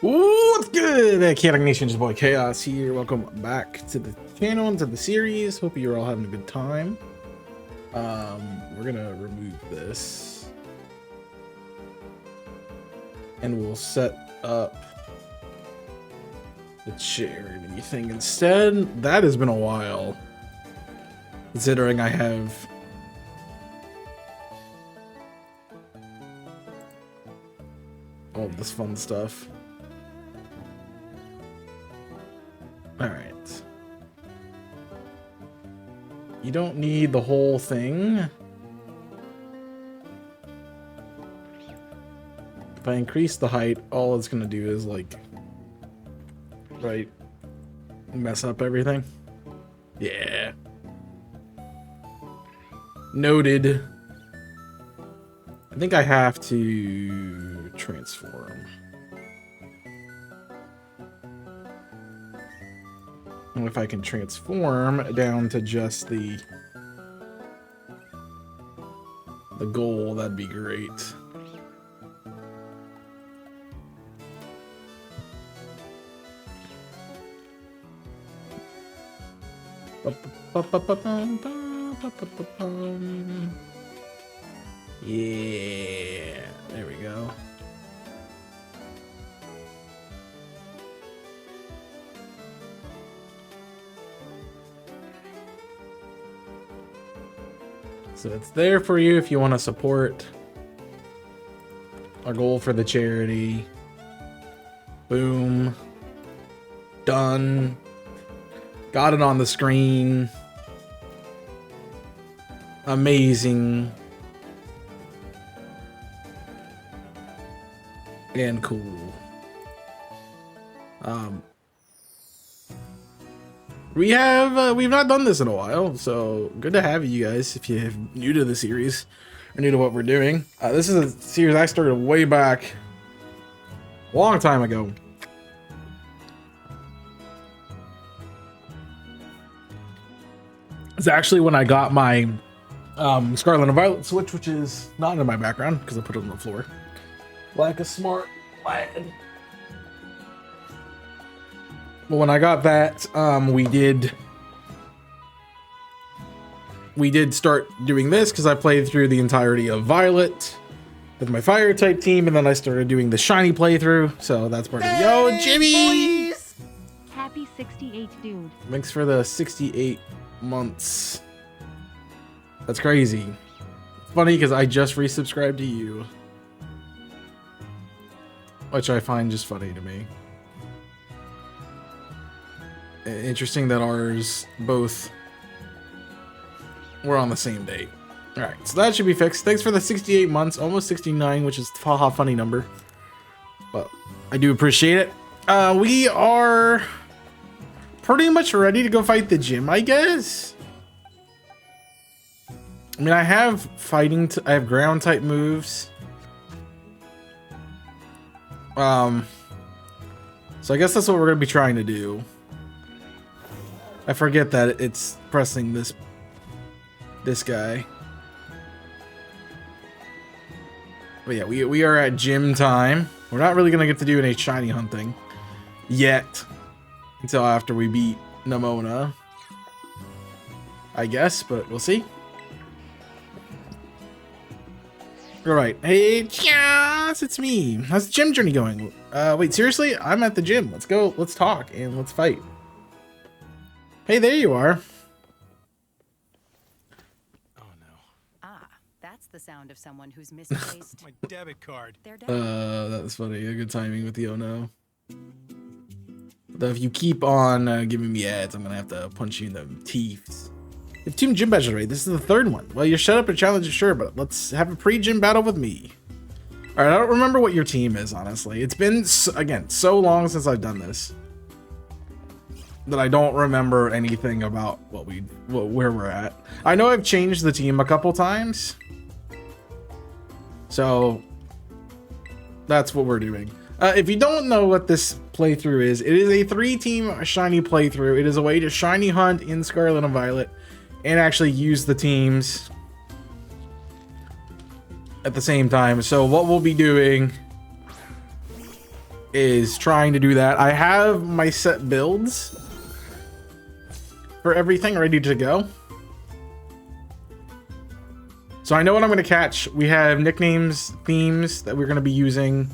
What's good, Chaotic Nation? It's your boy Chaos here. Welcome back to the channel and to the series. Hope you're all having a good time. We're gonna remove this and we'll set up the charity thing instead. That has been a while, considering I have all this fun stuff. All right. You don't need the whole thing. If I increase the height, all it's gonna do is like, right, mess up everything. Yeah. Noted. I think I have to transform. And if I can transform down to just the goal, that'd be great. Yeah, there we go. So it's there for you if you want to support our goal for the charity. Boom. Done. Got it on the screen. Amazing. And cool. We've not done this in a while, so good to have you guys if you're new to the series or new to what we're doing. This is a series I started way back a long time ago. It's actually when I got my Scarlet and Violet Switch, which is not in my background because I put it on the floor like a smart lad. But when I got that, we did start doing this because I played through the entirety of Violet with my fire type team, and then I started doing the shiny playthrough. So that's part of it. Yo, Jimmy! Happy 68, dude. Thanks for the 68 months. That's crazy. Funny because I just resubscribed to you, which I find just funny to me. Interesting that ours both were on the same date. All right, so that should be fixed. Thanks for the 68 months, almost 69, which is a funny number, but I do appreciate it. We are pretty much ready to go fight the gym, I guess. I mean, I have fighting. I have ground type moves. So I guess that's what we're gonna be trying to do. I forget that it's pressing this guy. But yeah, we are at gym time. We're not really gonna get to do any shiny hunting yet until after we beat Nemona, I guess, but we'll see. All right, hey, yes, it's me. How's the gym journey going? Wait, seriously? I'm at the gym. Let's go. Let's talk and let's fight. Hey, there you are. Oh no. Ah, that's the sound of someone who's misplaced My debit card. their That was funny. A good timing with the oh no. Though if you keep on giving me ads, I'm gonna have to punch you in the teeth. If Team Gym Badges right, this is the third one. Well, you're shut up and challenge, sure, but let's have a pre-gym battle with me. All right, I don't remember what your team is, honestly. It's been, again, so long since I've done this that I don't remember anything about where we're at. I know I've changed the team a couple times, so that's what we're doing. If you don't know what this playthrough is, it is a 3-team shiny playthrough. It is a way to shiny hunt in Scarlet and Violet and actually use the teams at the same time. So what we'll be doing is trying to do that. I have my set builds for everything ready to go. So I know what I'm going to catch. We have nicknames, themes that we're going to be using,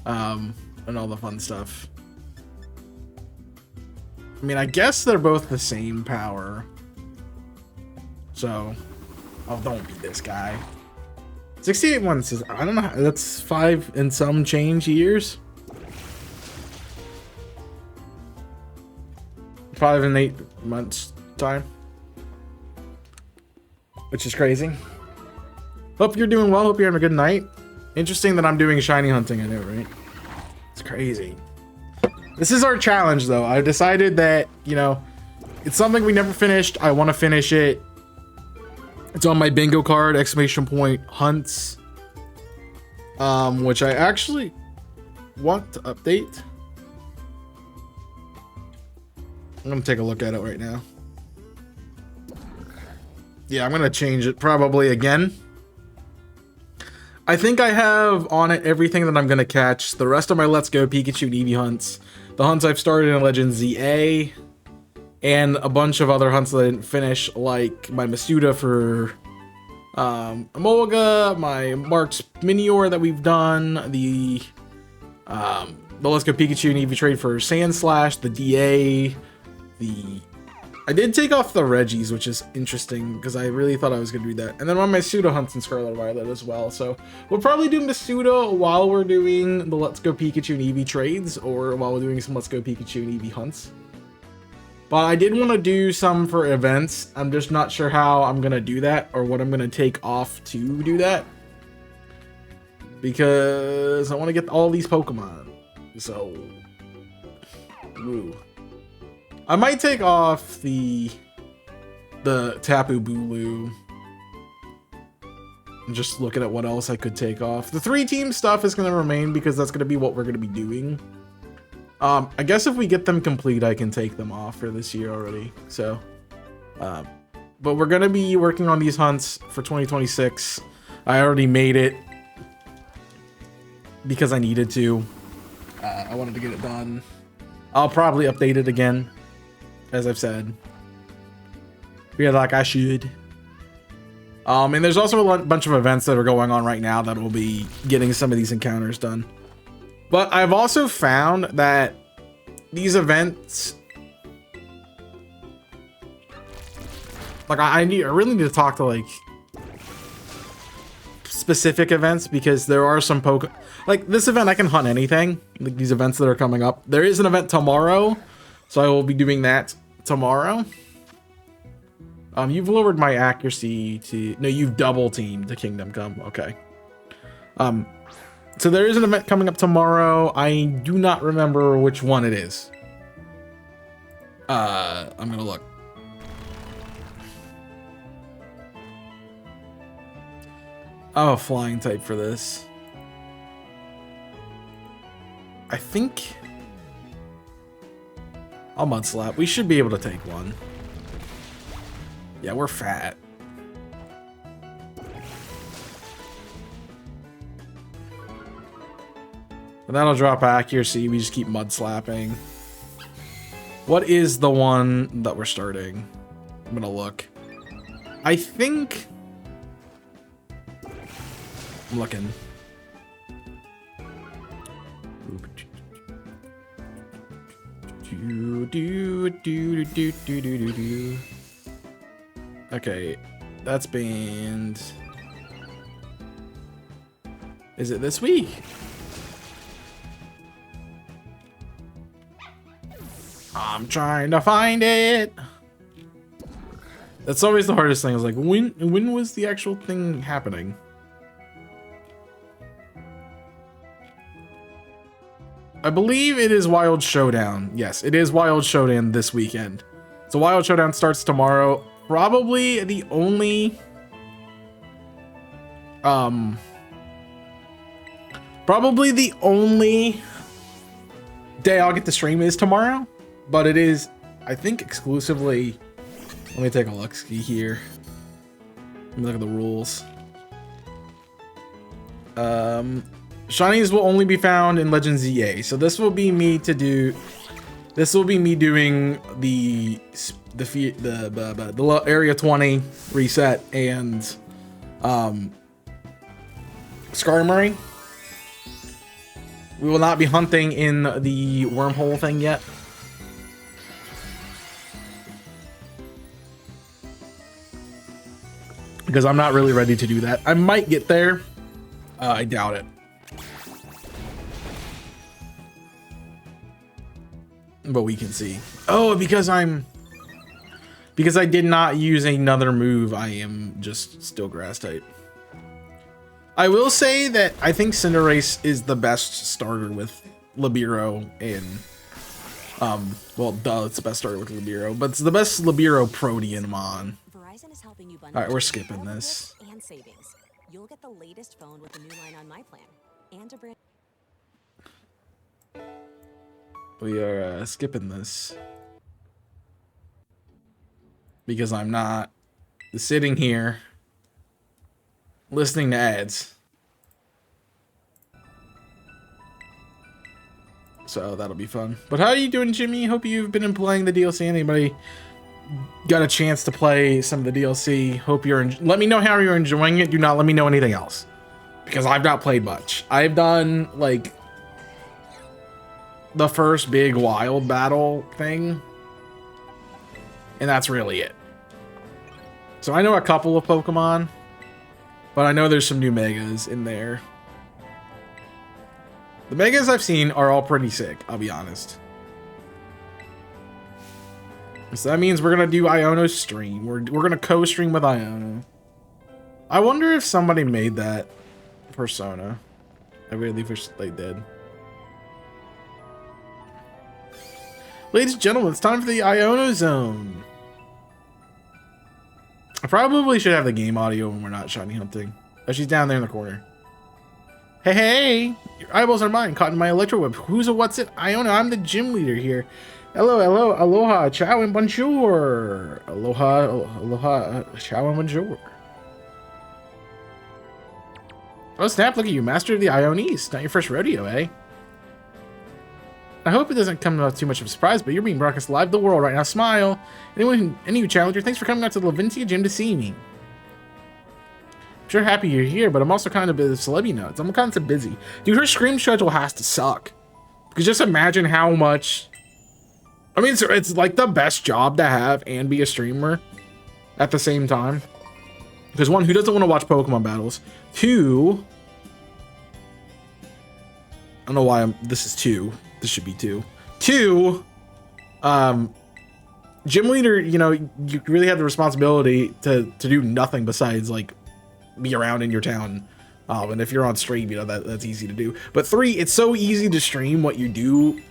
and all the fun stuff. I mean, I guess they're both the same power. So, oh, don't be this guy. 68 months is, I don't know, that's 5 and some change years. 5 and 8 months time. Which is crazy. Hope you're doing well. Hope you're having a good night. Interesting that I'm doing shiny hunting. I know, right? It's crazy. This is our challenge, though. I've decided that, you know, it's something we never finished. I want to finish it. It's on my bingo card, exclamation point, hunts. Which I actually want to update. I'm going to take a look at it right now. Yeah, I'm going to change it probably again. I think I have on it everything that I'm going to catch. The rest of my Let's Go Pikachu and Eevee hunts. The hunts I've started in Legend ZA. And a bunch of other hunts that I didn't finish, like my Masuda for Emolga, my Mark's Minior that we've done, the Let's Go Pikachu and Eevee trade for Sandslash, the DA, I did take off the Reggies, which is interesting because I really thought I was going to do that. And then on my Masuda hunts in Scarlet Violet as well. So we'll probably do Masuda while we're doing the Let's Go Pikachu and Eevee trades, or while we're doing some Let's Go Pikachu and Eevee hunts. But I did want to do some for events. I'm just not sure how I'm going to do that or what I'm going to take off to do that. Because I want to get all these Pokemon. So, woo. I might take off the Tapu Bulu. And just looking at what else I could take off. The 3-team stuff is going to remain because that's going to be what we're going to be doing. I guess if we get them complete, I can take them off for this year already. So, but we're going to be working on these hunts for 2026. I already made it because I needed to. I wanted to get it done. I'll probably update it again, as I've said. Yeah, like I should. And there's also a bunch of events that are going on right now that will be getting some of these encounters done. But I've also found that these events, like I really need to talk to like specific events, because there are some like this event I can hunt anything. Like these events that are coming up. There is an event tomorrow, so I will be doing that tomorrow. You've lowered my accuracy to, no, you've double teamed the Kingdom Come. Okay. So there is an event coming up tomorrow. I do not remember which one it is. I'm gonna look. Oh, flying type for this. I think I'll mud slap. We should be able to take one. Yeah, we're fat. And that'll drop accuracy. We just keep mud slapping. What is the one that we're starting? I'm gonna look. I think I'm looking. Okay, that's banned. Is it this week? I'm trying to find it. That's always the hardest thing. I was like, when was the actual thing happening? I believe it is Wild Showdown. Yes, it is Wild Showdown this weekend. So Wild Showdown starts tomorrow. Probably the only day I'll get to stream is tomorrow, but it is, I think, exclusively. Let me take a look here. Let me look at the rules. Shinies will only be found in Legends ZA. So this will be me to do. This will be me doing the area 20 reset and Skarmory. We will not be hunting in the wormhole thing yet. Because I'm not really ready to do that. I might get there. I doubt it. But we can see. Oh, because I did not use another move, I am just still grass type. I will say that I think Cinderace is the best starter with Libero and well, duh, it's the best starter with Libero, but it's the best Libero Proteanmon. Verizon is helping you bundle All right, we're skipping this. and savings. You'll get the latest phone with the new line on my plan and a brand. We are skipping this because I'm not sitting here listening to ads. So that'll be fun. But how are you doing, Jimmy? Hope you've been playing the DLC. Anybody got a chance to play some of the DLC? Hope you're. Let me know how you're enjoying it. Do not let me know anything else because I've not played much. I've done like the first big wild battle thing, and that's really it. So I know a couple of Pokemon, but I know there's some new megas in there. The megas I've seen are all pretty sick, I'll be honest. So that means we're gonna do Iono's stream. We're gonna co-stream with Iono. I wonder if somebody made that persona. I really wish they did. Ladies and gentlemen, it's time for the Iono Zone. I probably should have the game audio when we're not shiny hunting. Oh, she's down there in the corner. Hey, hey! Your eyeballs are mine, caught in my electro web. Who's a what's it? Iono, I'm the gym leader here. Hello, hello, aloha, ciao and bonjour. Aloha, aloha, ciao and bonjour. Oh snap, look at you, master of the Ionis. Not your first rodeo, eh? I hope it doesn't come too much of a surprise, but you're being broadcast live to the world right now. Smile. Any you challenger, thanks for coming out to the Laventia gym to see me. I'm sure happy you're here, but I'm also kind of a celeb nuts. I'm kind of busy. Dude, her stream schedule has to suck. Because just imagine how much... I mean, it's like the best job to have and be a streamer at the same time. Because one, who doesn't want to watch Pokemon battles? Two... I don't know why this is two. This should be two. Two, gym leader, you know, you really have the responsibility to do nothing besides like be around in your town. And if you're on stream, you know, that's easy to do. But three, it's so easy to stream what you do,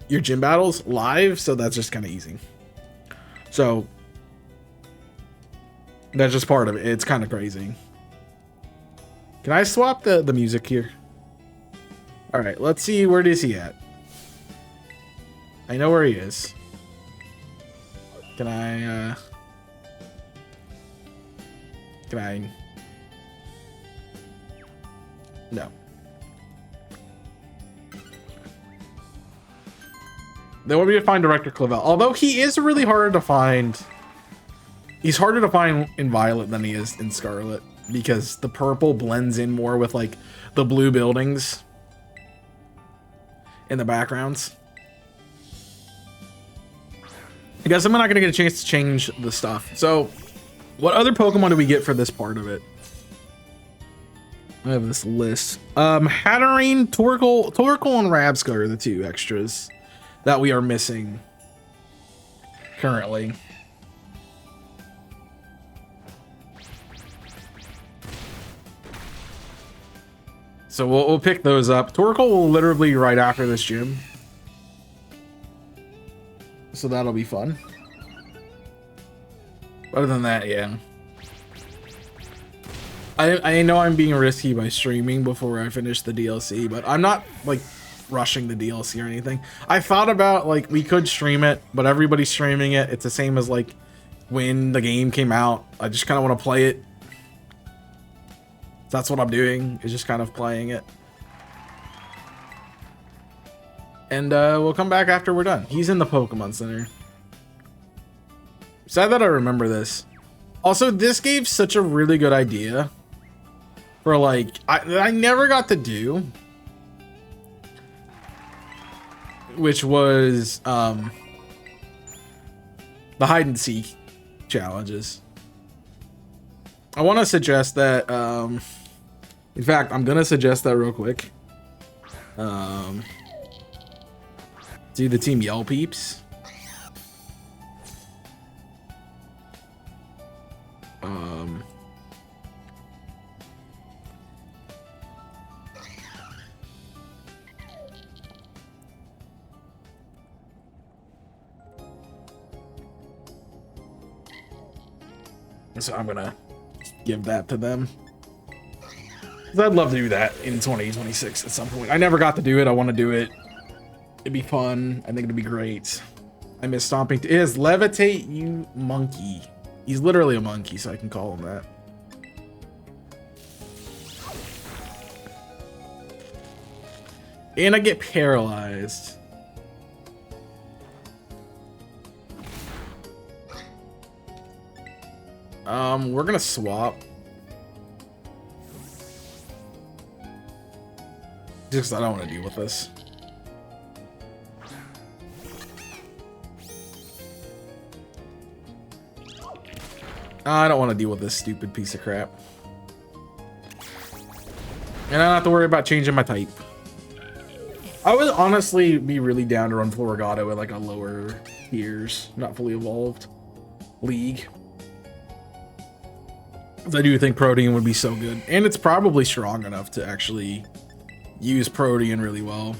your gym battles live. So that's just kind of easy. So that's just part of it. It's kind of crazy. Can I swap the music here? All right, let's see. Where is he at? I know where he is. Can I no. They want me to find Director Clavel. Although he is really hard to find. He's harder to find in Violet than he is in Scarlet. Because the purple blends in more with like the blue buildings in the backgrounds. I guess I'm not gonna get a chance to change the stuff. So, what other Pokemon do we get for this part of it? I have this list. Hatterene, Torkoal, and Rabsca are the two extras that we are missing currently. So we'll pick those up. Torkoal will literally be right after this gym. So that'll be fun. Other than that, yeah. I know I'm being risky by streaming before I finish the DLC, but I'm not like rushing the DLC or anything. I thought about like we could stream it, but everybody's streaming it. It's the same as like when the game came out. I just kind of want to play it. That's what I'm doing, is just kind of playing it. And we'll come back after we're done. He's in the Pokemon Center. Sad that I remember this. Also, this gave such a really good idea for like I never got to do, which was the hide and seek challenges. I want to suggest that in fact, I'm gonna suggest that real quick. Do the Team Yell Peeps. So I'm gonna give that to them. 'Cause I'd love to do that in 2026 at some point. I never got to do it. I want to do it. It'd be fun. I think it'd be great. I miss stomping. It is Levitate, you monkey. He's literally a monkey, so I can call him that. And I get paralyzed. We're gonna swap. Just 'cause I don't want to deal with this. I don't want to deal with this stupid piece of crap. And I don't have to worry about changing my type. I would honestly be really down to run Florigato at like a lower tiers, not fully evolved league. 'Cause I do think Protean would be so good. And it's probably strong enough to actually use Protean really well.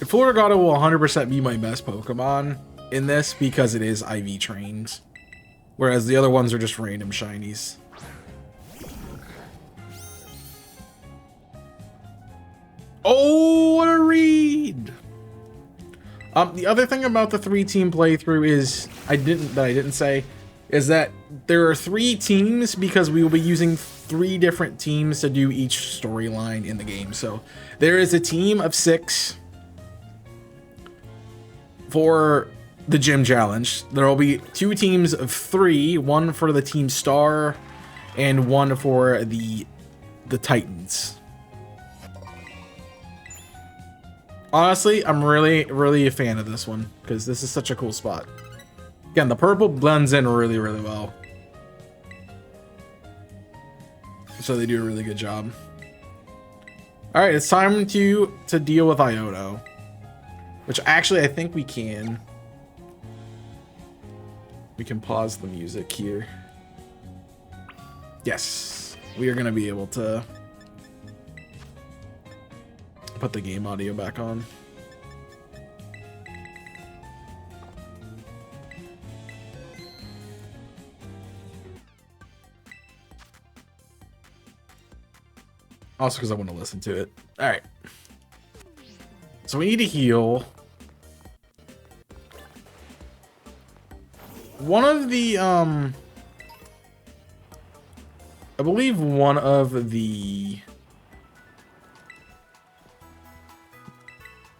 Florigato will 100% be my best Pokemon in this because it is IV trained. Whereas the other ones are just random shinies. Oh, what a read! The other thing about the 3-team playthrough is I didn't say is that there are 3 teams because we will be using 3 different teams to do each storyline in the game. So there is a team of 6 for the gym challenge. There will be 2 teams of 3, one for the Team Star and one for the Titans. Honestly, I'm really a fan of this one because this is such a cool spot. Again, the purple blends in really well. So they do a really good job. All right, it's time to deal with Iono, which actually I think we can. We can pause the music here. Yes, we are gonna be able to put the game audio back on. Also because I want to listen to it. All right. So we need to heal. One of the, I believe one of the,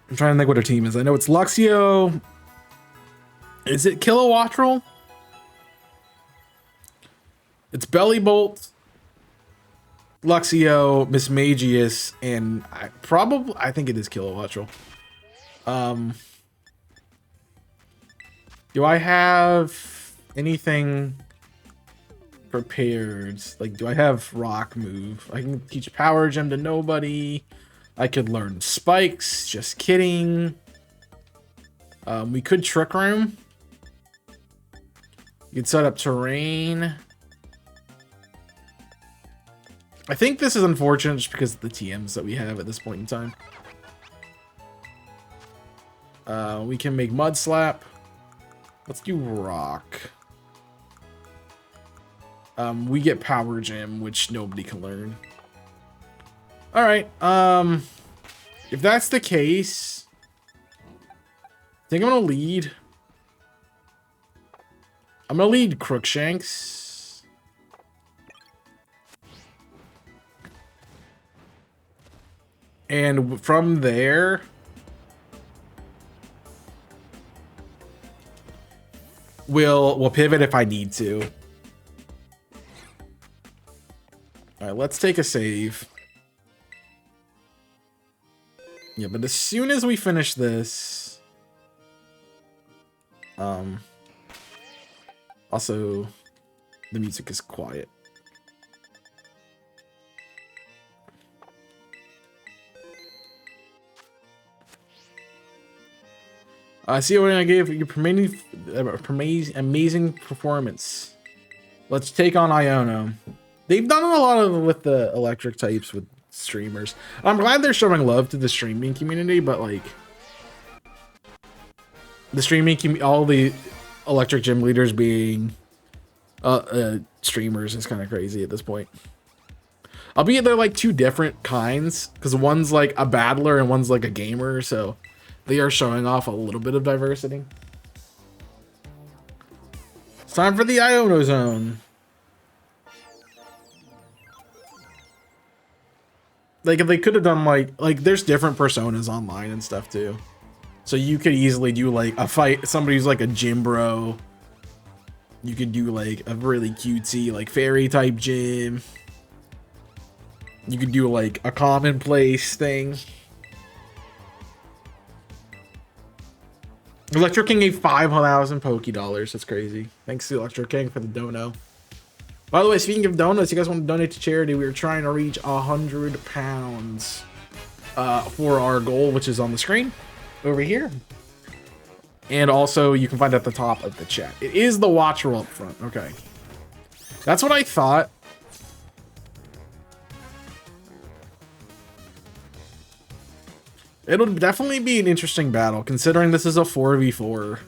I'm trying to think what her team is. I know it's Luxio. Is it Kilowattrel? It's Bellybolt, Luxio, Mismagius, and I think it is Kilowattrel. Do I have anything prepared? Like, do I have Rock Move? I can teach Power Gem to nobody. I could learn Spikes. Just kidding. We could Trick Room. You could set up Terrain. I think this is unfortunate just because of the TMs that we have at this point in time. We can make Mud Slap. Let's do Rock. We get Power Gem, which nobody can learn. All right. If that's the case, I think I'm gonna lead. I'm gonna lead Crookshanks. And from there, we'll pivot if I need to. All right, let's take a save. Yeah, but as soon as we finish this, also the music is quiet. I see what I gave you amazing performance. Let's take on Iono. They've done a lot of with the electric types with streamers. I'm glad they're showing love to the streaming community, but like the streaming all the electric gym leaders being streamers is kind of crazy at this point. Albeit they're like two different kinds, because one's like a battler and one's like a gamer, so they are showing off a little bit of diversity. It's time for the Iono Zone. Like, they could have done like there's different personas online and stuff too. So you could easily do like a fight, somebody who's like a gym bro. You could do like a really cutesy like fairy type gym. You could do like a commonplace thing. Electro King gave 5,000 Poké Dollars. That's crazy. Thanks to Electro King for the dono. By the way, speaking of donuts, you guys want to donate to charity? We are trying to reach 100 pounds for our goal, which is on the screen over here. And also, you can find it at the top of the chat. It is the watch roll up front. Okay. That's what I thought. It'll definitely be an interesting battle, considering this is a 4v4.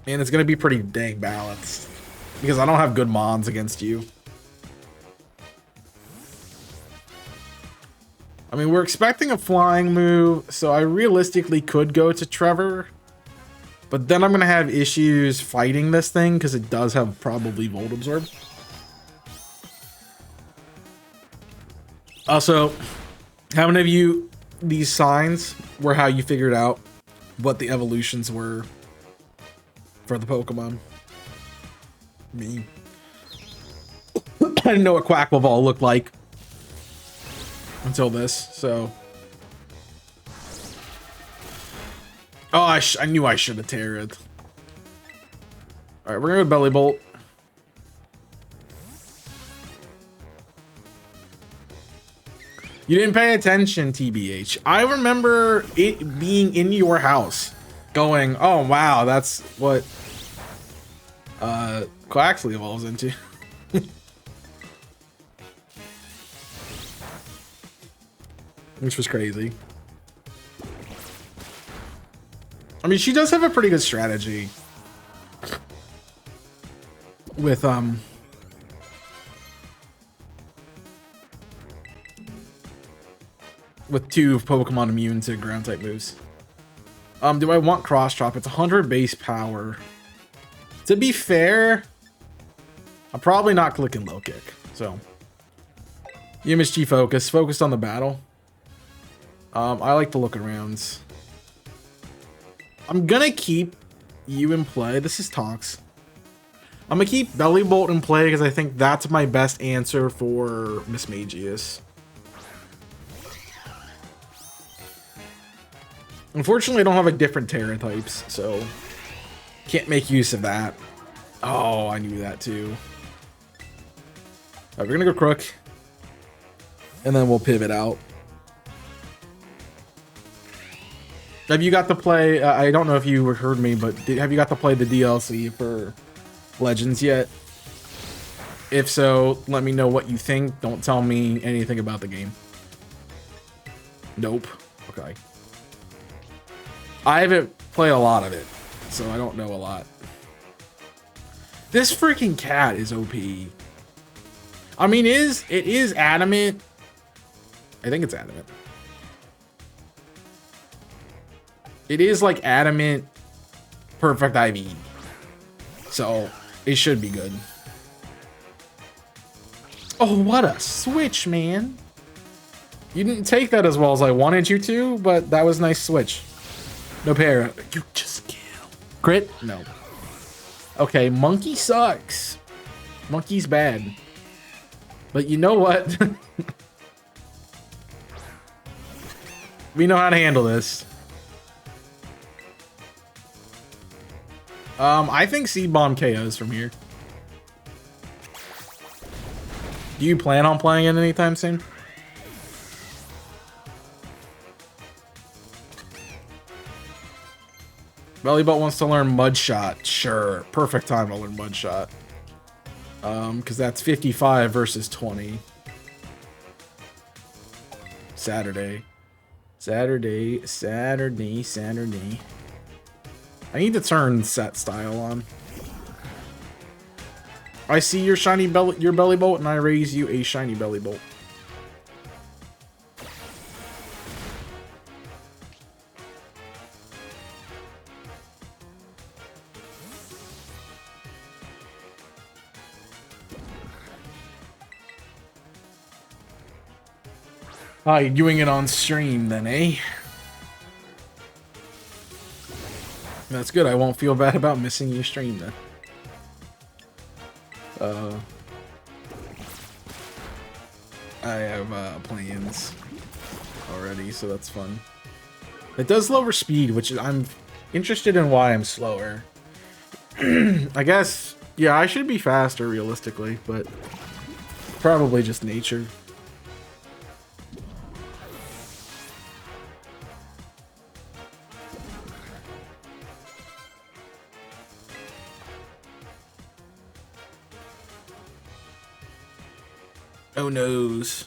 And it's going to be pretty dang balanced, because I don't have good mons against you. I mean, we're expecting a flying move, so I realistically could go to Trevor. But then I'm going to have issues fighting this thing, because it does have probably Volt Absorb. Also, how many of you, these signs were how you figured out what the evolutions were for the Pokemon? Me. I didn't know what Quackball looked like until this, so. Oh, I knew I should have Terra'd. Alright, we're gonna go Belly Bolt. You didn't pay attention, TBH. I remember it being in your house going, oh wow, that's what Quaxley evolves into. Which was crazy. I mean, she does have a pretty good strategy with two Pokemon immune to ground type moves. Do I want cross chop? It's 100 base power. To be fair, I'm probably not clicking low kick. So, UMSG focused on the battle. I like to look around. I'm gonna keep you in play. This is Tonks. I'm gonna keep Belly Bolt in play because I think that's my best answer for Mismagius. Unfortunately, I don't have a different Terra types, so can't make use of that. Oh, I knew that too. All right, we're gonna go Crook, and then we'll pivot out. Have you got to play? I don't know if you heard me, but have you got to play the DLC for Legends yet? If so, let me know what you think. Don't tell me anything about the game. Nope. Okay. I haven't played a lot of it, so I don't know a lot. This freaking cat is OP. I mean, it is adamant. I think it's adamant. It is like adamant perfect IV. So it should be good. Oh, what a switch, man. You didn't take that as well as I wanted you to, but that was a nice switch. No para. You just kill. Crit? No. Okay, monkey sucks. Monkey's bad. But you know what? We know how to handle this. I think Seed Bomb KOs from here. Do you plan on playing it anytime soon? Bellybot wants to learn Mud Shot. Sure. Perfect time to learn Mud Shot. Because that's 55 versus 20. Saturday. I need to turn set style on. I see your belly bolt, and I raise you a shiny belly bolt. Ah, you're doing it on stream then, eh? That's good. I won't feel bad about missing your stream then. I have plans already, so that's fun. It does lower speed, which I'm interested in why I'm slower. I guess, yeah, I should be faster realistically, but probably just nature. Oh noes.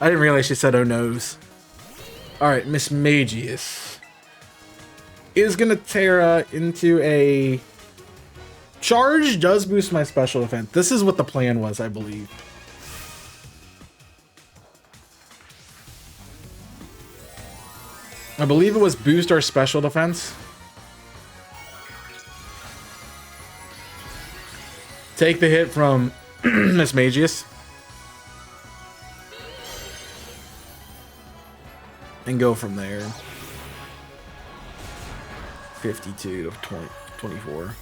I didn't realize she said oh noes. Alright, Miss Magius is gonna Terra into a charge. Does boost my special defense. This is what the plan was, I believe. I believe it was boost our special defense. Take the hit from Miss Magius. And go from there. 52 to 24.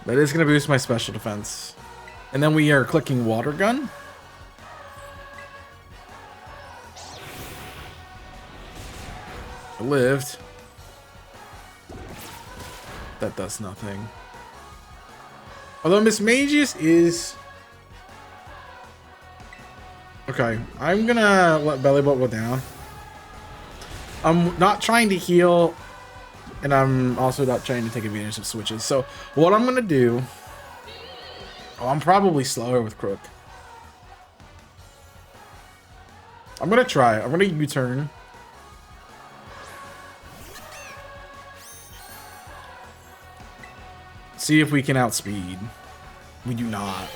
That is going to boost my special defense. And then we are clicking Water Gun. I lived. That does nothing. Although Miss Magius is... Okay, I'm gonna let Bellybot go down. I'm not trying to heal, and I'm also not trying to take advantage of switches. So what I'm gonna do... Oh, I'm probably slower with Crook. I'm gonna try it. I'm gonna U-turn. See if we can outspeed. We do not.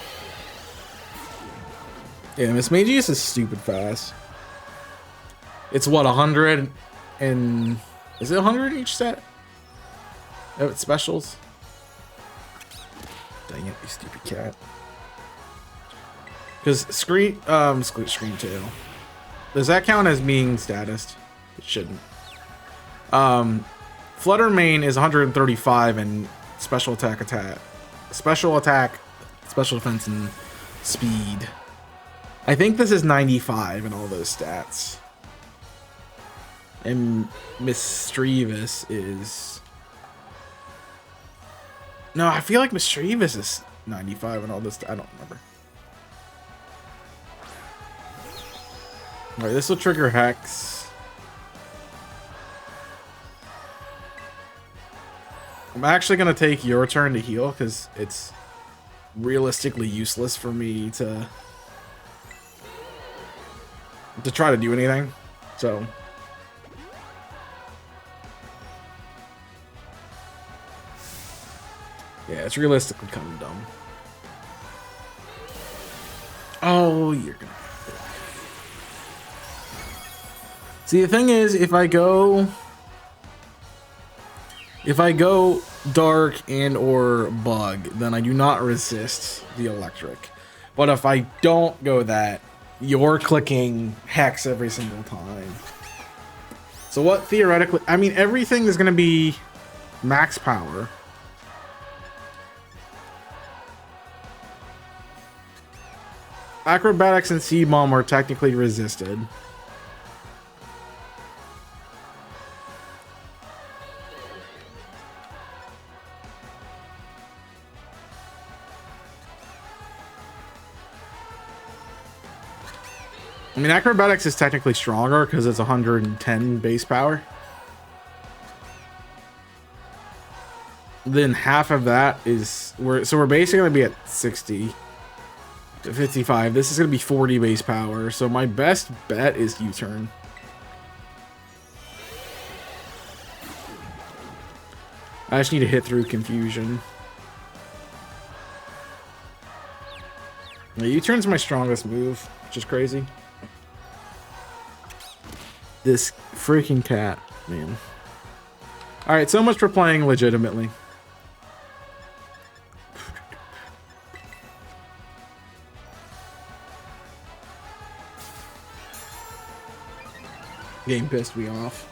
Yeah, Miss Magius is stupid fast. It's what, 100 and... Is it 100 each set? Oh, it's specials. Dang it, you stupid cat. Because Scream 2. Does that count as being status? It shouldn't. Flutter Mane is 135 and special attack, special defense, and speed. I think this is 95 in all those stats. And Mischievous is... No, I feel like Mischievous is 95 in all this. I don't remember. Alright, this will trigger Hex. I'm actually going to take your turn to heal because it's realistically useless for me to try to do anything. So yeah, it's realistically kind of dumb. Oh, you're gonna... See, the thing is, if I go dark and or bug, then I do not resist the electric. But if I don't go that, you're clicking hex every single time. So what theoretically, I mean, everything is going to be max power. Acrobatics and C-Bomb are technically resisted. I mean, acrobatics is technically stronger because it's 110 base power. Then half of that is we're basically gonna be at 60 to 55. This is gonna be 40 base power. So my best bet is U-turn. I just need to hit through confusion. Yeah, U-turn's my strongest move, which is crazy. This freaking cat, man. All right, so much for playing legitimately. Game pissed me off.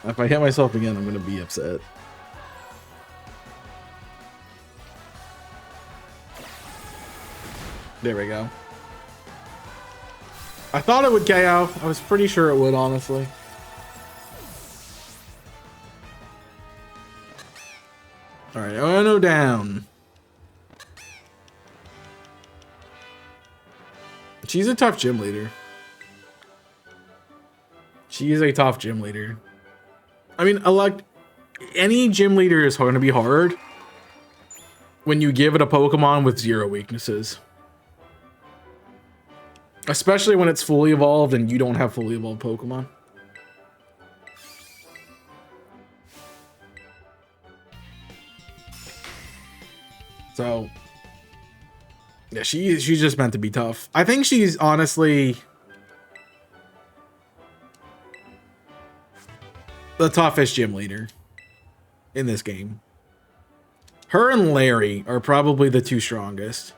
If I hit myself again, I'm gonna be upset. There we go. I thought it would KO. I was pretty sure it would, honestly. Alright, Ono down. She's a tough gym leader. She is a tough gym leader. I mean, any gym leader is going to be hard when you give it a Pokemon with 0 weaknesses. Especially when it's fully evolved and you don't have fully evolved Pokemon. So, yeah, she's just meant to be tough. I think she's honestly the toughest gym leader in this game. Her and Larry are probably the 2 strongest.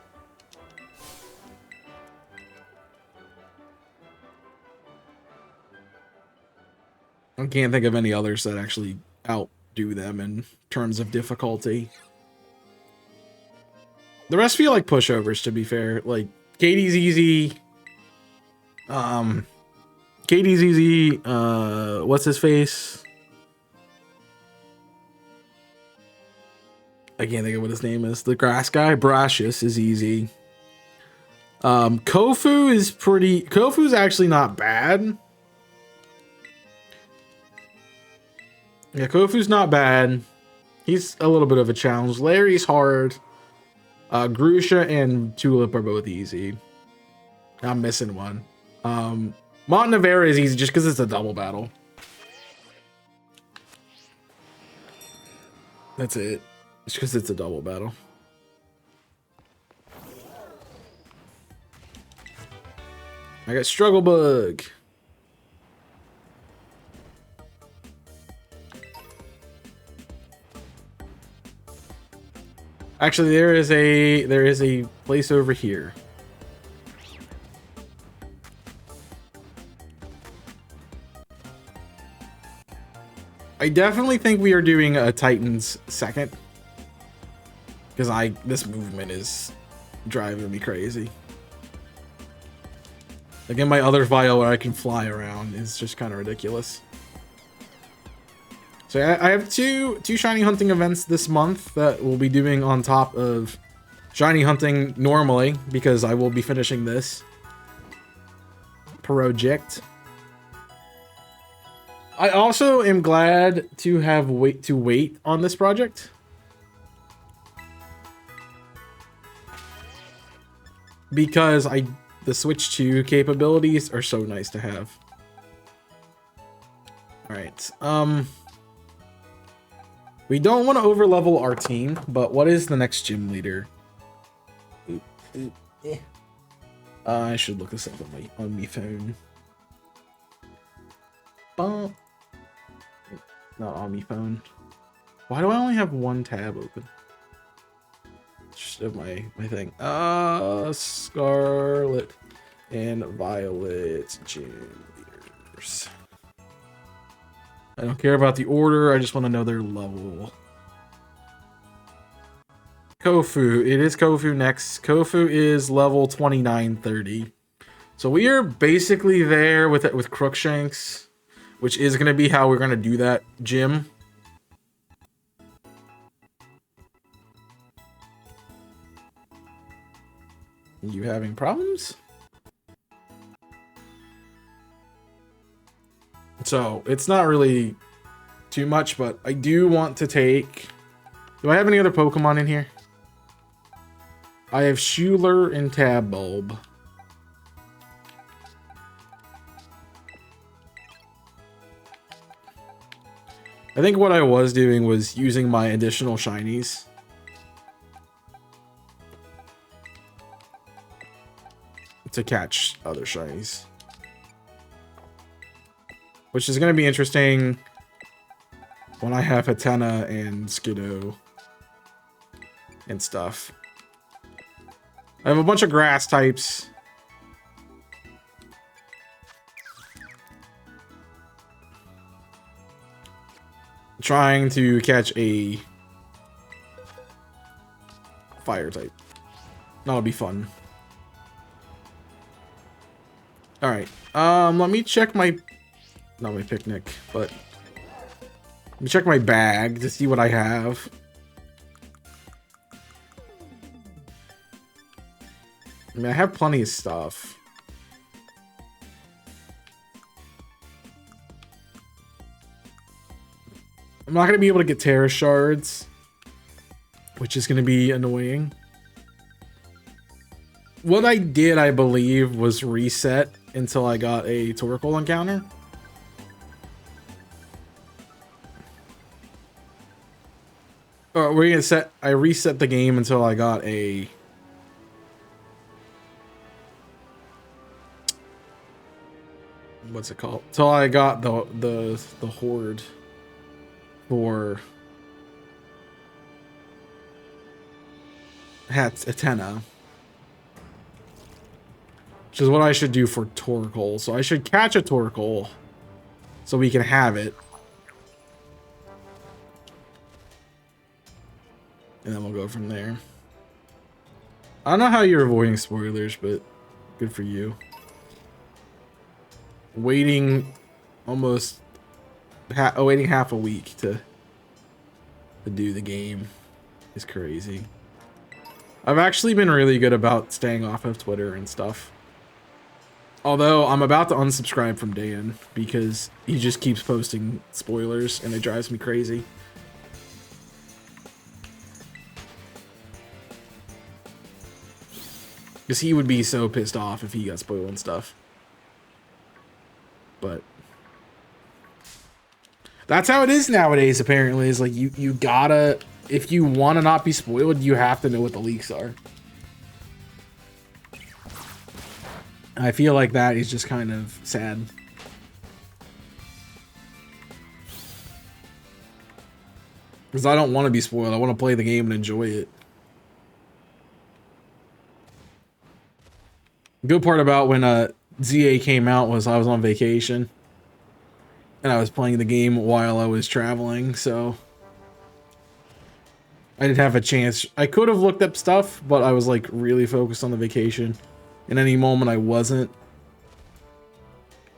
I can't think of any others that actually outdo them in terms of difficulty. The rest feel like pushovers, to be fair. Like, Katie's easy. Katie's easy. What's his face? I can't think of what his name is. The grass guy, Brashius, is easy. Kofu is pretty... Kofu's actually not bad. Yeah, Kofu's not bad. He's a little bit of a challenge. Larry's hard. Grusha and Tulip are both easy. I'm missing one. Montenevera is easy just because it's a double battle. That's it. Just because it's a double battle. I got Struggle Bug. Actually, there is a place over here. I definitely think we are doing a Titans second. Because this movement is driving me crazy. Again, my other vial where I can fly around is just kind of ridiculous. So I have two shiny hunting events this month that we'll be doing on top of shiny hunting normally, because I will be finishing this project. I also am glad to have wait on this project. Because the Switch 2 capabilities are so nice to have. Alright, we don't want to overlevel our team, but what is the next gym leader? I should look this up on my phone. Bump. Not on my phone. Why do I only have one tab open? Just of my thing. Scarlet and Violet gym leaders. I don't care about the order. I just want to know their level. Kofu. It is Kofu next. Kofu is level 2930. So we are basically there with Crookshanks, which is going to be how we're going to do that gym. You having problems? So it's not really too much, but I do want to take... Do I have any other Pokemon in here? I have Schuler and Tabulb. I think what I was doing was using my additional shinies. To catch other shinies. Which is going to be interesting when I have Hatena and Skiddo and stuff. I have a bunch of grass types. Trying to catch a fire type. That'll be fun. Alright, let me check my... Not my picnic, but... Let me check my bag to see what I have. I mean, I have plenty of stuff. I'm not going to be able to get Terra Shards, which is going to be annoying. What I did, I believe, was reset until I got a Torkoal encounter. We're gonna set. I reset the game until I got a. What's it called? Till I got the horde for Hatena. Which is what I should do for Torkoal. So I should catch a Torkoal so we can have it. And then we'll go from there. I don't know how you're avoiding spoilers, but good for you. Waiting almost waiting half a week to do the game is crazy. I've actually been really good about staying off of Twitter and stuff. Although I'm about to unsubscribe from Dan because he just keeps posting spoilers and it drives me crazy. Because he would be so pissed off if he got spoiled and stuff. But that's how it is nowadays, apparently. Is like you gotta, if you want to not be spoiled, you have to know what the leaks are. I feel like that is just kind of sad. Because I don't want to be spoiled. I want to play the game and enjoy it. The good part about when ZA came out was I was on vacation. And I was playing the game while I was traveling, so... I didn't have a chance. I could have looked up stuff, but I was like really focused on the vacation. In any moment I wasn't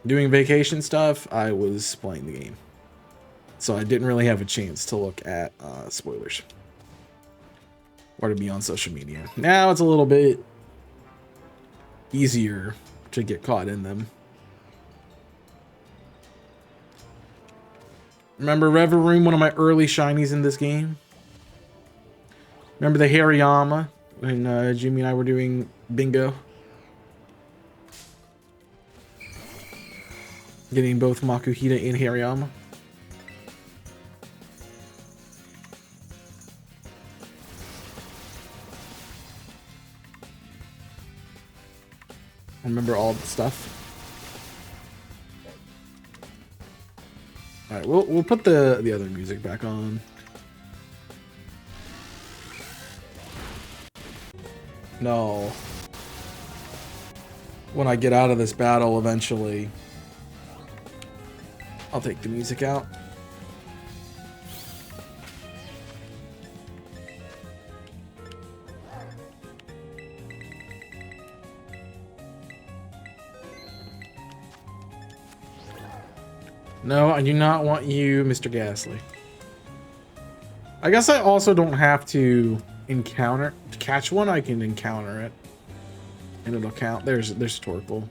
doing vacation stuff, I was playing the game. So I didn't really have a chance to look at spoilers. Or to be on social media. Now it's a little bit easier to get caught in them. Remember Reveroom, one of my early shinies in this game? Remember the Hariyama when Jimmy and I were doing bingo? Getting both Makuhita and Hariyama. Remember all the stuff. All right, we'll put the other music back on. No. When I get out of this battle eventually, I'll take the music out. No, I do not want you, Mr. Ghastly. I guess I also don't have to catch one. I can encounter it, and it'll count. There's Torkoal.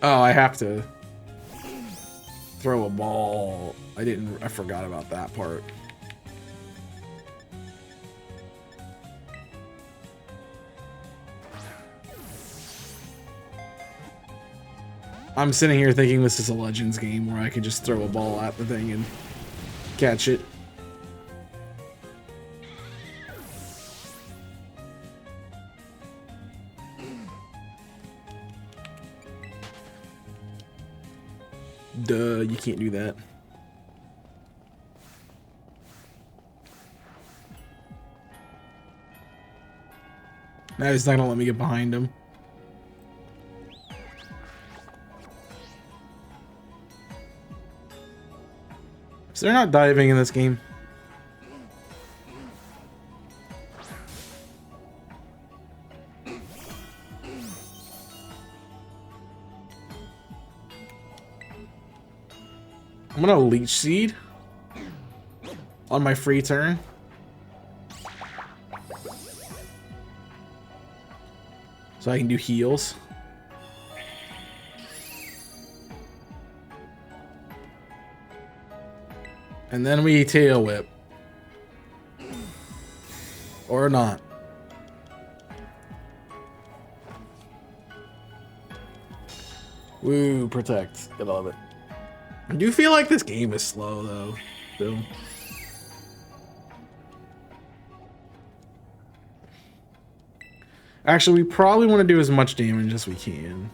Oh, I have to throw a ball. I forgot about that part. I'm sitting here thinking this is a Legends game where I can just throw a ball at the thing and catch it. Duh, you can't do that. Now he's not gonna let me get behind him. So they're not diving in this game. I'm gonna Leech Seed on my free turn. So I can do heals. And then we Tail Whip. Or not. Woo, protect. Gotta love it. I do feel like this game is slow though. Still. Actually, we probably want to do as much damage as we can.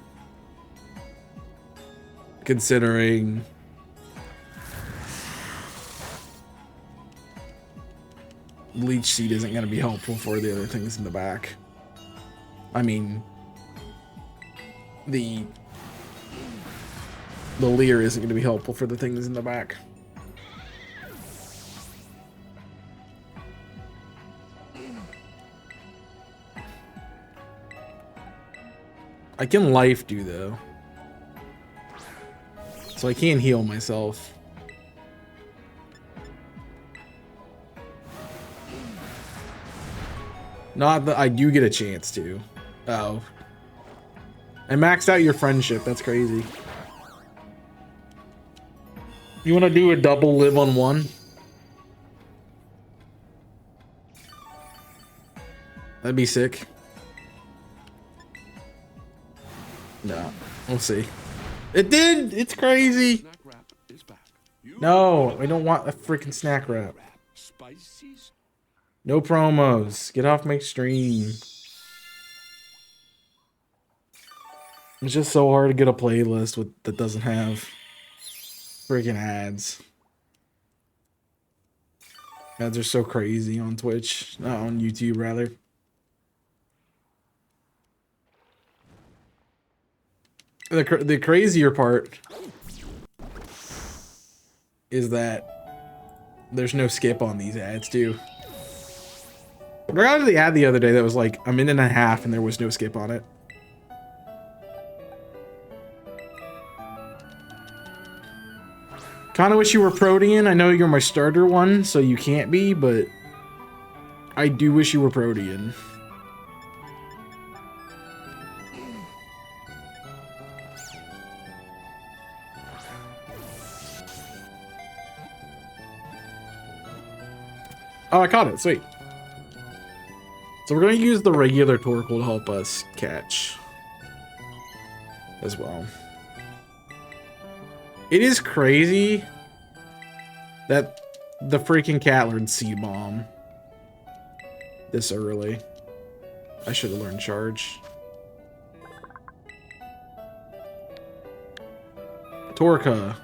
Considering Leech Seed isn't going to be helpful for the other things in the back. I mean, the Leer isn't going to be helpful for the things in the back. I can Life do though. So I can heal myself. Not that I do get a chance to. Oh. I maxed out your friendship. That's crazy. You want to do a double live on one? That'd be sick. No, we'll see. It did! It's crazy! No, I don't want a freaking snack wrap. No promos. Get off my stream. It's just so hard to get a playlist that doesn't have freaking ads. Ads are so crazy on Twitch. Not on YouTube, rather. The crazier part is that there's no skip on these ads too. I got to the ad the other day that was like a minute and a half and there was no skip on it. Kind of wish you were Protean. I know you're my starter one, so you can't be, but I do wish you were Protean. Oh, I caught it. Sweet. So we're going to use the regular Torkoal to help us catch as well. It is crazy that the freaking cat learned C-Bomb. this early. I should have learned charge. Torka.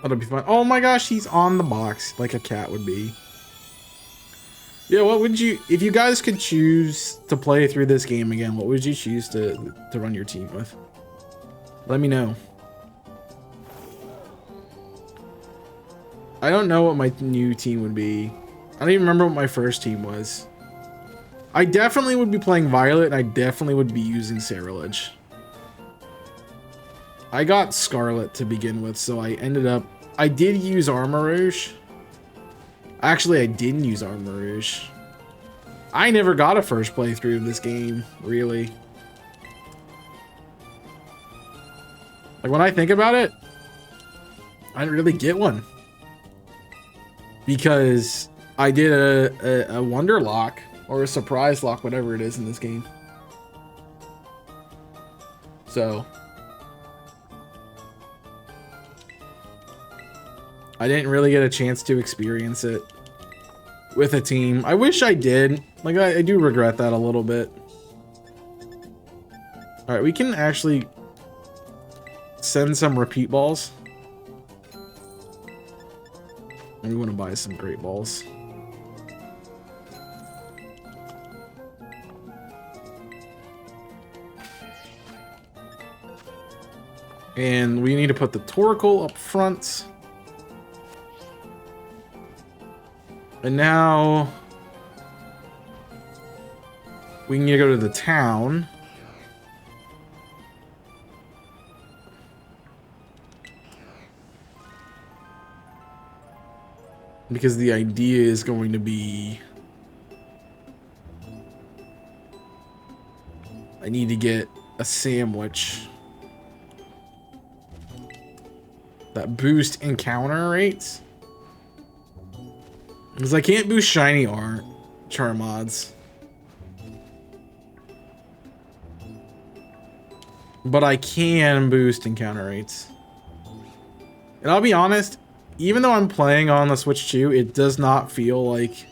That'll be fun. Oh my gosh, he's on the box like a cat would be. Yeah, what would you, if you guys could choose to play through this game again, what would you choose to run your team with? Let me know. I don't know what my new team would be. I don't even remember what my first team was. I definitely would be playing Violet, and I definitely would be using Ceruledge. I got Scarlet to begin with, so I ended up... I did use Armarouge. Actually, I didn't use Armarouge. I never got a first playthrough of this game, really. Like, when I think about it, I didn't really get one. Because I did a Wonder Lock, or a Surprise Lock, whatever it is in this game. So... I didn't really get a chance to experience it with a team. I wish I did. Like, I do regret that a little bit. Alright, we can actually send some repeat balls. And we want to buy some great balls. And we need to put the Torkoal up front. And now we need to go to the town. Because the idea is going to be... I need to get a sandwich that boosts encounter rates. Because I can't boost shiny Charmods. But I can boost encounter rates. And I'll be honest, even though I'm playing on the Switch 2, it does not feel like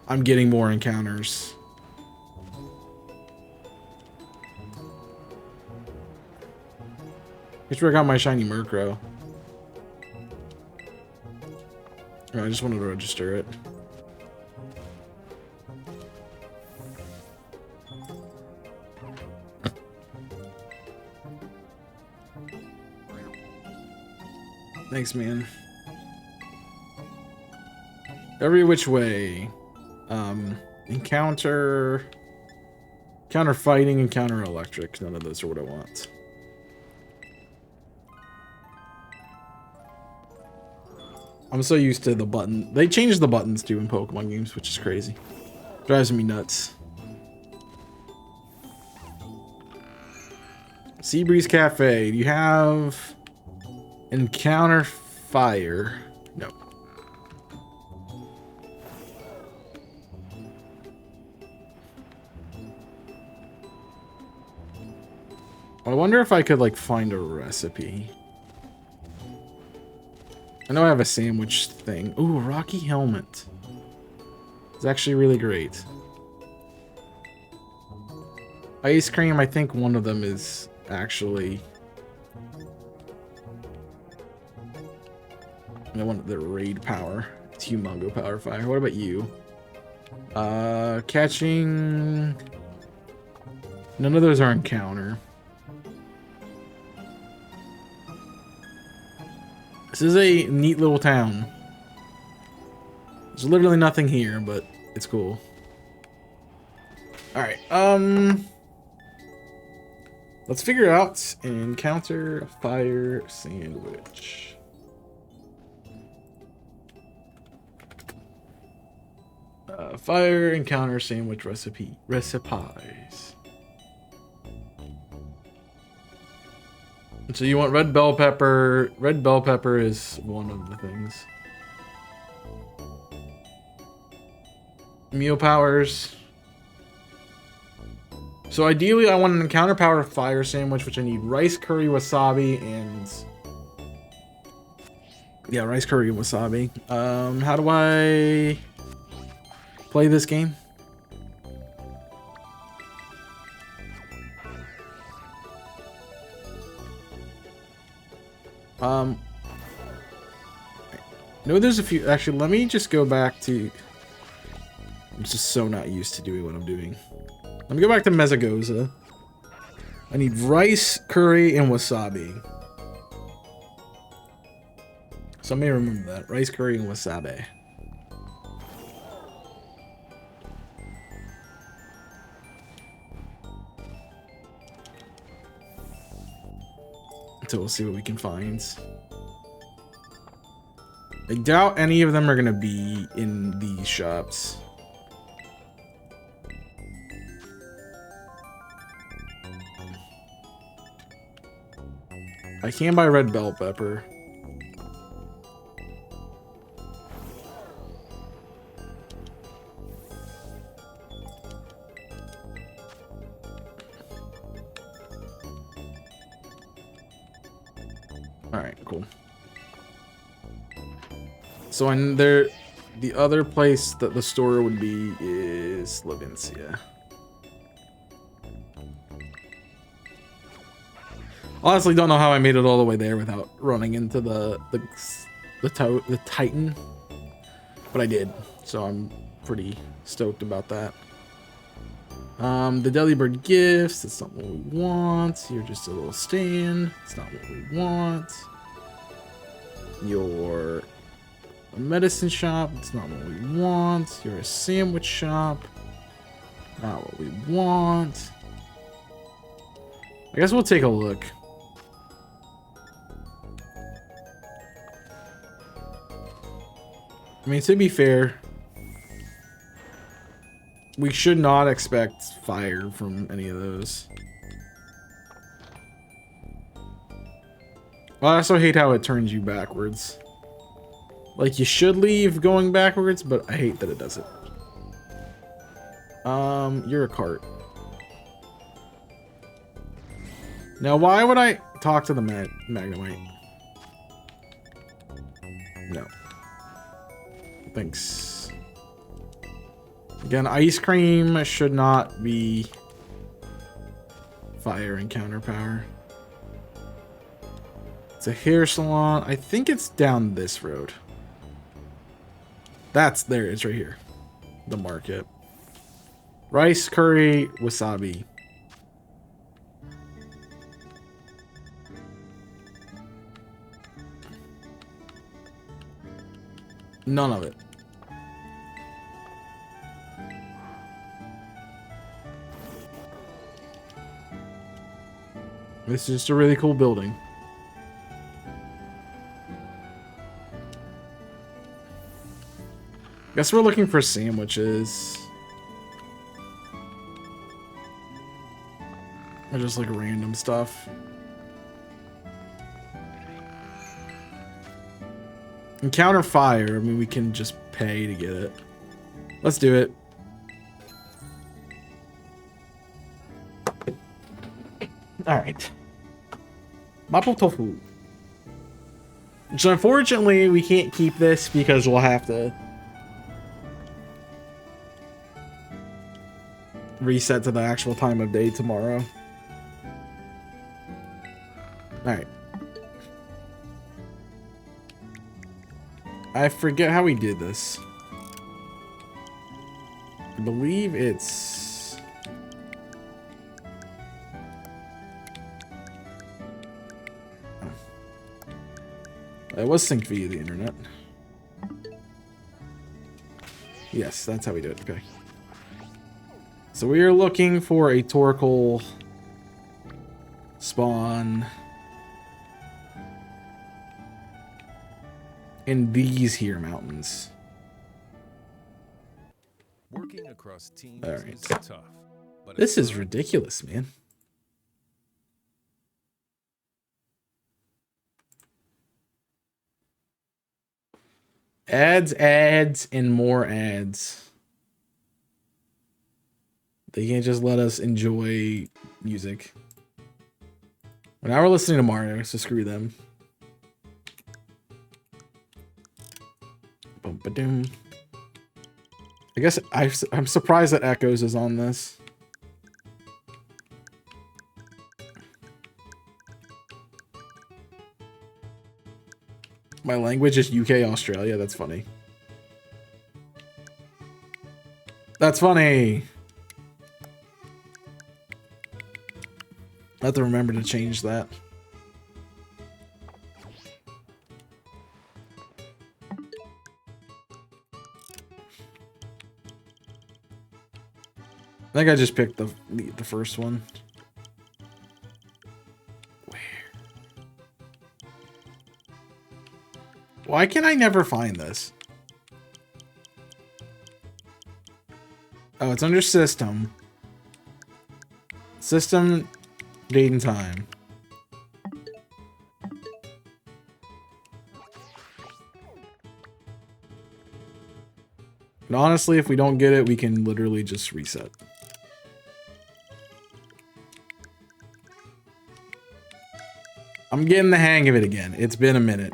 I'm getting more encounters. Here's where I got my shiny Murkrow. I just wanted to register it. Thanks, man. Every which way. Encounter fighting, encounter electric. None of those are what I want. I'm so used to the button. They changed the buttons too in Pokemon games, which is crazy. Drives me nuts. Seabreeze Cafe. Do you have encounter fire? No. I wonder if I could like find a recipe. I know I have a sandwich thing. Ooh, Rocky Helmet. It's actually really great. Ice cream, I think one of them is actually... I want the raid power. It's Humongo Power Fire. What about you? Catching... None of those are encounter. This is a neat little town. There's literally nothing here, but it's cool. Alright, let's figure out encounter fire sandwich. Fire encounter sandwich recipes. So you want red bell pepper. Red bell pepper is one of the things. Meal powers. So ideally I want an encounter power fire sandwich, which I need rice, curry, wasabi, and Yeah, rice curry and wasabi. How do I play this game? No, there's a few. Actually, let me just go back to. I'm just so not used to doing what I'm doing. Let me go back to Mezagoza. I need rice, curry, and wasabi. Somebody remember that. Rice, curry, and wasabi. So we'll see what we can find. I doubt any of them are going to be in these shops. I can buy red bell pepper. Alright, cool. So in there, the other place that the store would be is Levincia. Honestly, don't know how I made it all the way there without running into the Titan, but I did, so I'm pretty stoked about that. The Delibird gifts, that's not what we want. You're just a little stand, it's not what we want. You're a medicine shop, it's not what we want. You're a sandwich shop, not what we want. I guess we'll take a look. I mean, to be fair, we should not expect fire from any of those. I also hate how it turns you backwards. Like, you should leave going backwards, but I hate that it does it. You're a cart. Now, why would I talk to the Magnemite? No. Thanks. Again, ice cream should not be fire encounter power. It's a hair salon. I think it's down this road. That's there. It's right here. The market. Rice, curry, wasabi. None of it. This is just a really cool building. Guess we're looking for sandwiches. Or just like random stuff. Encounter fire. I mean, we can just pay to get it. Let's do it. Alright. Mapo tofu. So unfortunately, we can't keep this because we'll have to reset to the actual time of day tomorrow. Alright. I forget how we did this. I believe it's... It was synced via the internet. Yes, that's how we do it. Okay. So we are looking for a Torkoal spawn in these here mountains. Working across teams All right. is tough, but This is ridiculous, man. Ads, ads, and more ads. They can't just let us enjoy music. Well, now we're listening to Mario, so screw them. Ba-da-doom. I guess I'm surprised that Echoes is on this. My language is UK Australia. That's funny. That's funny. I have to remember to change that. I think I just picked the first one. Where? Why can I never find this? Oh, it's under system. System, date and time. And honestly, if we don't get it, we can literally just reset. I'm getting the hang of it again. It's been a minute.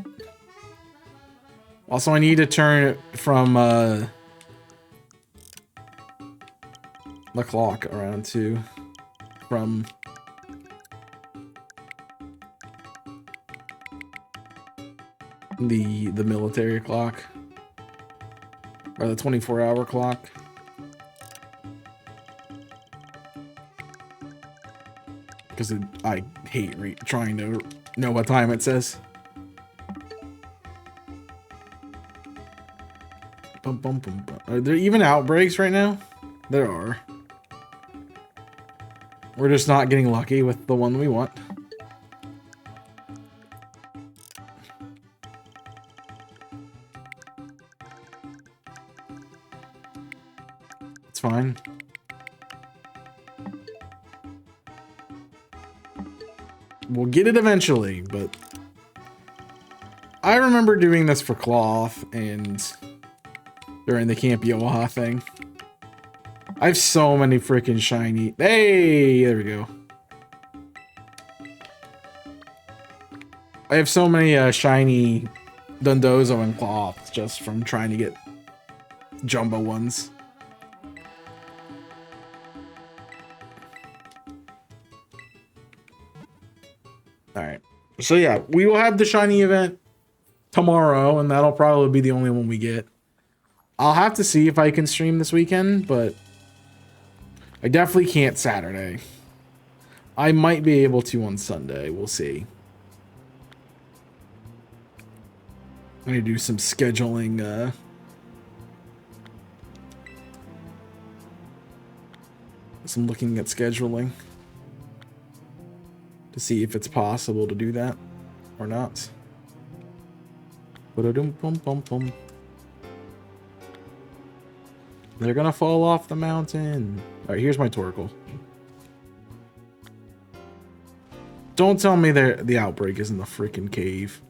Also, I need to turn it from the clock around to from the military clock or the 24-hour clock. Because I hate trying to know what time it says. Bum, bum, bum, bum. Are there even outbreaks right now? There are. We're just not getting lucky with the one we want. It's fine. We'll get it eventually, but I remember doing this for cloth and during the Camp Yoha thing. I have so many freaking shiny. Hey, there we go. I have so many shiny Dundozo and cloths just from trying to get jumbo ones. Alright. So yeah, we will have the shiny event tomorrow, and that'll probably be the only one we get. I'll have to see if I can stream this weekend, but I definitely can't Saturday. I might be able to on Sunday. We'll see. I'm gonna do some scheduling. Some looking at scheduling to see if it's possible to do that or not. Ba-da-dum-bum-bum-bum. They're gonna fall off the mountain. All right, here's my Torkoal. Don't tell me the outbreak is in the freaking cave.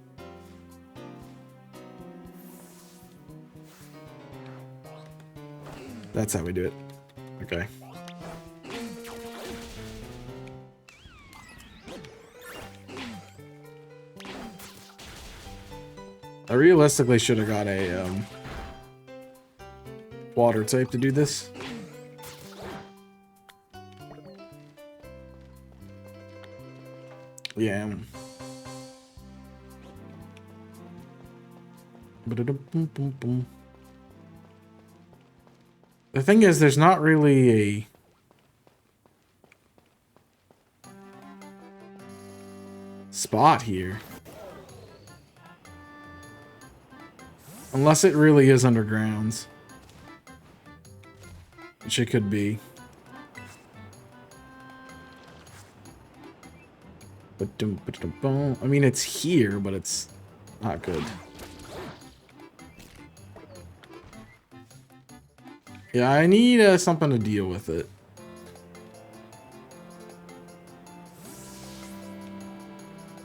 That's how we do it. Okay. I realistically should have got a water type to do this. Yeah. The thing is, there's not really a spot here. Unless it really is undergrounds. Which it could be. I mean, it's here, but it's not good. Yeah, I need something to deal with it.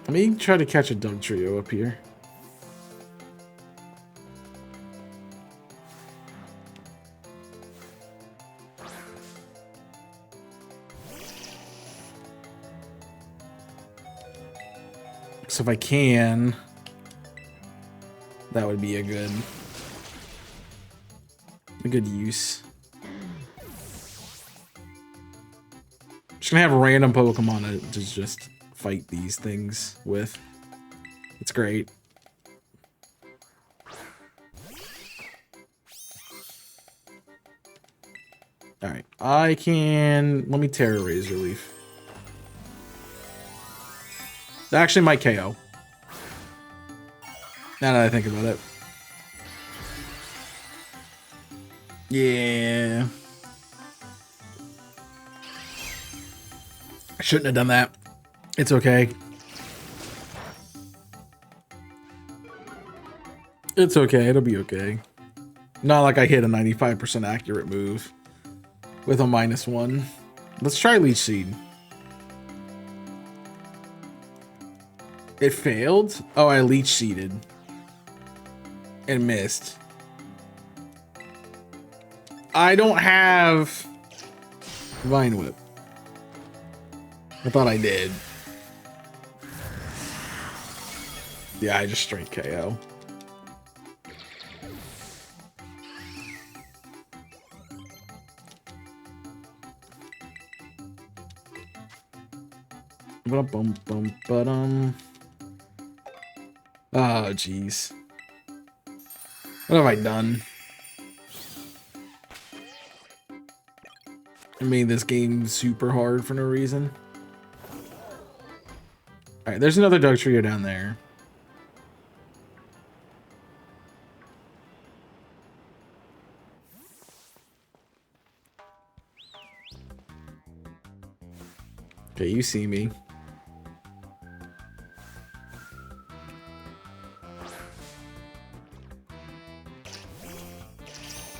Let me try to catch a Doug Trio up here. So if I can, that would be a good a good use. Just gonna have random Pokemon to just fight these things with. It's great. Alright, let me Terra Razor Leaf. That actually might KO. Now that I think about it. Yeah. I shouldn't have done that. It's okay. It's okay, it'll be okay. Not like I hit a 95% accurate move with a -1. Let's try Leech Seed. It failed? Oh, I Leech Seeded. And missed. I don't have Vine Whip. I thought I did. Yeah, I just straight KO. Oh, jeez. What have I done? I made this game super hard for no reason. Alright, there's another Dug Trio down there. Okay, you see me.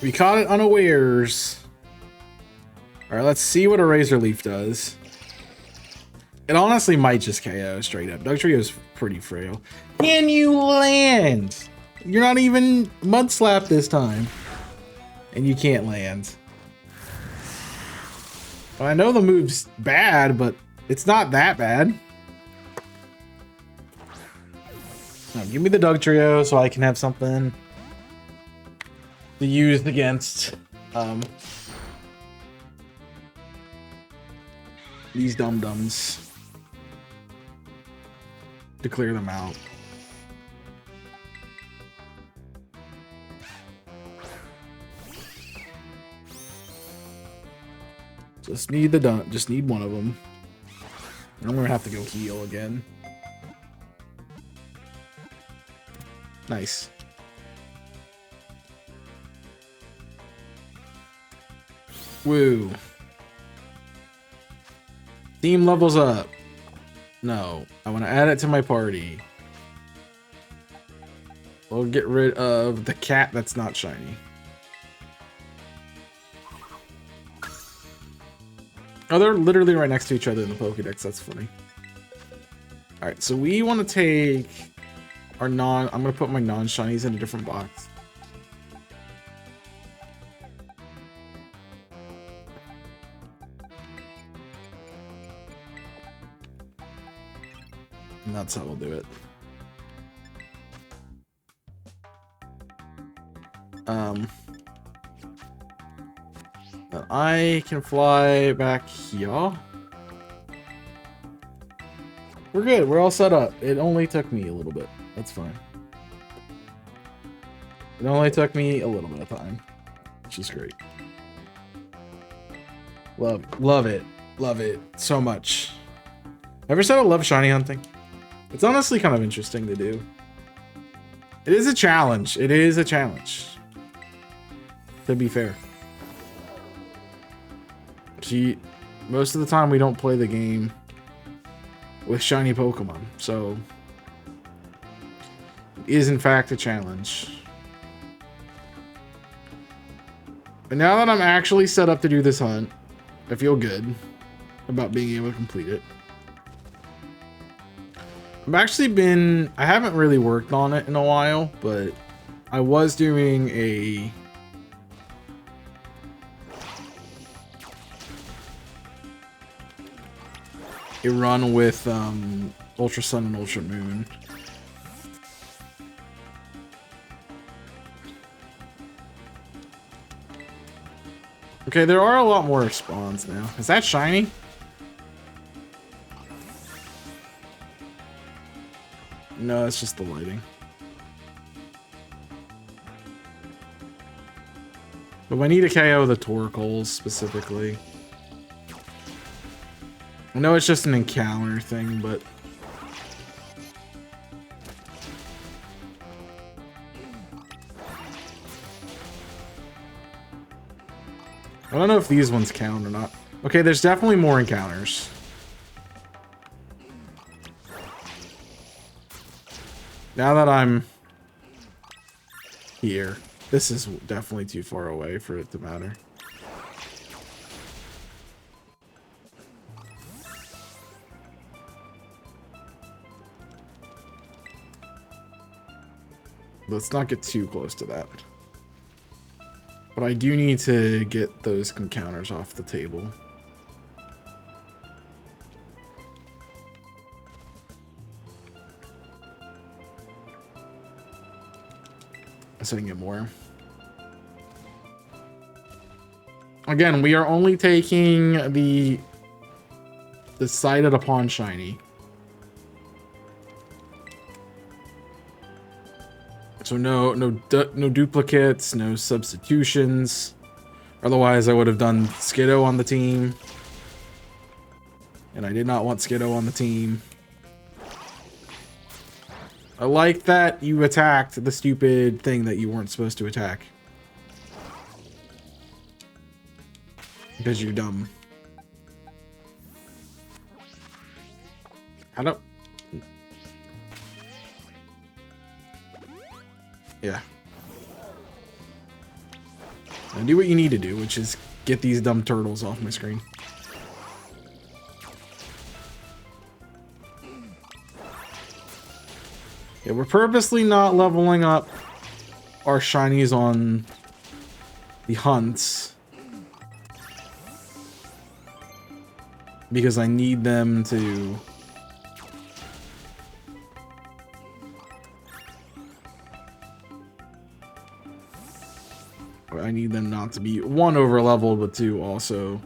We caught it unawares. Alright, let's see what a Razor Leaf does. It honestly might just KO straight up. Dug Trio is pretty frail. Can you land? You're not even Mud Slap this time. And you can't land. Well, I know the move's bad, but it's not that bad. Now, give me the Dug Trio so I can have something to use against these dum-dums. To clear them out. Just need just need one of them. I'm gonna have to go heal again. Nice. Woo. Team levels up. No, I want to add it to my party. We'll get rid of the cat that's not shiny. Oh, they're literally right next to each other in the Pokédex. That's funny. Alright, so we want to take our I'm going to put my non-shinies in a different box. And that's how we'll do it. I can fly back here. We're good. We're all set up. It only took me a little bit. That's fine. It only took me a little bit of time, which is great. Love it. Love it so much. Ever said I love shiny hunting? It's honestly kind of interesting to do. It is a challenge. It is a challenge. To be fair. See, most of the time we don't play the game with shiny Pokemon, so it is in fact a challenge. But now that I'm actually set up to do this hunt, I feel good about being able to complete it. I haven't really worked on it in a while, but I was doing a run with Ultra Sun and Ultra Moon. Okay, there are a lot more spawns now. Is that shiny? No, it's just the lighting. But I need to KO the Torkoals specifically. I know it's just an encounter thing, but... I don't know if these ones count or not. Okay, there's definitely more encounters. Now that I'm here, this is definitely too far away for it to matter. Let's not get too close to that. But I do need to get those encounters off the table. So I can get more. Again, we are only taking the decided upon shiny. So no duplicates, no substitutions. Otherwise, I would have done Skiddo on the team. And I did not want Skiddo on the team. I like that you attacked the stupid thing that you weren't supposed to attack. Because you're dumb. I don't... Yeah. Now do what you need to do, which is get these dumb turtles off my screen. Yeah, we're purposely not leveling up our shinies on the hunts. Because I need them to... I need them not to be, one, over leveled, but two, also...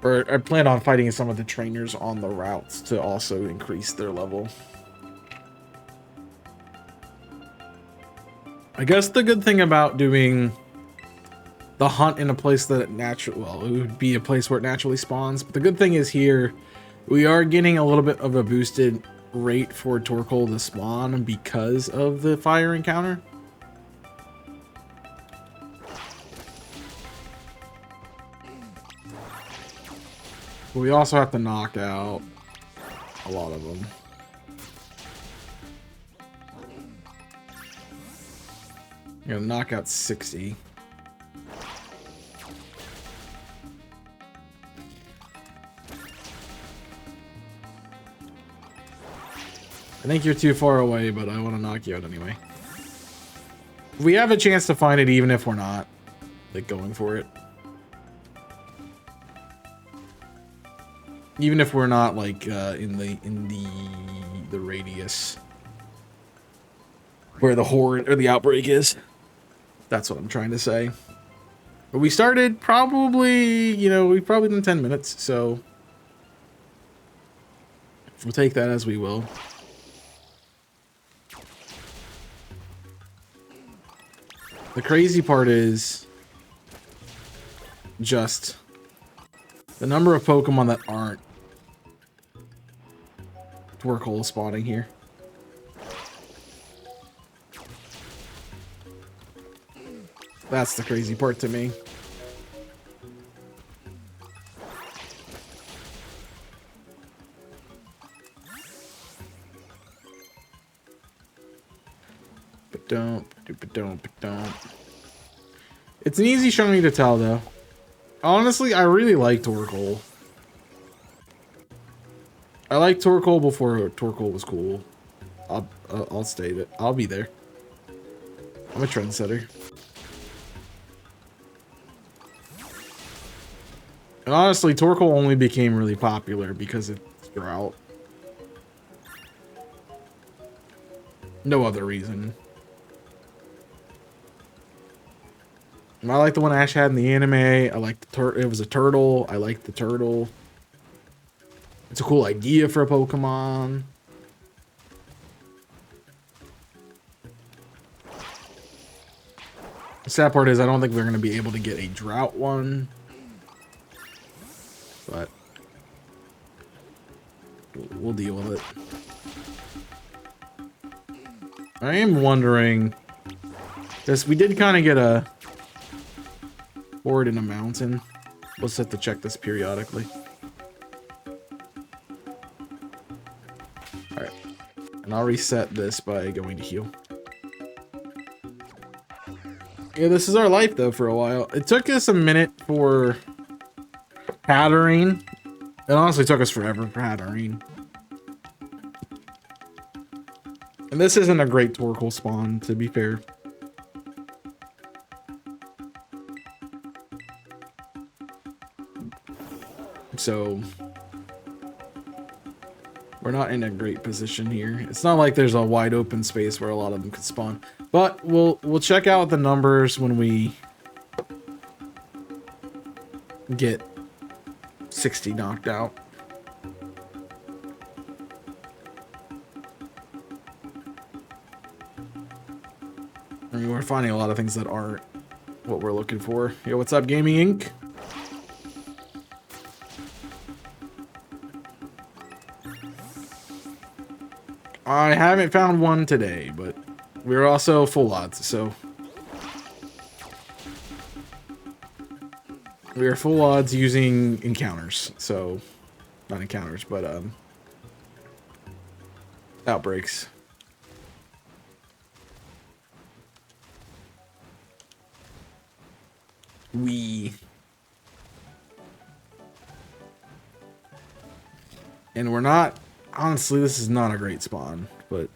Or I plan on fighting some of the trainers on the routes to also increase their level. I guess the good thing about doing the hunt in a place that it naturally, well, it would be a place where it naturally spawns. But the good thing is here, we are getting a little bit of a boosted rate for Torkoal to spawn because of the fire encounter. But we also have to knock out a lot of them. You're gonna knock out 60. I think you're too far away, but I want to knock you out anyway. We have a chance to find it even if we're not, like, going for it. Even if we're not, like, in the radius where the horde or the outbreak is. That's what I'm trying to say. But we started probably, you know, we've probably done 10 minutes, so we'll take that as we will. The crazy part is just the number of Pokemon that aren't Torkoal spawning here. That's the crazy part to me. But don't. It's an easy shiny to tell, though. Honestly, I really like Torkoal. I liked Torkoal before Torkoal was cool. I'll state it. I'll be there. I'm a trendsetter. And honestly, Torkoal only became really popular because it's drought. No other reason. I like the one Ash had in the anime. I like the it was a turtle. I like the turtle. It's a cool idea for a Pokemon. The sad part is I don't think we're going to be able to get a drought one. But we'll deal with it. I am wondering, because we did kind of get a fort in a mountain. We'll just have to check this periodically. Alright. And I'll reset this by going to heal. Yeah, this is our life though for a while. It took us a minute for Hatterene. It honestly took us forever for Hatterene. And this isn't a great Torkoal spawn, to be fair. So we're not in a great position here. It's not like there's a wide open space where a lot of them could spawn. But we'll check out the numbers when we get 60 knocked out. I mean, we're finding a lot of things that aren't what we're looking for. Yo, what's up, Gaming Inc? I haven't found one today, but we're also full odds, so we are full odds using encounters. So not encounters, but outbreaks. And we're not, honestly, this is not a great spawn, but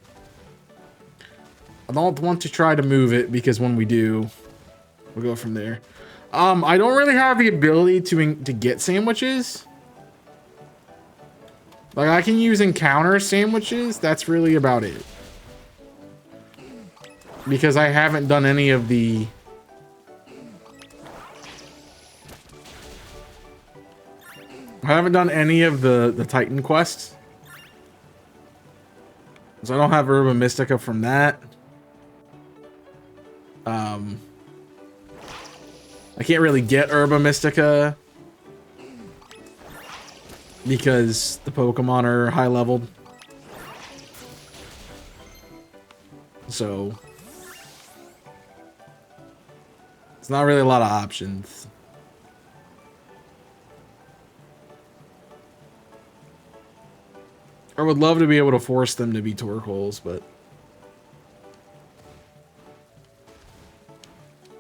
I don't want to try to move it because when we do, we'll go from there. I don't really have the ability to get sandwiches. Like, I can use encounter sandwiches. That's really about it. Because I haven't done any of the... I haven't done any of the Titan quests. So I don't have Herba Mystica from that. I can't really get Herba Mystica because the Pokemon are high leveled. So it's not really a lot of options. I would love to be able to force them to be Torkoals, but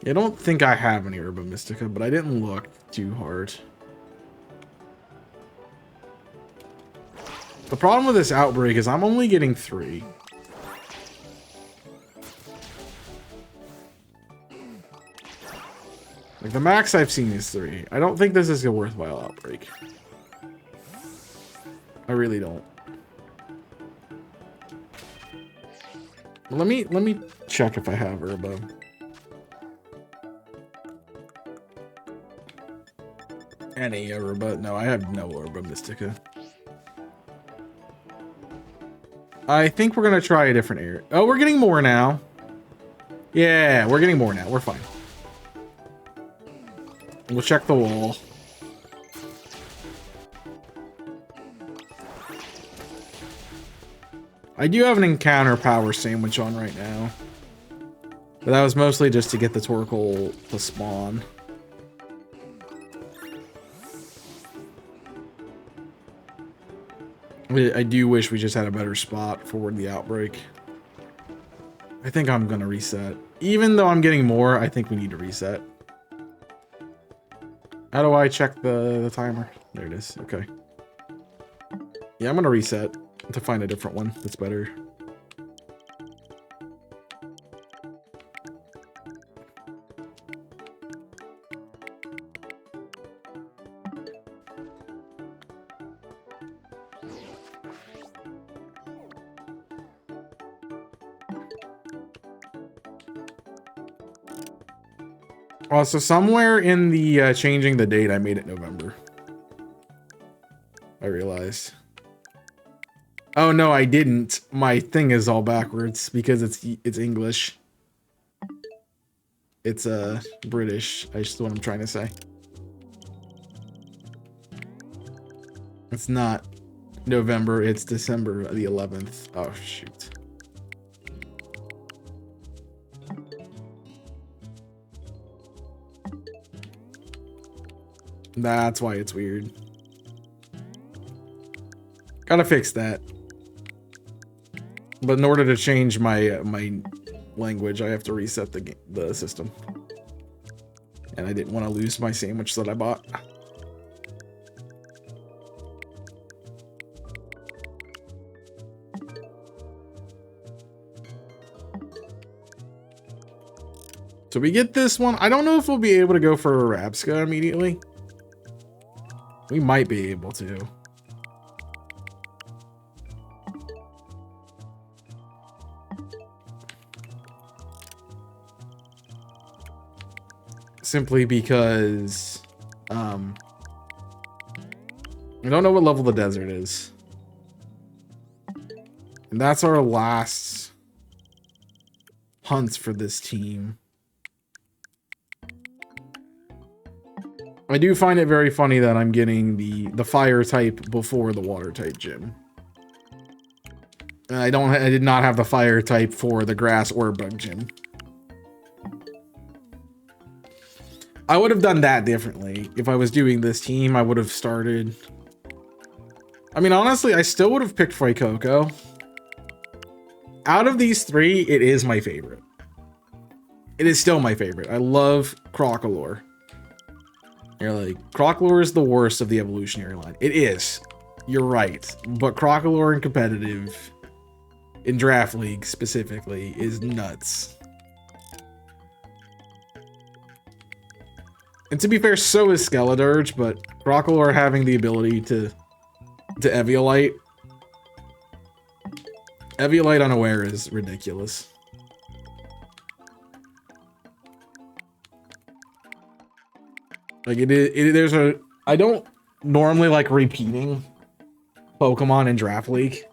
I don't think I have any Herba Mystica, but I didn't look too hard. The problem with this outbreak is I'm only getting 3. Like, the max I've seen is 3. I don't think this is a worthwhile outbreak. I really don't. Let me check if I have Herba. Any Herba? No, I have no Herba Mystica. I think we're gonna try a different area. Oh, we're getting more now. Yeah, we're getting more now. We're fine. We'll check the wall. I do have an encounter power sandwich on right now. But that was mostly just to get the Torkoal to spawn. I do wish we just had a better spot for the outbreak. I think I'm gonna reset. Even though I'm getting more, I think we need to reset. How do I check the timer? There it is. Okay. Yeah, I'm gonna reset to find a different one that's better. Also, somewhere in the changing the date, I made it November. I realized. Oh no, I didn't. My thing is all backwards because it's English. It's British. That's what I'm trying to say. It's not November, it's December the 11th. Oh shoot. That's why it's weird. Gotta fix that. But in order to change my my language, I have to reset the system. And I didn't want to lose my sandwich that I bought. So we get this one. I don't know if we'll be able to go for a Rabska immediately. We might be able to. Simply because I don't know what level the desert is. And that's our last hunts for this team. I do find it very funny that I'm getting the fire type before the water type gym. I did not have the fire type for the grass or bug gym. I would have done that differently. If I was doing this team, I would have started. I mean, honestly, I still would have picked Fuecoco. Out of these three, it is my favorite. It is still my favorite. I love Crocalor. You're like, Crocalor is the worst of the evolutionary line. It is. You're right. But Crocalor in competitive, in Draft League specifically, is nuts. And to be fair, so is Skeledirge, but Crocalor having the ability to Eviolite. Eviolite unaware is ridiculous. Like I don't normally like repeating Pokemon in Draft League.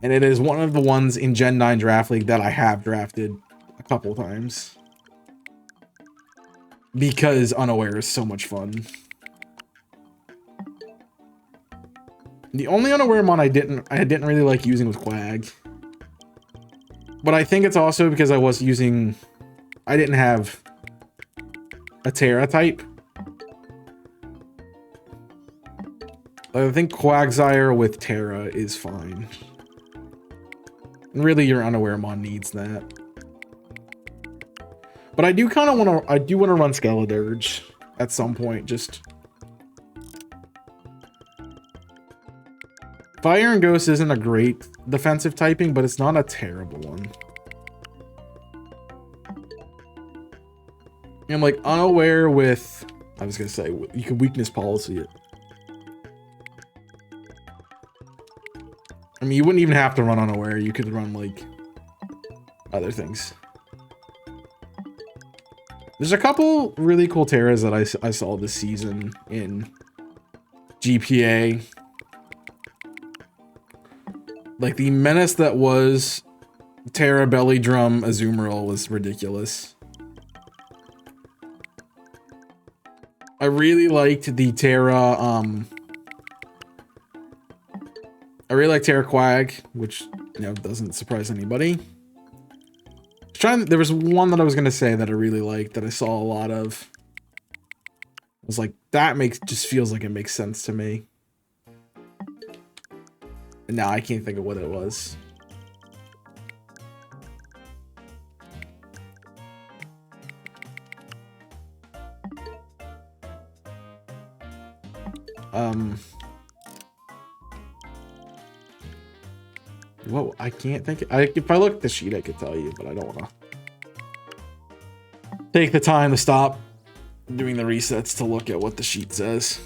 And it is one of the ones in Gen 9 Draft League that I have drafted a couple times. Because unaware is so much fun. The only unaware mon I didn't really like using was Quag. But I think it's also because I didn't have a Terra type. I think Quagsire with Terra is fine. And really your unaware mon needs that. But I do kind of want to run Skeledirge at some point, just. Fire and Ghost isn't a great defensive typing, but it's not a terrible one. And like unaware with, I was gonna say, you can weakness policy it. I mean, you wouldn't even have to run unaware. You could run like other things. There's a couple really cool Terras that I saw this season in GPA. Like the menace that was Terra Belly Drum Azumarill was ridiculous. I really liked the Terra, I really like Terra Quag, which, you know, doesn't surprise anybody. There was one that I was gonna say that I really liked that I saw a lot of. I was like, that just feels like it makes sense to me. And now I can't think of what it was. Whoa, I can't think. If I look at the sheet, I could tell you, but I don't want to take the time to stop doing the resets to look at what the sheet says.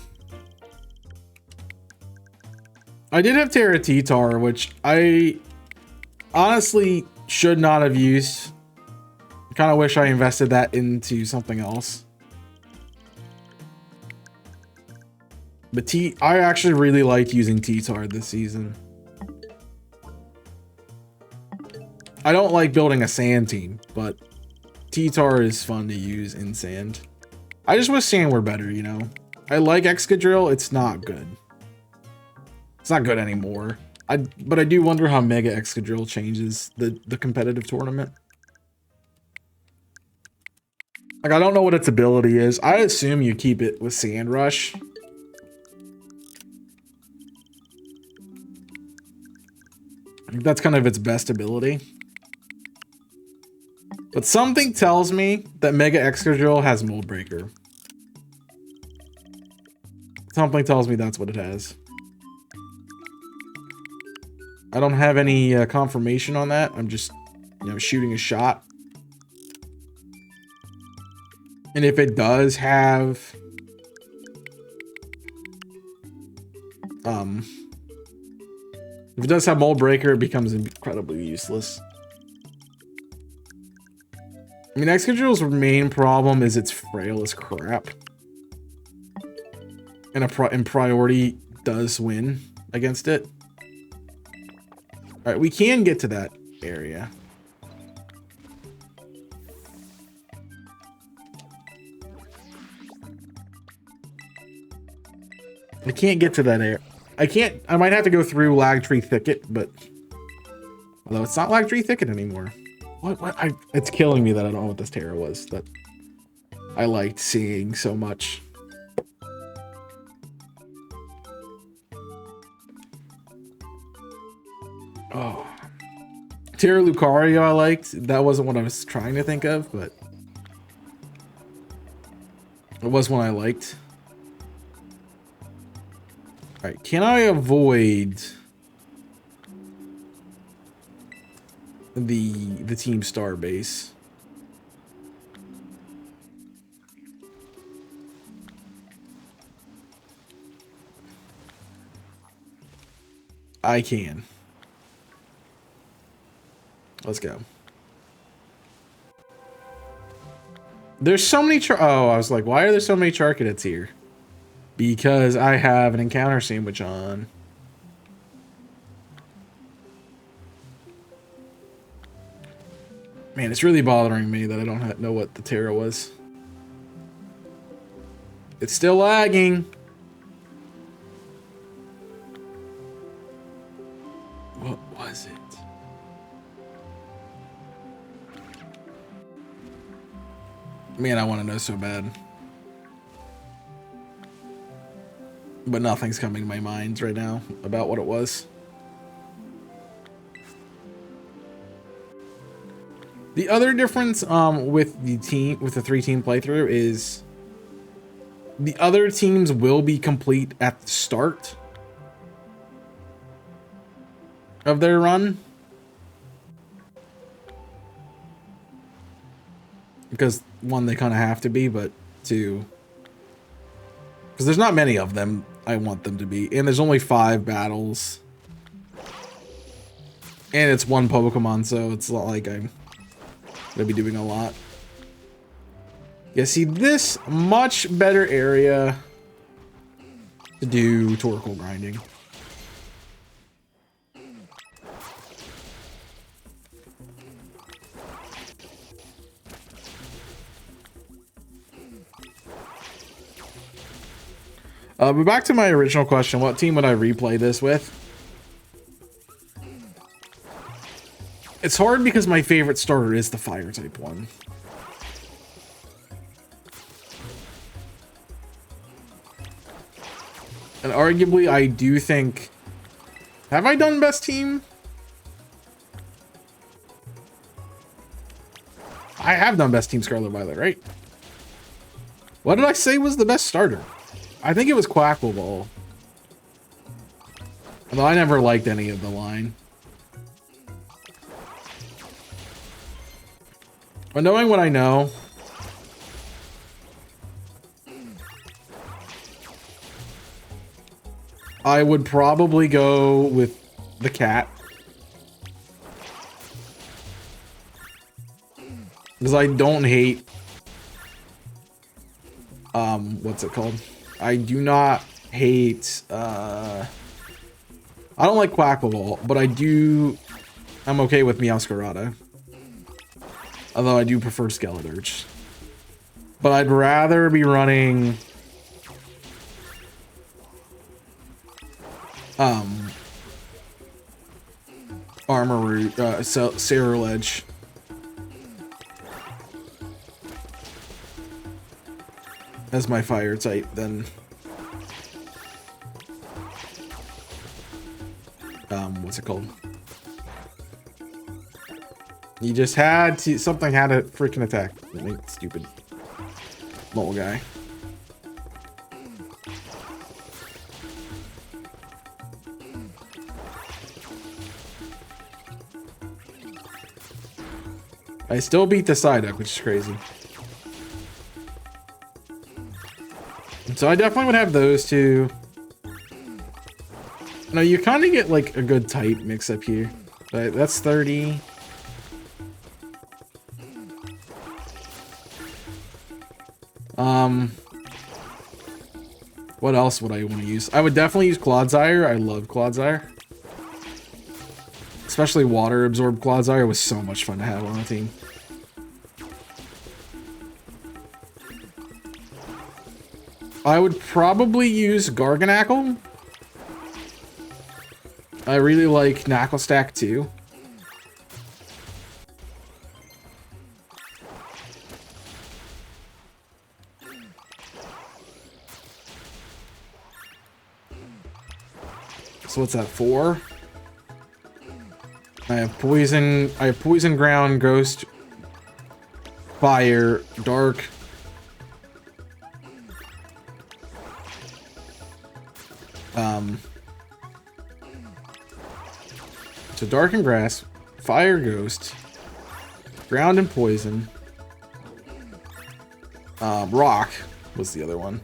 I did have Terra T-Tar, which I honestly should not have used. I kind of wish I invested that into something else. But I actually really liked using T-Tar this season. I don't like building a sand team, but T-Tar is fun to use in sand. I just wish sand were better, you know? I like Excadrill, it's not good. It's not good anymore. But I do wonder how Mega Excadrill changes the competitive tournament. Like, I don't know what its ability is. I assume you keep it with Sand Rush. I think that's kind of its best ability. But something tells me that Mega Excadrill has Mold Breaker. Something tells me that's what it has. I don't have any confirmation on that. I'm just, you know, shooting a shot. And if it does have... if it does have Mold Breaker, it becomes incredibly useless. I mean, Excadrill's main problem is it's frail as crap. And priority does win against it. Alright, we can get to that area. I can't get to that area. I might have to go through Lagtree Thicket, but... Although it's not Lagtree Thicket anymore. It's killing me that I don't know what this Terra was that I liked seeing so much. Oh. Terra Lucario I liked. That wasn't what I was trying to think of, but... it was one I liked. Alright, can I avoid... the Team Star base? I can. Let's go. There's so many oh, I was like, why are there so many Charcadets here? Because I have an encounter sandwich on. Man, it's really bothering me that I don't know what the Terra was. It's still lagging. What was it? Man, I want to know so bad. But nothing's coming to my mind right now about what it was. The other difference with the 3-team playthrough is the other teams will be complete at the start of their run. Because one, they kind of have to be, but two, because there's not many of them I want them to be. And there's only 5 battles. And it's one Pokemon, so it's not like I'm gonna be doing a lot. Yeah, see, this much better area to do Torkoal grinding. But back to my original question, what team would I replay this with? It's hard because my favorite starter is the fire type one. And arguably, I do think... have I done best team? I have done best team Scarlet Violet, right? What did I say was the best starter? I think it was Quackle. Although I never liked any of the line. But knowing what I know, I would probably go with the cat. Because I don't hate... what's it called? I do not hate, I don't like Quackball, but I'm okay with Meowscarada. Although I do prefer Skeledirge. But I'd rather be running Armarouge, Cerulege. As my fire type, then what's it called? You just had to, something had to freaking attack. Stupid little guy. I still beat the Psyduck, which is crazy. So I definitely would have those two. No, you kind of get like a good type mix up here. But that's 30. What else would I want to use? I would definitely use Clodsire. I love Clodsire. Especially water absorbed Clodsire was so much fun to have on the team. I would probably use Garganacl. I really like Knackle Stack too. So what's that, 4? I have Poison Ground, Ghost, Fire, Dark. So Dark and Grass, Fire, Ghost, Ground and Poison. Rock was the other one.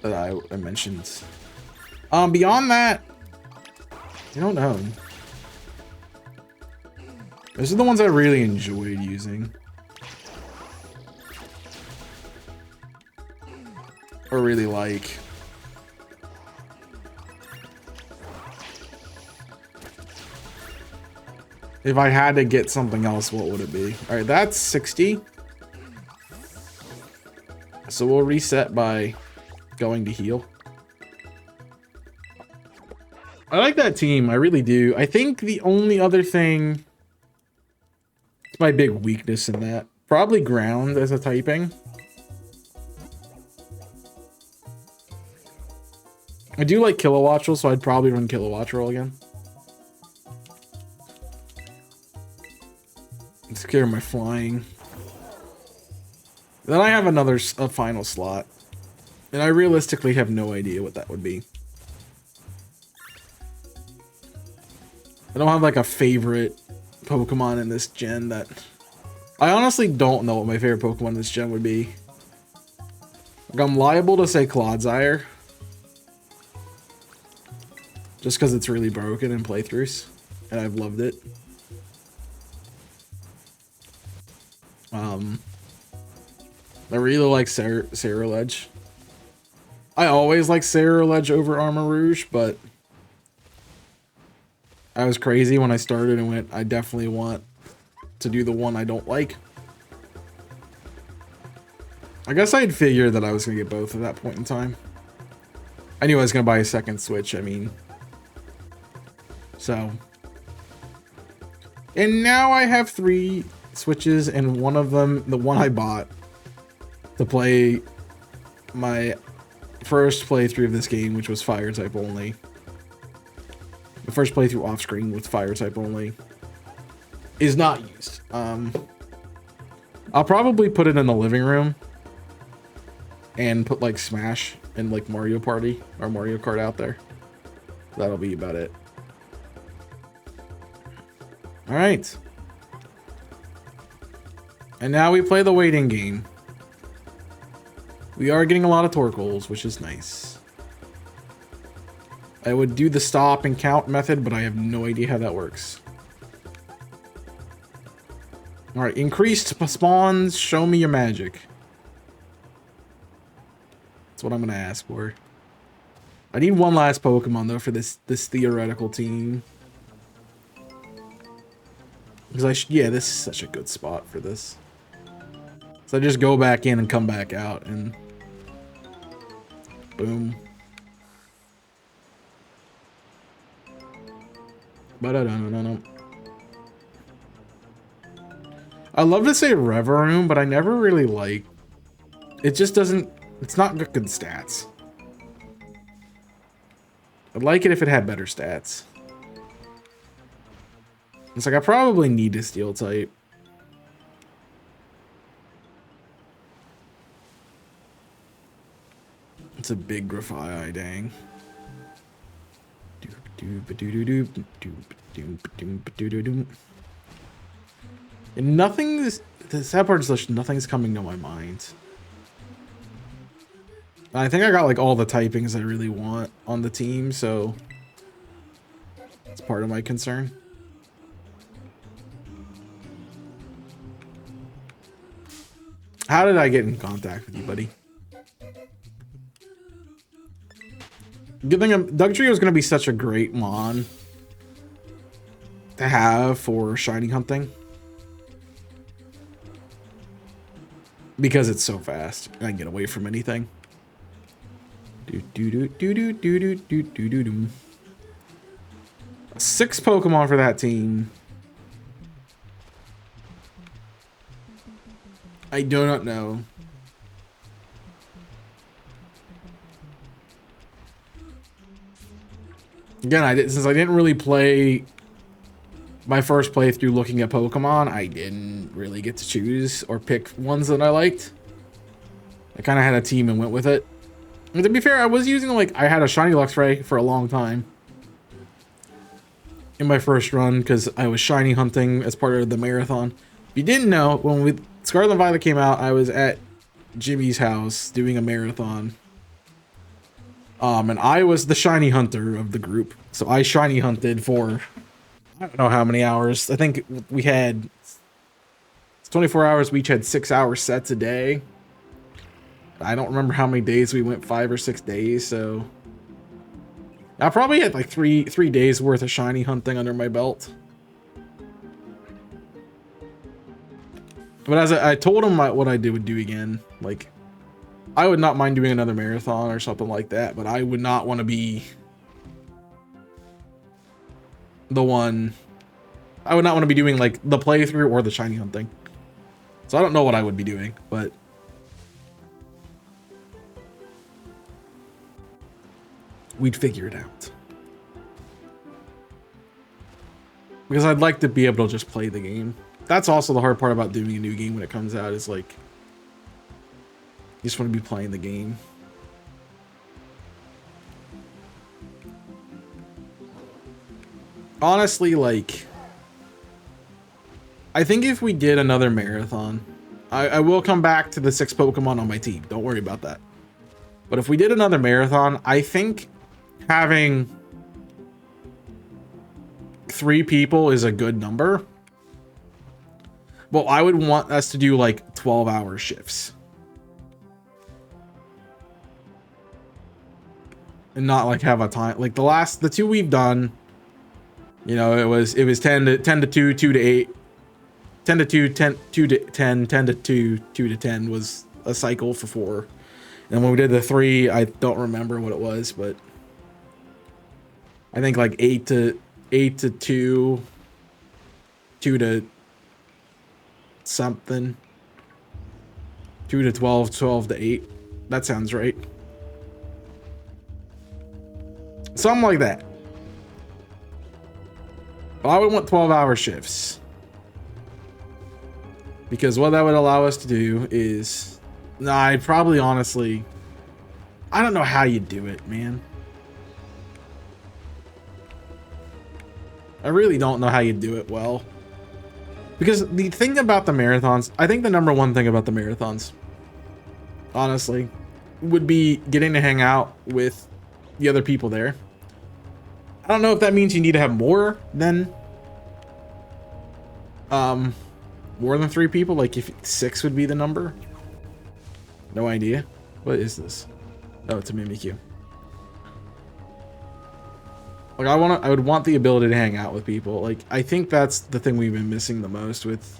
That I mentioned. Beyond that, I don't know. Those are the ones I really enjoyed using. Or really like. If I had to get something else, what would it be? Alright, that's 60. So we'll reset by going to heal. I like that team, I really do. I think the only other thing, it's my big weakness in that, probably ground as a typing. I do like Kilowattrel, so I'd probably run Kilowattrel again. Take care of my flying. Then I have a final slot. And I realistically have no idea what that would be. I don't have like a favorite Pokemon in this gen that... I honestly don't know what my favorite Pokemon in this gen would be. Like, I'm liable to say Clodsire. Just because it's really broken in playthroughs. And I've loved it. I really like Cerulege. I always like Cerulege over Armarouge, but I was crazy when I started and went, I definitely want to do the one I don't like. I guess I'd figured that I was going to get both at that point in time. I knew I was going to buy a second Switch, I mean. So. And now I have 3 Switches, and one of them, the one I bought to play my first playthrough of this game, which was fire type only. The first playthrough off screen with fire type only is not used. I'll probably put it in the living room and put like Smash and like Mario Party or Mario Kart out there. That'll be about it. All right. And now we play the waiting game. We are getting a lot of Torkoals, which is nice. I would do the stop and count method, but I have no idea how that works. Alright, increased spawns, show me your magic. That's what I'm gonna ask for. I need one last Pokemon though for this theoretical team. Because yeah, this is such a good spot for this. So I just go back in and come back out and boom. Ba-da-da-da-da-da. I love to say Reverum, but I never really like. It just doesn't. It's not good stats. I'd like it if it had better stats. It's like I probably need a Steel type. It's a big Grafai, dang. And nothing's, the sad part is like nothing's coming to my mind. I think I got like all the typings I really want on the team, so it's part of my concern. How did I get in contact with you, buddy? Good thing Dugtrio is going to be such a great mon to have for shiny hunting. Because it's so fast. And I can get away from anything. Six Pokemon for that team. I do not know. Again, since I didn't really play my first playthrough looking at Pokemon, I didn't really get to choose or pick ones that I liked. I kind of had a team and went with it. And to be fair, I was using I had a shiny Luxray for a long time in my first run because I was shiny hunting as part of the marathon. If you didn't know, when Scarlet and Violet came out, I was at Jimmy's house doing a marathon. And I was the shiny hunter of the group. So I shiny hunted for, I don't know how many hours. I think we had 24 hours. We each had 6 hour sets a day. I don't remember how many days we went, 5 or 6 days. So I probably had like three days worth of shiny hunting under my belt. But as I told him what I would do again, like, I would not mind doing another marathon or something like that, but I would not want to be the one. I would not want to be doing like the playthrough or the shiny hunting. So I don't know what I would be doing, but we'd figure it out. Because I'd like to be able to just play the game. That's also the hard part about doing a new game when it comes out, is like, you just want to be playing the game. Honestly, like, I think if we did another marathon, I will come back to the 6 Pokemon on my team. Don't worry about that. But if we did another marathon, I think having 3 people is a good number. Well, I would want us to do like 12-hour shifts. And not like have a time, like the 2 we've done, you know, it was 10 to 2, 2 to 8, 10 to 2, 10, 2 to 10, 10 to 2, 2 to 10 was a cycle for 4. And when we did the 3, I don't remember what it was, but I think like 8 to 2, 2 to something, 2 to 12, 12 to 8. That sounds right. Something like that. But I would want 12-hour shifts. Because what that would allow us to do is... Nah, I'd probably honestly... I don't know how you do it, man. I really don't know how you do it well. Because the thing about the marathons... I think the number one thing about the marathons, honestly, would be getting to hang out with the other people there. I don't know if that means you need to have more than 3 people. Like if 6 would be the number. No idea. What is this? Oh, it's a Mimikyu. Like I would want the ability to hang out with people. Like I think that's the thing we've been missing the most with,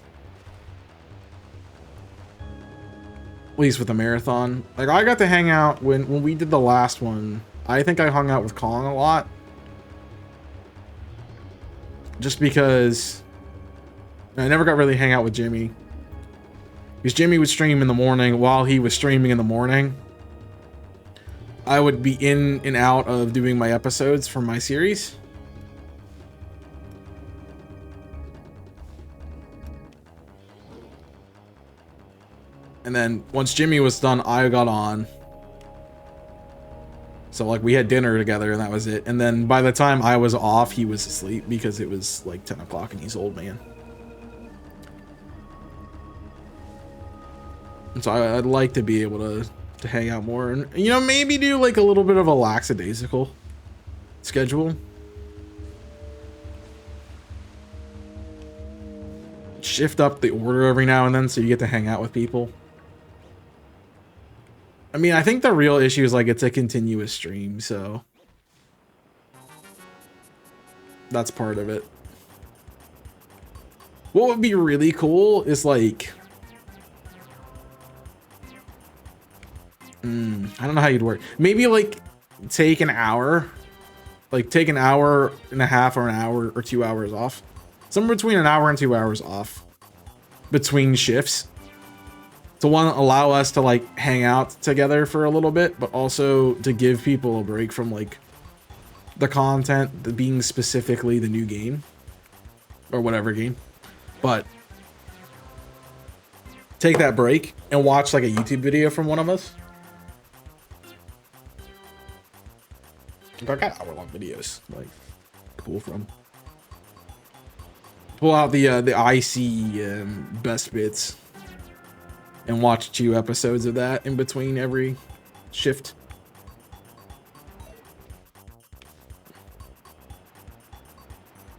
at least with the marathon. Like I got to hang out when we did the last one. I think I hung out with Kong a lot. Just because I never got really to hang out with Jimmy. Because Jimmy would stream in the morning. While he was streaming in the morning, I would be in and out of doing my episodes for my series. And then once Jimmy was done, I got on. So like we had dinner together and that was it. And then by the time I was off, he was asleep because it was like 10 o'clock and he's old man. And so I'd like to be able to hang out more and, you know, maybe do like a little bit of a lackadaisical schedule. Shift up the order every now and then so you get to hang out with people. I mean, I think the real issue is like it's a continuous stream, so that's part of it. What would be really cool is like, I don't know how you'd work. Maybe like take an hour, like take an hour and a half or an hour or 2 hours off. Somewhere between an hour and 2 hours off between shifts. To one, allow us to like hang out together for a little bit, but also to give people a break from like the content, the being specifically the new game or whatever game. But take that break and watch like a YouTube video from one of us. I got hour-long videos, like pull from. Pull out the IC best bits and watch 2 episodes of that in between every shift.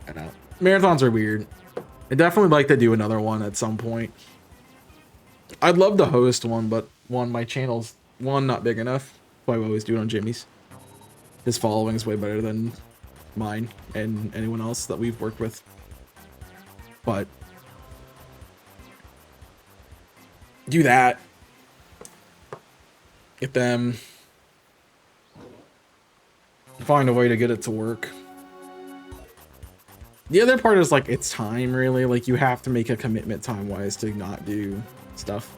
I don't know. Marathons are weird. I'd definitely like to do another one at some point. I'd love to host one, but my channel's not big enough. So I always do it on Jimmy's. His following is way better than mine and anyone else that we've worked with. But do that. Get them. Find a way to get it to work. The other part is like it's time, really. Like you have to make a commitment time-wise to not do stuff.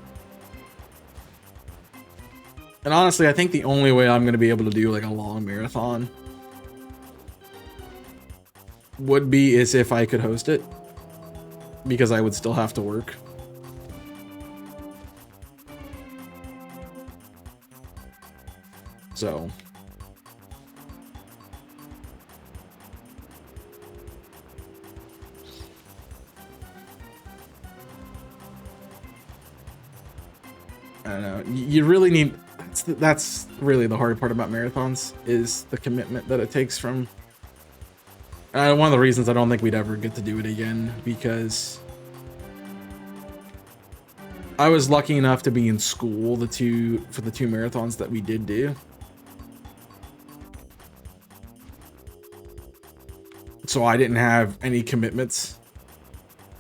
And honestly, I think the only way I'm going to be able to do like a long marathon would be is if I could host it, because I would still have to work. So I don't know. You really need. That's really the hard part about marathons is the commitment that it takes from. One of the reasons I don't think we'd ever get to do it again, because I was lucky enough to be in school for the two marathons that we did do. So I didn't have any commitments.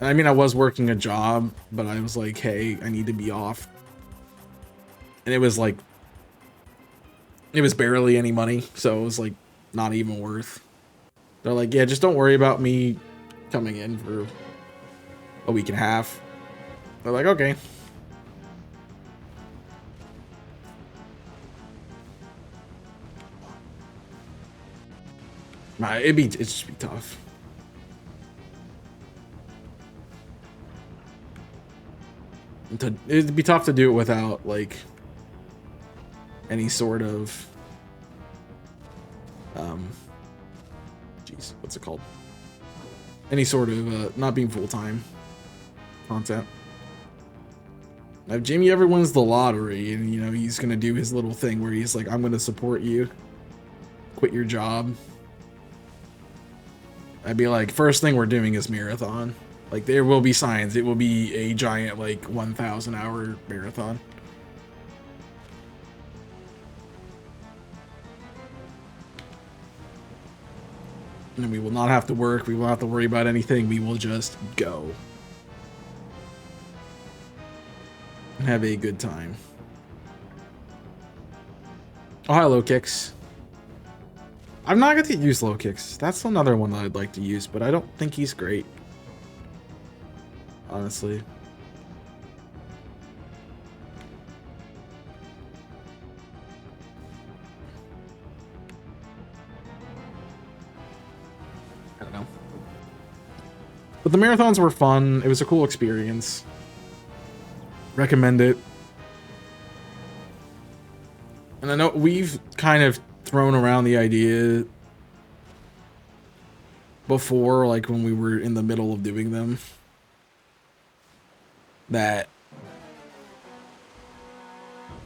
I mean, I was working a job, but I was like, hey, I need to be off. And it was like, it was barely any money, so it was like not even worth. They're like, yeah, just don't worry about me coming in for a week and a half. They're like, okay. It'd just be tough. It'd be tough to do it without like any sort of geez, what's it called? Any sort of not being full-time content. Now, if Jamie ever wins the lottery and, you know, he's gonna do his little thing where he's like, I'm gonna support you, quit your job, I'd be like, first thing we're doing is marathon. Like, there will be signs. It will be a giant, like, 1,000-hour marathon. And we will not have to work. We won't have to worry about anything. We will just go. And have a good time. Oh, hi, Low Kicks. I'm not going to use Low Kicks. That's another one that I'd like to use, but I don't think he's great. Honestly. I don't know. But the marathons were fun. It was a cool experience. Recommend it. And I know we've kind of thrown around the idea before, like when we were in the middle of doing them, that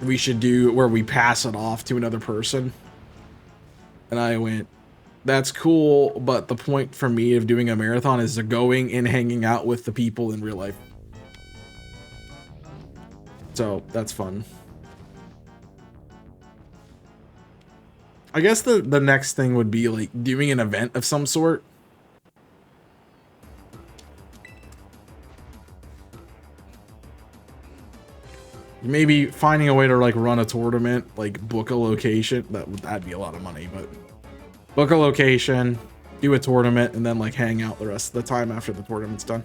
we should do where we pass it off to another person. And I went, that's cool, but the point for me of doing a marathon is going and hanging out with the people in real life. So that's fun. I guess the next thing would be like doing an event of some sort. Maybe finding a way to like run a tournament, like book a location. That'd be a lot of money, but book a location, do a tournament, and then like hang out the rest of the time after the tournament's done.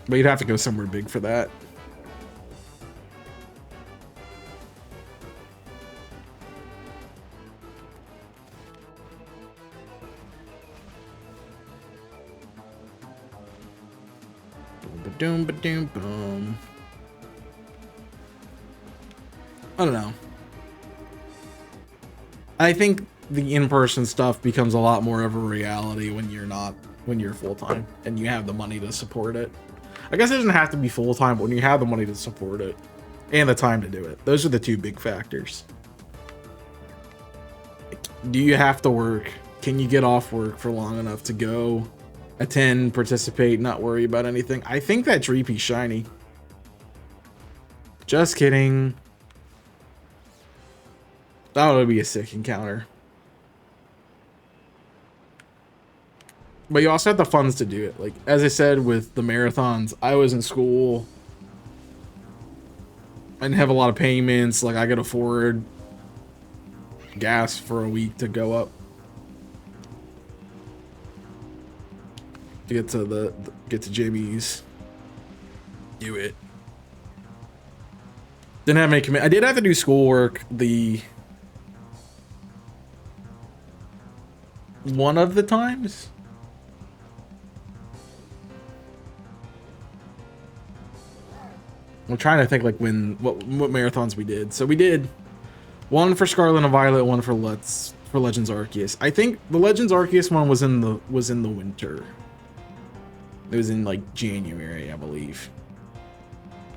But you'd have to go somewhere big for that. Boom, ba-doom, boom. I don't know. I think the in-person stuff becomes a lot more of a reality when you're full-time and you have the money to support it. I guess it doesn't have to be full-time, but when you have the money to support it and the time to do it. Those are the two big factors. Do you have to work? Can you get off work for long enough to go attend, participate, not worry about anything? I think that's repeat shiny. Just kidding. That would be a sick encounter. But you also have the funds to do it. Like, as I said with the marathons, I was in school. I didn't have a lot of payments. Like, I could afford gas for a week to go up. To get to get to Jimmy's. Do it. Didn't have any commit. I did have to do schoolwork one of the times. I'm trying to think like what marathons we did. So we did one for Scarlet and Violet, one for Legends Arceus. I think the Legends Arceus one was in the winter. It was in like January, I believe.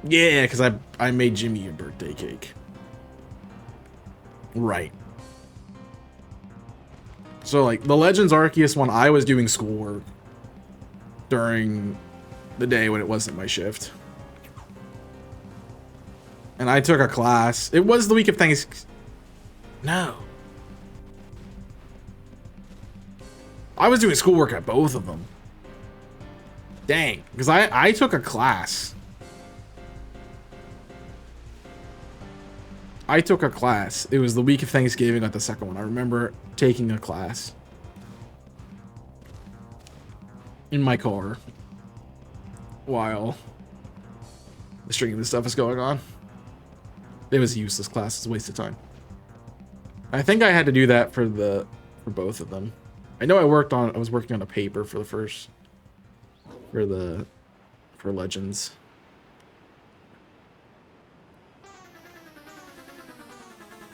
Yeah, because I made Jimmy a birthday cake. Right. So like the Legends Arceus one, I was doing schoolwork during the day when it wasn't my shift. And I took a class. It was the week of Thanksgiving. No. I was doing schoolwork at both of them. Dang. Because I took a class. I took a class. It was the week of Thanksgiving at the second one. I remember taking a class. In my car. While the stream and stuff is going on. It was a useless class. It's a waste of time. I think I had to do that for both of them. I know I was working on a paper for for Legends.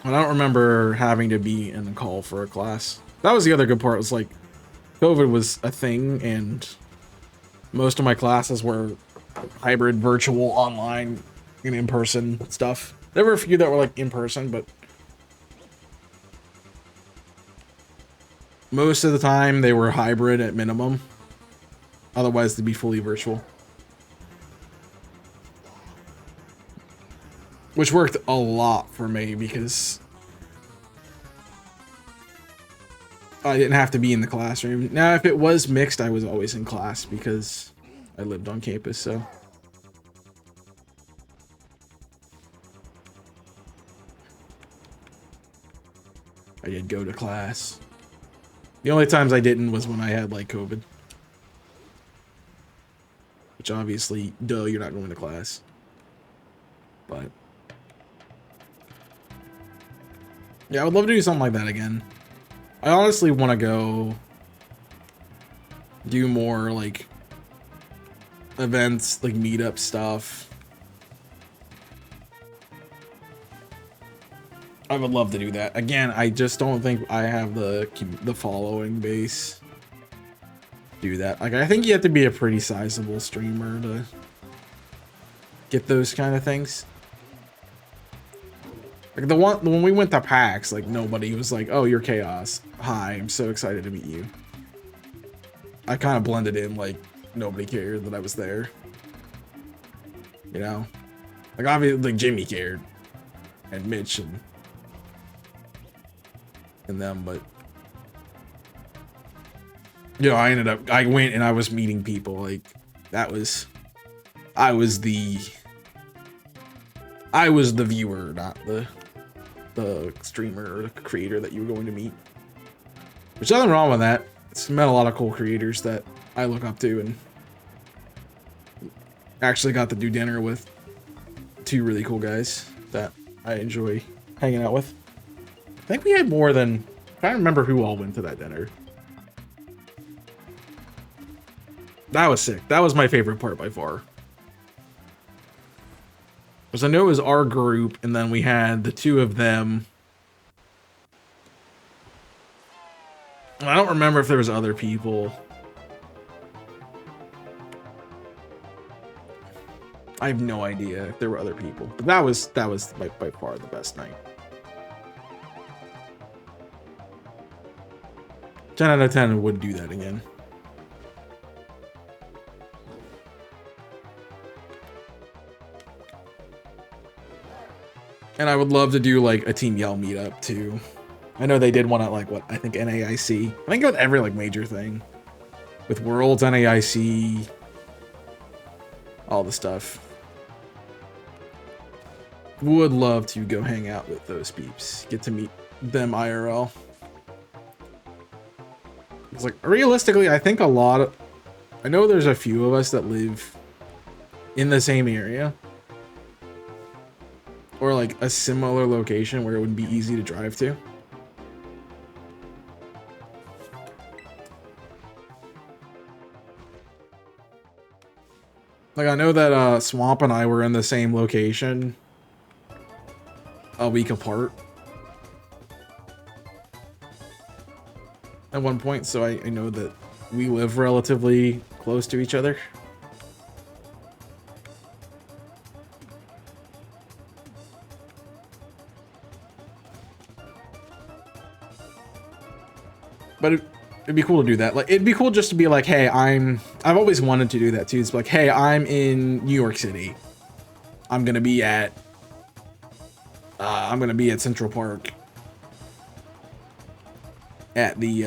I don't remember having to be in the call for a class. That was the other good part. Was like COVID was a thing and most of my classes were hybrid, virtual, online, and in-person stuff. There were a few that were like in person, but most of the time they were hybrid at minimum. Otherwise, they'd be fully virtual. Which worked a lot for me because I didn't have to be in the classroom. Now, if it was mixed, I was always in class because I lived on campus, so. I did go to class. The only times I didn't was when I had, like, COVID. Which obviously, duh, you're not going to class. But. Yeah, I would love to do something like that again. I honestly want to go do more, like, events, like, meetup stuff. I would love to do that. Again, I just don't think I have the following base to do that. Like, I think you have to be a pretty sizable streamer to get those kind of things. Like, when we went to PAX, like, nobody was like, oh, you're Chaos. Hi, I'm so excited to meet you. I kind of blended in, like, nobody cared that I was there. You know? Like, obviously, like, Jimmy cared. And Mitch and them, but... You know, I went and I was meeting people, like, that was... I was the viewer, not the streamer or the creator that you were going to meet. There's nothing wrong with that. It's met a lot of cool creators that I look up to, and actually got to do dinner with 2 really cool guys that I enjoy hanging out with. I think we had more than... I don't remember who all went to that dinner. That was sick. That was my favorite part by far. Because I know it was our group, and then we had the 2 of them. I don't remember if there was other people. I have no idea if there were other people. But that was by far the best night. 10 out of 10 would do that again. And I would love to do like a Team Yell meetup too. I know they did one at like what I think NAIC. I think with every like major thing. With Worlds, NAIC, all the stuff. Would love to go hang out with those peeps. Get to meet them IRL. It's like realistically, I think a lot of... I know there's a few of us that live in the same area. Or like a similar location where it would be easy to drive to. Like I know that Swamp and I were in the same location a week apart at one point, so I know that we live relatively close to each other. But it'd be cool to do that. Like, it'd be cool just to be like, hey, I've always wanted to do that too. It's like, hey, I'm in New York City. I'm gonna be at Central Park at the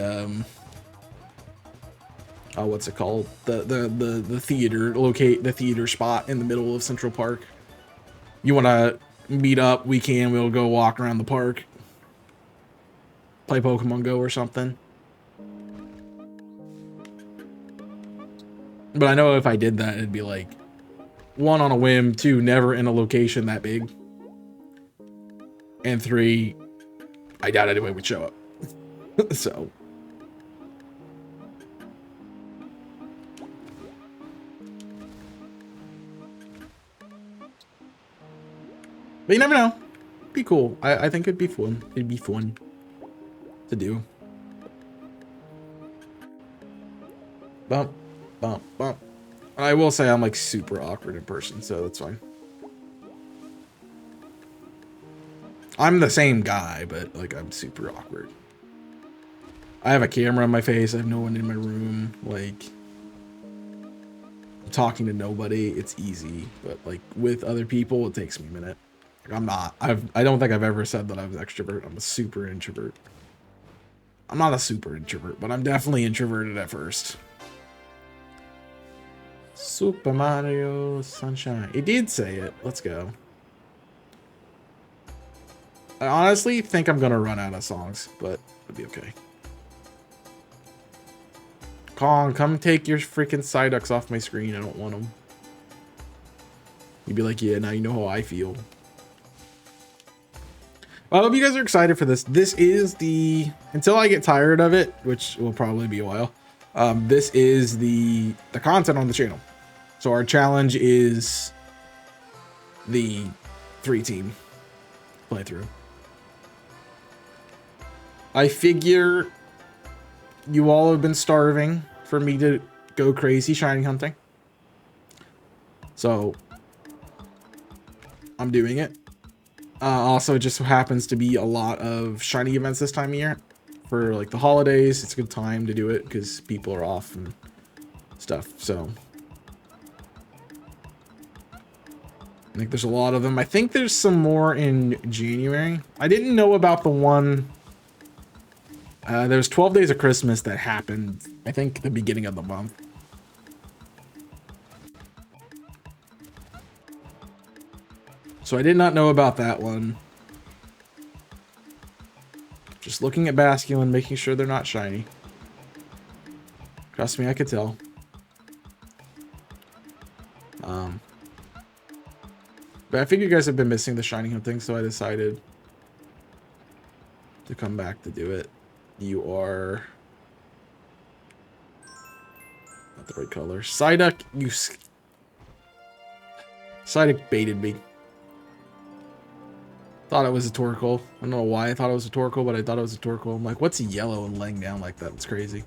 oh, what's it called? The theater, locate the theater spot in the middle of Central Park. You want to meet up? We can. We'll go walk around the park, play Pokemon Go or something. But I know if I did that, it'd be like 1 on a whim, 2 never in a location that big, and 3 I doubt anyone would show up. So but you never know. It'd be cool. I think it'd be fun. It'd be fun to do. Bump, bump, bump. I will say I'm like super awkward in person, so that's fine. I'm the same guy, but like I'm super awkward. I have a camera on my face. I have no one in my room. Like, I'm talking to nobody. It's easy, but like with other people, it takes me a minute. Like, I'm not. I don't think I've ever said that I was extrovert. I'm a super introvert. I'm not a super introvert, but I'm definitely introverted at first. Super Mario Sunshine. It did say it. Let's go. I honestly think I'm gonna run out of songs, but it'll be okay. Kong, come take your freaking Psyducks off my screen. I don't want them. You'd be like, yeah, now you know how I feel. Well, I hope you guys are excited for this. This is the, until I get tired of it, which will probably be a while. This is the content on the channel. So our challenge is the 3-team playthrough. I figure you all have been starving for me to go crazy shiny hunting. So I'm doing it. Also, it just happens to be a lot of shiny events this time of year. For like the holidays, it's a good time to do it because people are off and stuff. So I think there's a lot of them. I think there's some more in January. I didn't know about the one. There's 12 Days of Christmas that happened, I think, the beginning of the month. So I did not know about that one. Just looking at Basculin, making sure they're not shiny. Trust me, I could tell. But I figured you guys have been missing the shiny hunting, so I decided to come back to do it. You are not the right color. Psyduck, Psyduck baited me. Thought it was a Torkoal. I don't know why I thought it was a Torkoal, but I thought it was a Torkoal. I'm like, what's yellow and laying down like that? It's crazy.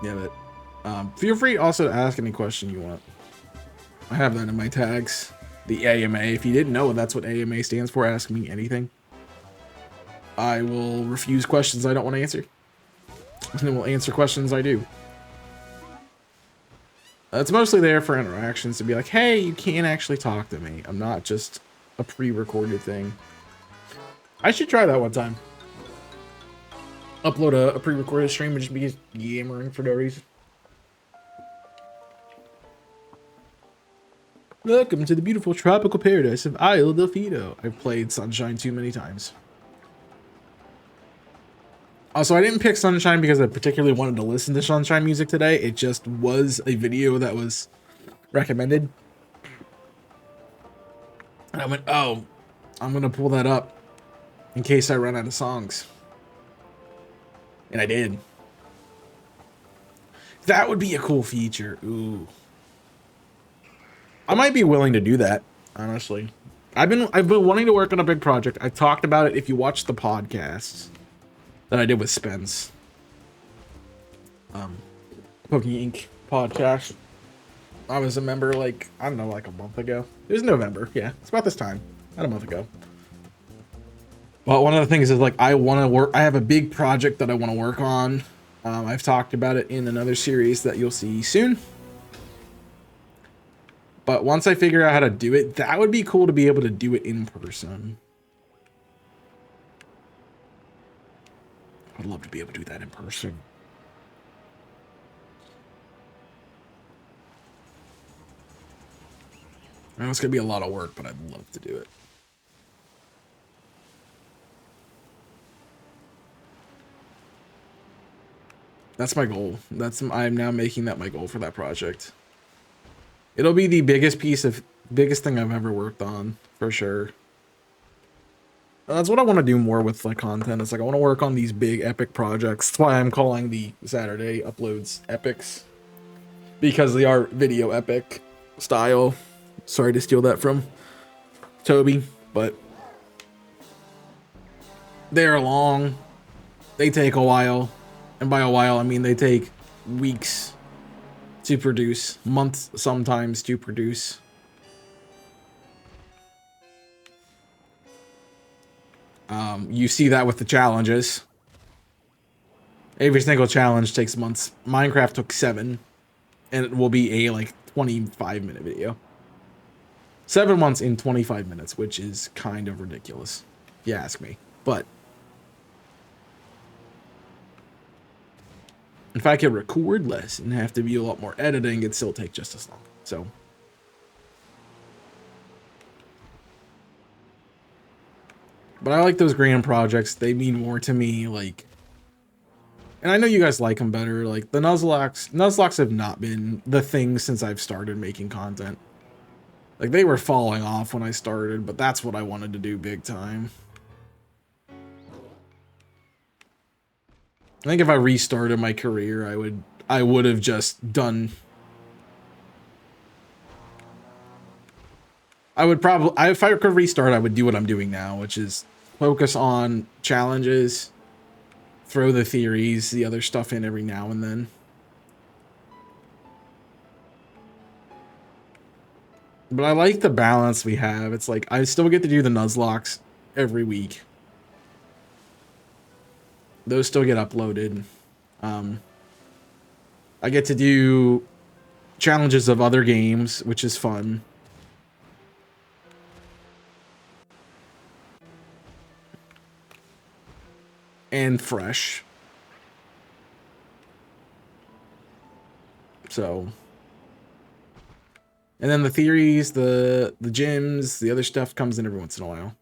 Yeah, but feel free also to ask any question you want. I have that in my tags. The AMA. If you didn't know, that's what AMA stands for. Ask me anything. I will refuse questions I don't want to answer. And then we'll answer questions I do. It's mostly there for interactions to be like, hey, you can actually talk to me. I'm not just a pre-recorded thing. I should try that one time. Upload a pre-recorded stream and just be yammering for no reason. Welcome to the beautiful tropical paradise of Isle del Fido. I've played Sunshine too many times. Also, I didn't pick Sunshine because I particularly wanted to listen to Sunshine music today. It just was a video that was recommended. And I went, oh, I'm going to pull that up in case I run out of songs. And I did. That would be a cool feature. Ooh. I might be willing to do that, honestly. I've been wanting to work on a big project. I talked about it if you watch the podcast that I did with Spence. Pokémon Inc. podcast. I was a member like, I don't know, like a month ago. It was November. Yeah, it's about this time. About a month ago. Well, one of the things is like, I have a big project that I want to work on. I've talked about it in another series that you'll see soon. But once I figure out how to do it, that would be cool to be able to do it in person. I'd love to be able to do that in person. I know it's going to be a lot of work, but I'd love to do it. That's my goal. I'm now making that my goal for that project. It'll be the biggest thing I've ever worked on, for sure. That's what I want to do more with like content. It's like I want to work on these big epic projects. That's why I'm calling the Saturday uploads epics, because they are video epic style. Sorry to steal that from Toby, but they're long. They take a while, and by a while I mean they take weeks to produce, months sometimes to produce. You see that with the challenges. Every single challenge takes months. Minecraft took 7, and it will be a like 25-minute video. 7 months in 25 minutes, which is kind of ridiculous, if you ask me. But if I could record less and have to be a lot more editing, it'd still take just as long. So but I like those grand projects. They mean more to me, like, and I know you guys like them better. Like the Nuzlocke have not been the thing since I've started making content. Like they were falling off when I started, but that's what I wanted to do big time. I think if I restarted my career, I would have just done. I would probably, if I could restart, I would do what I'm doing now, which is focus on challenges, throw the theories, the other stuff in every now and then. But I like the balance we have. It's like I still get to do the Nuzlocke every week. Those still get uploaded. I get to do challenges of other games, which is fun. And fresh. So, and then the theories, the gyms, the other stuff comes in every once in a while.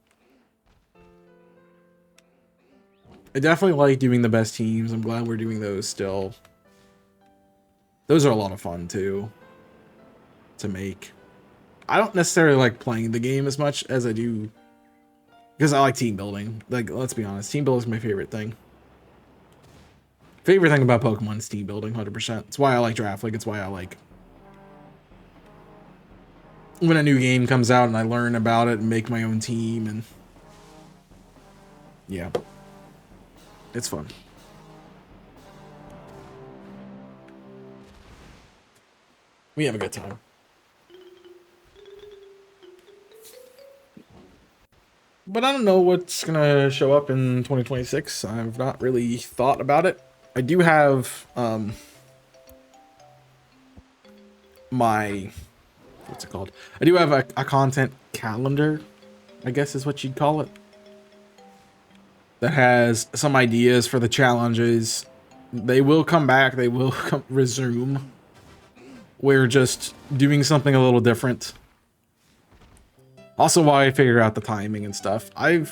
I definitely like doing the best teams. I'm glad we're doing those still. Those are a lot of fun too to make. I don't necessarily like playing the game as much as I do because I like team building. Like, let's be honest, team building is my favorite thing. Favorite thing about Pokemon is team building, 100%. It's why I like Draft League. It's why I like when a new game comes out and I learn about it and make my own team, and yeah, it's fun. We have a good time. But I don't know what's gonna show up in 2026. I've not really thought about it. I do have my, what's it called? I do have a content calendar, I guess is what you'd call it, that has some ideas for the challenges. They will come back. They will resume. We're just doing something a little different. Also, why I figure out the timing and stuff. I'm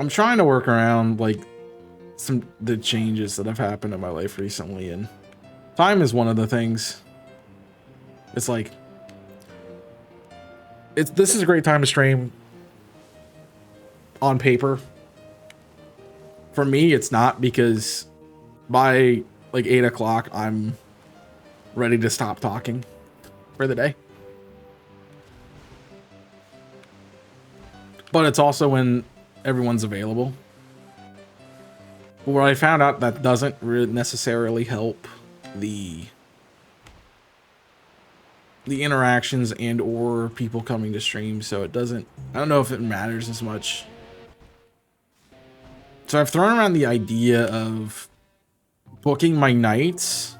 trying to work around like the changes that have happened in my life recently, and time is one of the things. It's like this is a great time to stream on paper. For me, it's not, because by like 8 o'clock, I'm ready to stop talking for the day. But it's also when everyone's available. But what I found out, that doesn't really necessarily help the interactions and or people coming to stream, so it doesn't, I don't know if it matters as much. So I've thrown around the idea of booking my nights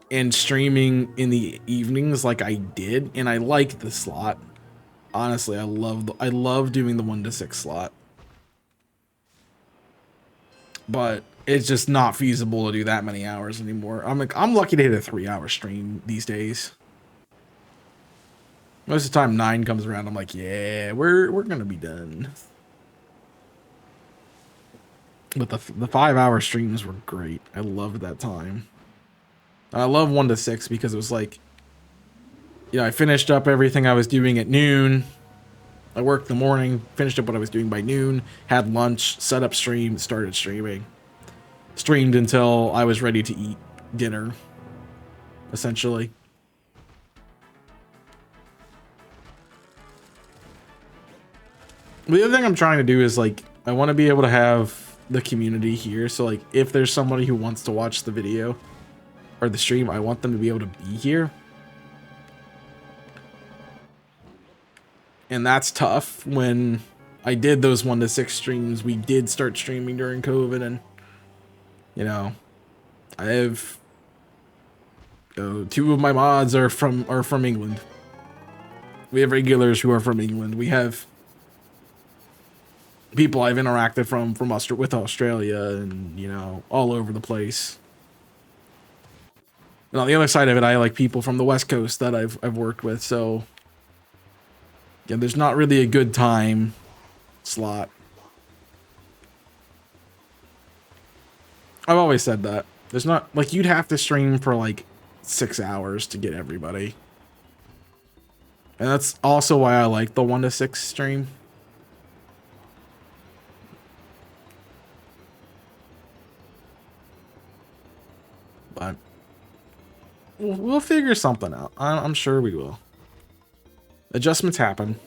and streaming in the evenings like I did, and I like the slot. Honestly, I love doing the 1 to 6 slot. But it's just not feasible to do that many hours anymore. I'm lucky to hit a 3-hour stream these days. Most of the time 9 comes around, I'm like, yeah, we're gonna be done. But the 5-hour streams were great. I loved that time. And I love 1 to 6 because it was like, you know, I finished up everything I was doing at noon. I worked the morning, finished up what I was doing by noon, had lunch, set up stream, started streaming. Streamed until I was ready to eat dinner, essentially. The other thing I'm trying to do is, like, I want to be able to have the community here. So, like, if there's somebody who wants to watch the video or the stream, I want them to be able to be here. And that's tough. When I did those 1 to 6 streams, we did start streaming during COVID, and, you know, I have 2 of my mods are from England. We have regulars who are from England. We have people I've interacted with Australia and, you know, all over the place. And on the other side of it, I like people from the West Coast that I've worked with. So yeah, there's not really a good time slot. I've always said that. There's not, like, you'd have to stream for like 6 hours to get everybody. And that's also why I like the 1 to 6 stream. But we'll figure something out. I'm sure we will. Adjustments happen.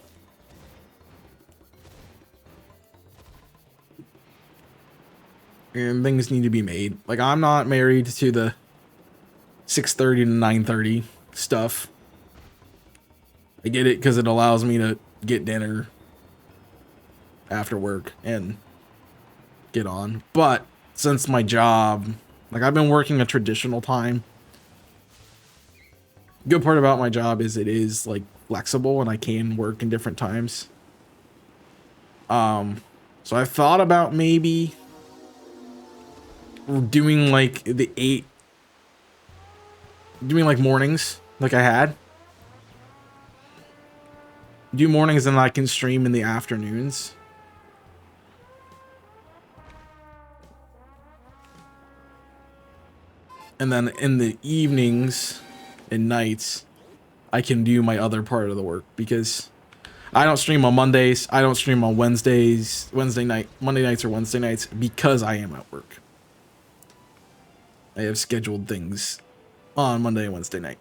And things need to be made. Like, I'm not married to the 6:30 to 9:30 stuff. I get it because it allows me to get dinner after work and get on. But since my job, like, I've been working a traditional time. Good part about my job is it is like flexible and I can work in different times. So I've thought about maybe doing like doing like mornings like I had. Do mornings and I can stream in the afternoons. And then in the evenings and nights, I can do my other part of the work because I don't stream on Mondays. I don't stream on Monday nights or Wednesday nights because I am at work. I have scheduled things on Monday and Wednesday night.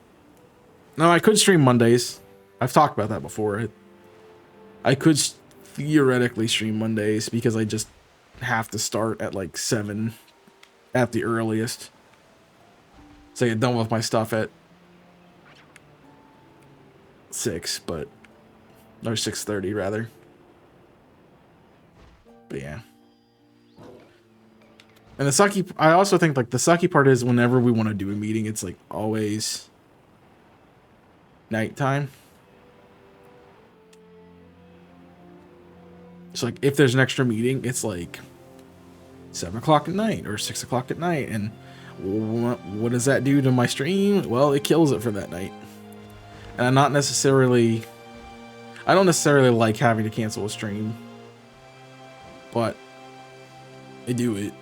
Now, I could stream Mondays. I've talked about that before. I could theoretically stream Mondays because I just have to start at like 7 at the earliest. So I get done with my stuff at 6, or 6:30 rather. But yeah. And I also think like the sucky part is whenever we want to do a meeting, it's like always nighttime. So like if there's an extra meeting, it's like 7 o'clock at night or 6 o'clock at night. And what does that do to my stream? Well, it kills it for that night. And I don't necessarily like having to cancel a stream, but I do it.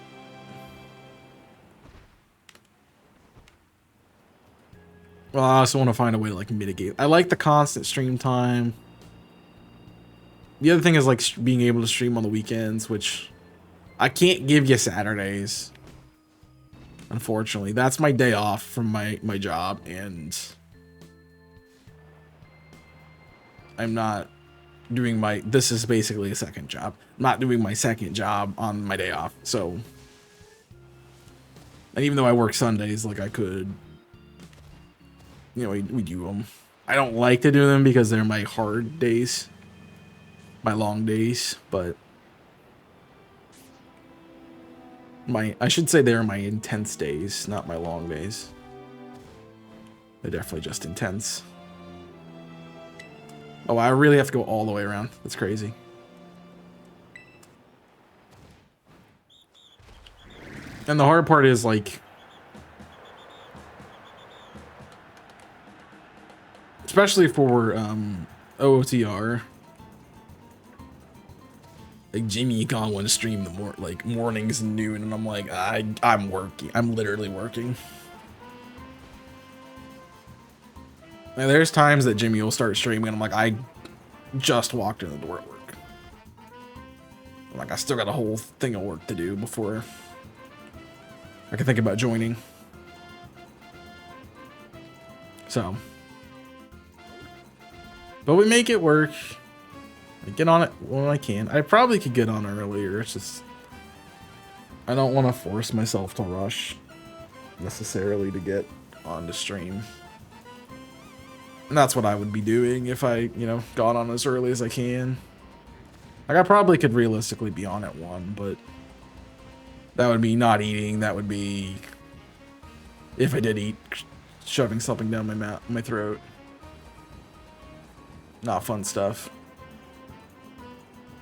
Well, I also want to find a way to like mitigate. I like the constant stream time. The other thing is like being able to stream on the weekends, which I can't give you Saturdays. Unfortunately, that's my day off from my job, and I'm not doing this is basically a second job. I'm not doing my second job on my day off. So, and even though I work Sundays, like I could, you know, we do them. I don't like to do them because they're my hard days, my long days, but I should say they're my intense days, not my long days. They're definitely just intense. Oh, I really have to go all the way around. That's crazy. And the hard part is like, especially for OOTR, like Jimmy Khan want to stream the mornings and noon, and I'm like, I'm working. I'm literally working. And there's times that Jimmy will start streaming, and I'm like, I just walked in the door at work. I'm like, I still got a whole thing of work to do before I can think about joining. So, but we make it work. I get on it when I can. I probably could get on earlier. It's just I don't want to force myself to rush necessarily to get on the stream. And that's what I would be doing if I, you know, got on as early as I can. Like, I probably could realistically be on at 1, but that would be not eating. That would be, if I did eat, shoving something down my throat. Not fun stuff.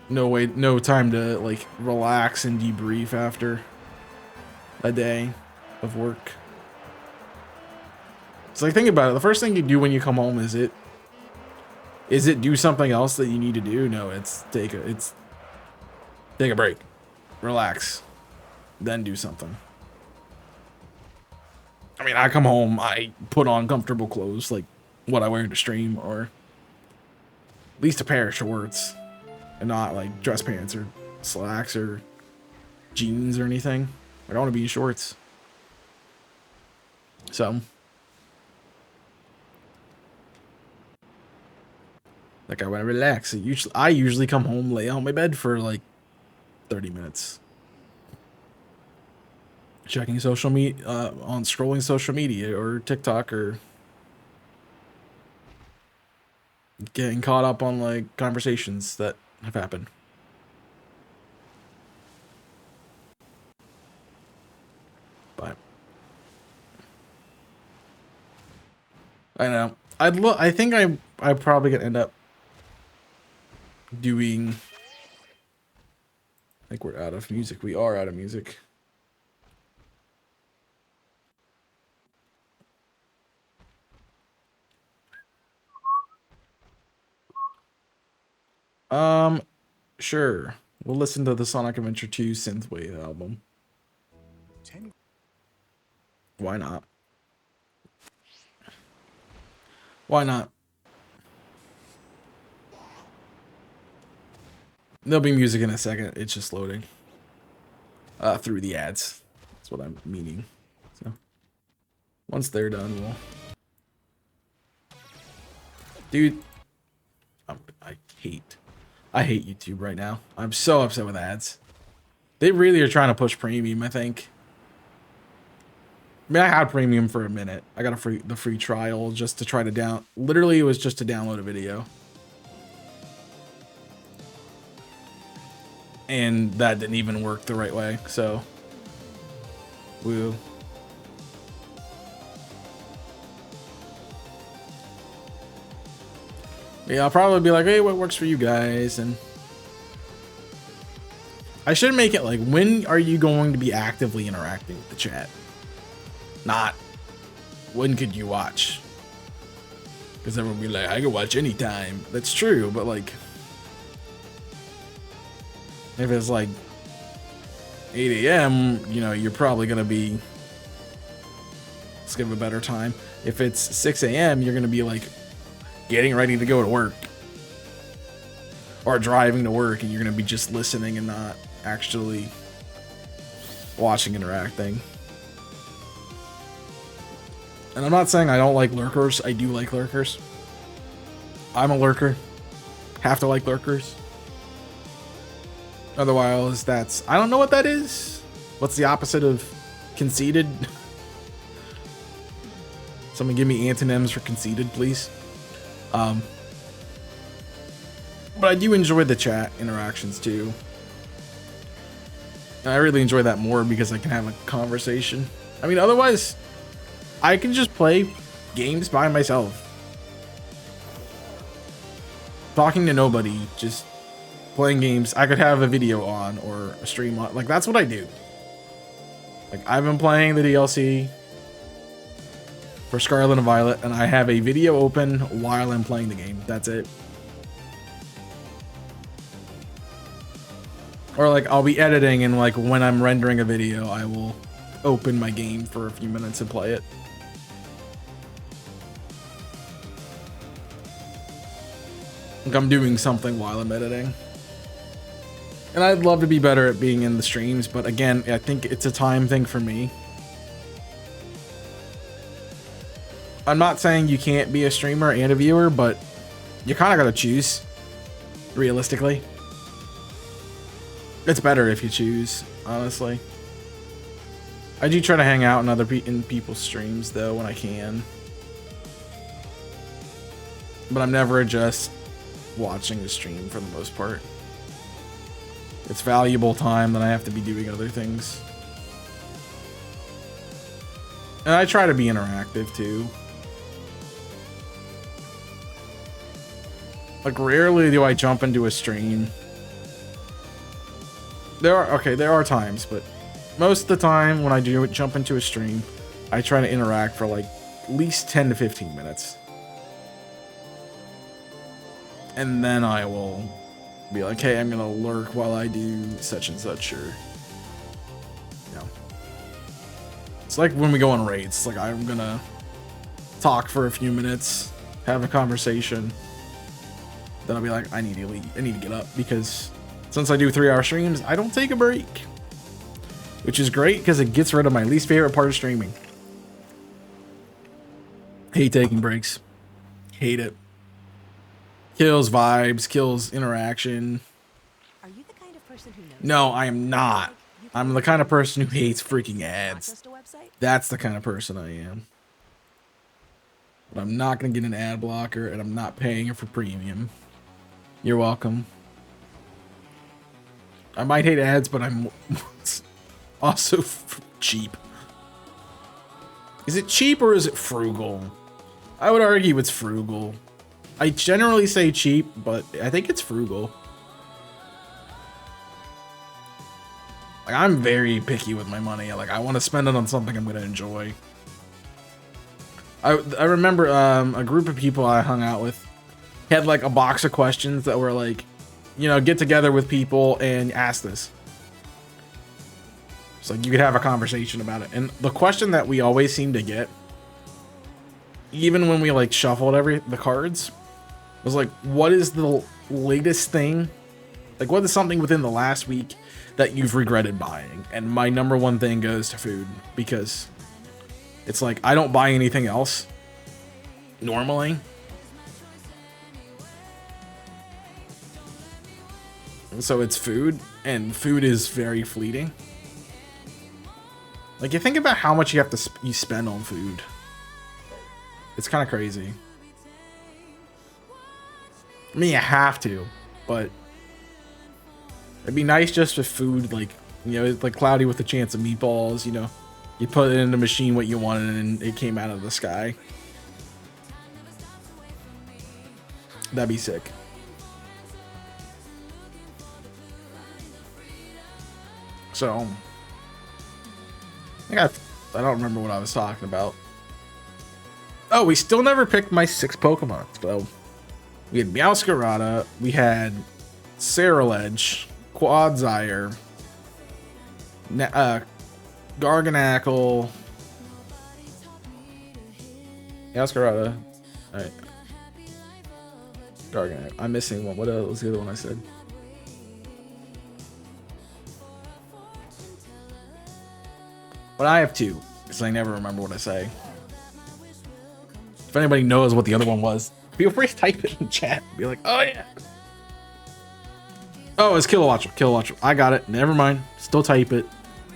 No time to like relax and debrief after a day of work. So like, think about it. The first thing you do when you come home, is it do something else that you need to do? No, it's take a break, relax, then do something. I mean, I come home, I put on comfortable clothes, like what I wear to stream, or at least a pair of shorts, and not like dress pants or slacks or jeans or anything. I don't want to be in shorts. So, like, I want to relax. I usually come home, lay on my bed for like 30 minutes. Checking social media, on scrolling social media or TikTok, or getting caught up on like conversations that have happened. But I don't know. I think I'm probably gonna end up doing. I think we're out of music. We are out of music. Sure. We'll listen to the Sonic Adventure 2 Synthwave album. Why not? Why not? There'll be music in a second. It's just loading. Through the ads. That's what I'm meaning. So once they're done, we'll. Dude, I hate YouTube right now. I'm so upset with ads. They really are trying to push premium, I think. I mean, I had premium for a minute. I got the free trial just to try to literally it was just to download a video. And that didn't even work the right way, so woo. Yeah, I'll probably be like, hey, what works for you guys? And I should make it like, when are you going to be actively interacting with the chat? Not, when could you watch? Because everyone will be like, I can watch anytime. That's true, but like, if it's like 8 a.m., you know, you're probably going to be, let's give a better time. If it's 6 a.m., you're going to be like, getting ready to go to work or driving to work, and you're going to be just listening and not actually watching, interacting. And I'm not saying I don't like lurkers. I do like lurkers. I'm a lurker. Have to like lurkers. Otherwise, I don't know what that is. What's the opposite of conceited? Someone give me antonyms for conceited, please. But I do enjoy the chat interactions too. And I really enjoy that more because I can have a conversation. I mean, otherwise, I can just play games by myself. Talking to nobody, just playing games. I could have a video on or a stream on. Like, that's what I do. Like, I've been playing the DLC for Scarlet and Violet, and I have a video open while I'm playing the game. That's it. Or like, I'll be editing, and like when I'm rendering a video, I will open my game for a few minutes and play it. Like, I'm doing something while I'm editing. And I'd love to be better at being in the streams, but again, I think it's a time thing for me. I'm not saying you can't be a streamer and a viewer, but you kind of got to choose, realistically. It's better if you choose, honestly. I do try to hang out in people's streams, though, when I can. But I'm never just watching the stream for the most part. It's valuable time that I have to be doing other things. And I try to be interactive too. Like rarely do I jump into a stream. There are times, but most of the time when I do jump into a stream, I try to interact for like at least 10 to 15 minutes. And then I will be like, hey, I'm gonna lurk while I do such and such, or you know. It's like when we go on raids, it's like I'm gonna talk for a few minutes, have a conversation. Then I'll be like, I need to leave. I need to get up, because since I do 3-hour streams, I don't take a break. Which is great because it gets rid of my least favorite part of streaming. Hate taking breaks. Hate it. Kills vibes, kills interaction. Are you the kind of person who knows? No, I am not. I'm the kind of person who hates freaking ads. Just a website? That's the kind of person I am. But I'm not going to get an ad blocker, and I'm not paying for premium. You're welcome. I might hate ads, but I'm also cheap. Is it cheap or is it frugal? I would argue it's frugal. I generally say cheap, but I think it's frugal. Like, I'm very picky with my money. Like, I want to spend it on something I'm going to enjoy. I remember a group of people I hung out with had like a box of questions that were like, you know, get together with people and ask this. So you could have a conversation about it. And the question that we always seem to get, even when we like shuffled the cards, was like, what is the latest thing? Like, what is something within the last week that you've regretted buying? And my number one thing goes to food, because it's like, I don't buy anything else normally. So it's food, and food is very fleeting. Like, you think about how much you have to you spend on food. It's kind of crazy. I mean, you have to, but it'd be nice just with food, like, you know, it's like Cloudy with a Chance of Meatballs, you know. You put it in the machine what you wanted, and it came out of the sky. That'd be sick. So, I don't remember what I was talking about. Oh, we still never picked my 6 Pokemon. So, we had Meowscarada, we had Ceruledge, Quagsire, Garganacl, Meowscarada, alright, Garganacl. I'm missing one. What else was the other one I said? But I have 2, because I never remember what I say. If anybody knows what the other one was, feel free to type it in chat. Be like, oh yeah. Oh, it's Kilowattrel. Kilowattrel. I got it. Never mind. Still type it.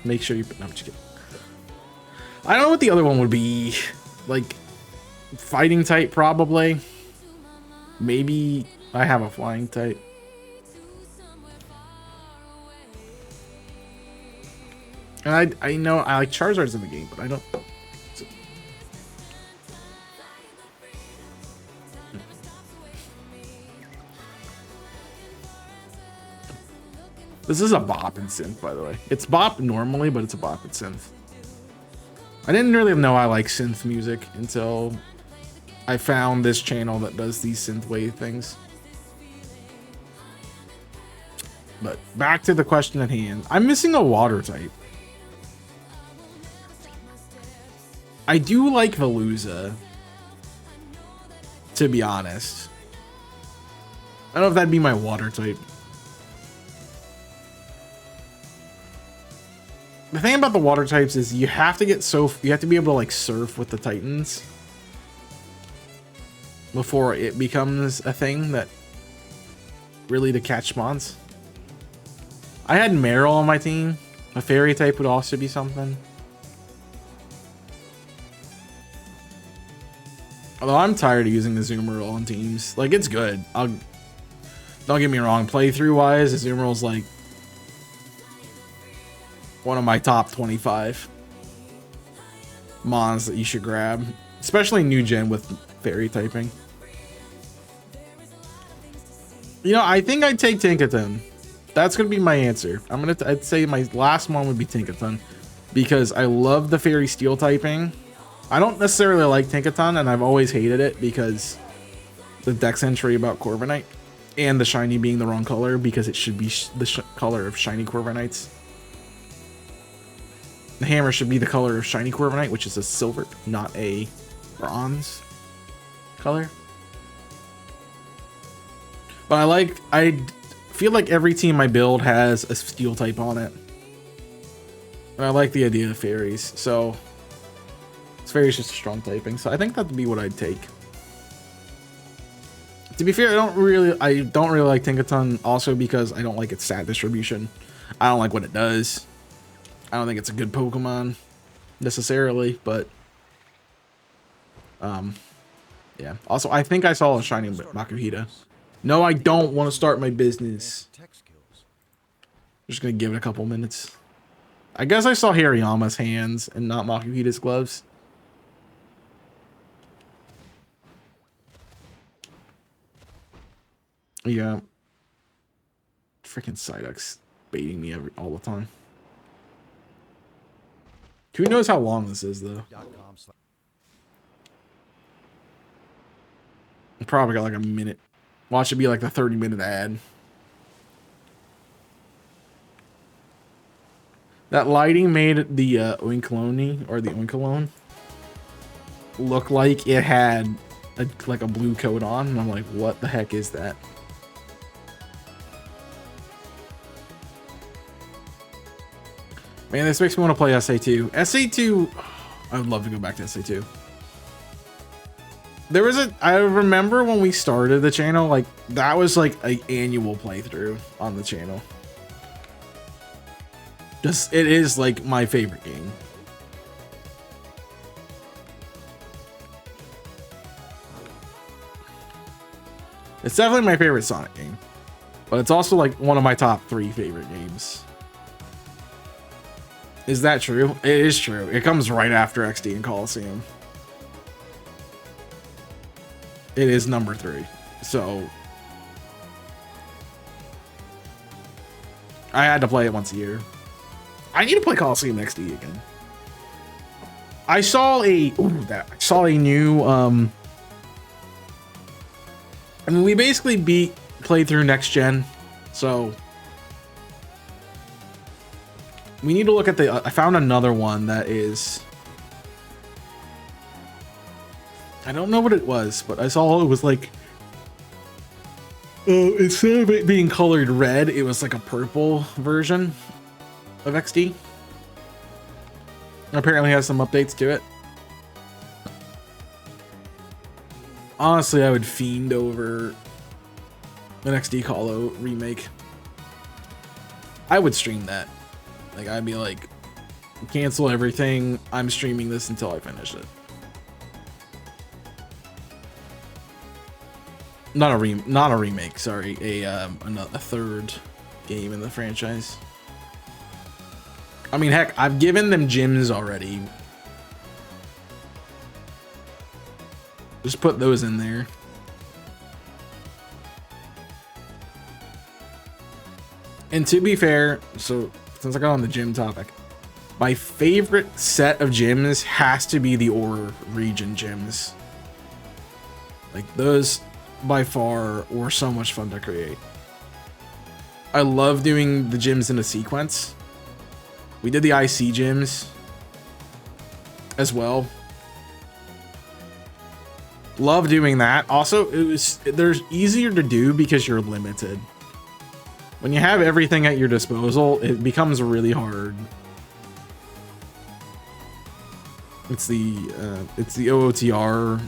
Make sure you put... No, I'm just kidding. I don't know what the other one would be. Like, fighting type, probably. Maybe I have a flying type. And I know I like Charizard's in the game, but I don't. This is a bop in synth, by the way. It's bop normally, but it's a bop in synth. I didn't really know I like synth music until I found this channel that does these synthwave things. But back to the question at hand. I'm missing a water type. I do like Veluza, to be honest. I don't know if that'd be my water type. The thing about the water types is you have to be able to like surf with the Titans before it becomes a thing that really to catch spawns. I had Meryl on my team. A fairy type would also be something. Although I'm tired of using the Azumarill on teams. Like, it's good. Don't get me wrong. Playthrough wise, Azumarill's like one of my top 25. mons that you should grab, especially new gen with fairy typing. You know, I think I'd take Tinkaton. That's gonna be my answer. I'd say my last one would be Tinkaton because I love the fairy steel typing. I don't necessarily like Tinkaton, and I've always hated it because the dex entry about Corviknight and the shiny being the wrong color because it should be the color of shiny Corviknights. The hammer should be the color of shiny Corviknight, which is a silver, not a bronze color. But I feel like every team I build has a steel type on it. And I like the idea of fairies, so fairy's just a strong typing, so I think that'd be what I'd take. To be fair, I don't really like Tinkaton also because I don't like its stat distribution. I don't like what it does. I don't think it's a good Pokemon necessarily, but yeah. Also, I think I saw a shiny Makuhita. No, I don't want to start my business. Just gonna give it a couple minutes. I guess I saw Hariyama's hands and not Makuhita's gloves. Yeah. Freaking Psyduck's baiting me all the time. Who knows how long this is, though? Probably got like a minute. Watch it be like the 30-minute ad. That lighting made the Oinkologne or the Oinkologne look like it had like a blue coat on, and I'm like, what the heck is that? Man, this makes me want to play SA2. SA2, I would love to go back to SA2. There was I remember when we started the channel, like that was like an annual playthrough on the channel. Just, it is like my favorite game. It's definitely my favorite Sonic game, but it's also like one of my top 3 favorite games. Is that true? It is true. It comes right after XD and Coliseum. It is number 3. So I had to play it once a year. I need to play Coliseum XD again. I saw a new I mean, we basically played through next gen, so we need to look at the I found another one that is, I don't know what it was, but I saw it was like instead of it being colored red, it was like a purple version of XD. Apparently has some updates to it. Honestly, I would fiend over an XD Colo remake. I would stream that. Like, I'd be like, cancel everything. I'm streaming this until I finish it. Not a remake, sorry. A third game in the franchise. I mean, heck, I've given them gyms already. Just put those in there. And to be fair, so since I got on the gym topic, my favorite set of gyms has to be the Ore region gyms. Like, those by far were so much fun to create. I love doing the gyms in a sequence. We did the IC gyms as well. Love doing that. Also, they're easier to do because you're limited. When you have everything at your disposal, it becomes really hard. It's the OOTR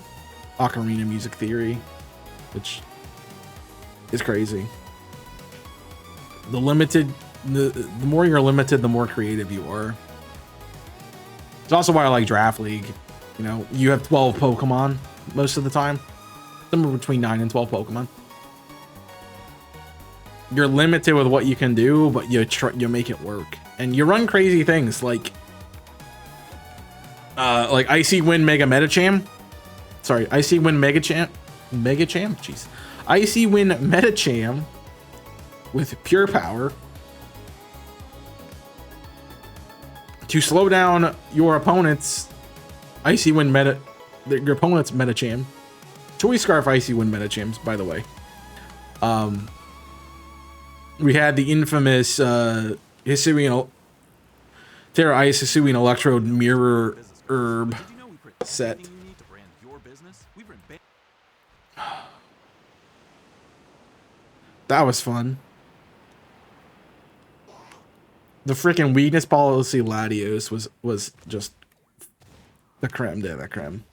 Ocarina Music Theory, which is crazy. The more you're limited, the more creative you are. It's also why I like Draft League. You know, you have 12 Pokemon most of the time. Somewhere between 9 and 12 Pokemon. You're limited with what you can do, but you make it work. And you run crazy things like like Icy Wind Mega Metacham. Sorry, Icy Wind Megacham. Jeez. Icy Wind Metacham with Pure Power to slow down your opponent's Icy Wind your opponent's Metacham. Choice Scarf Icy Wind Metachams, by the way. We had the infamous Hisuian Terra Ice Hisuian Electrode Mirror Herb set. That was fun. The freaking weakness policy Latios was just the creme de la creme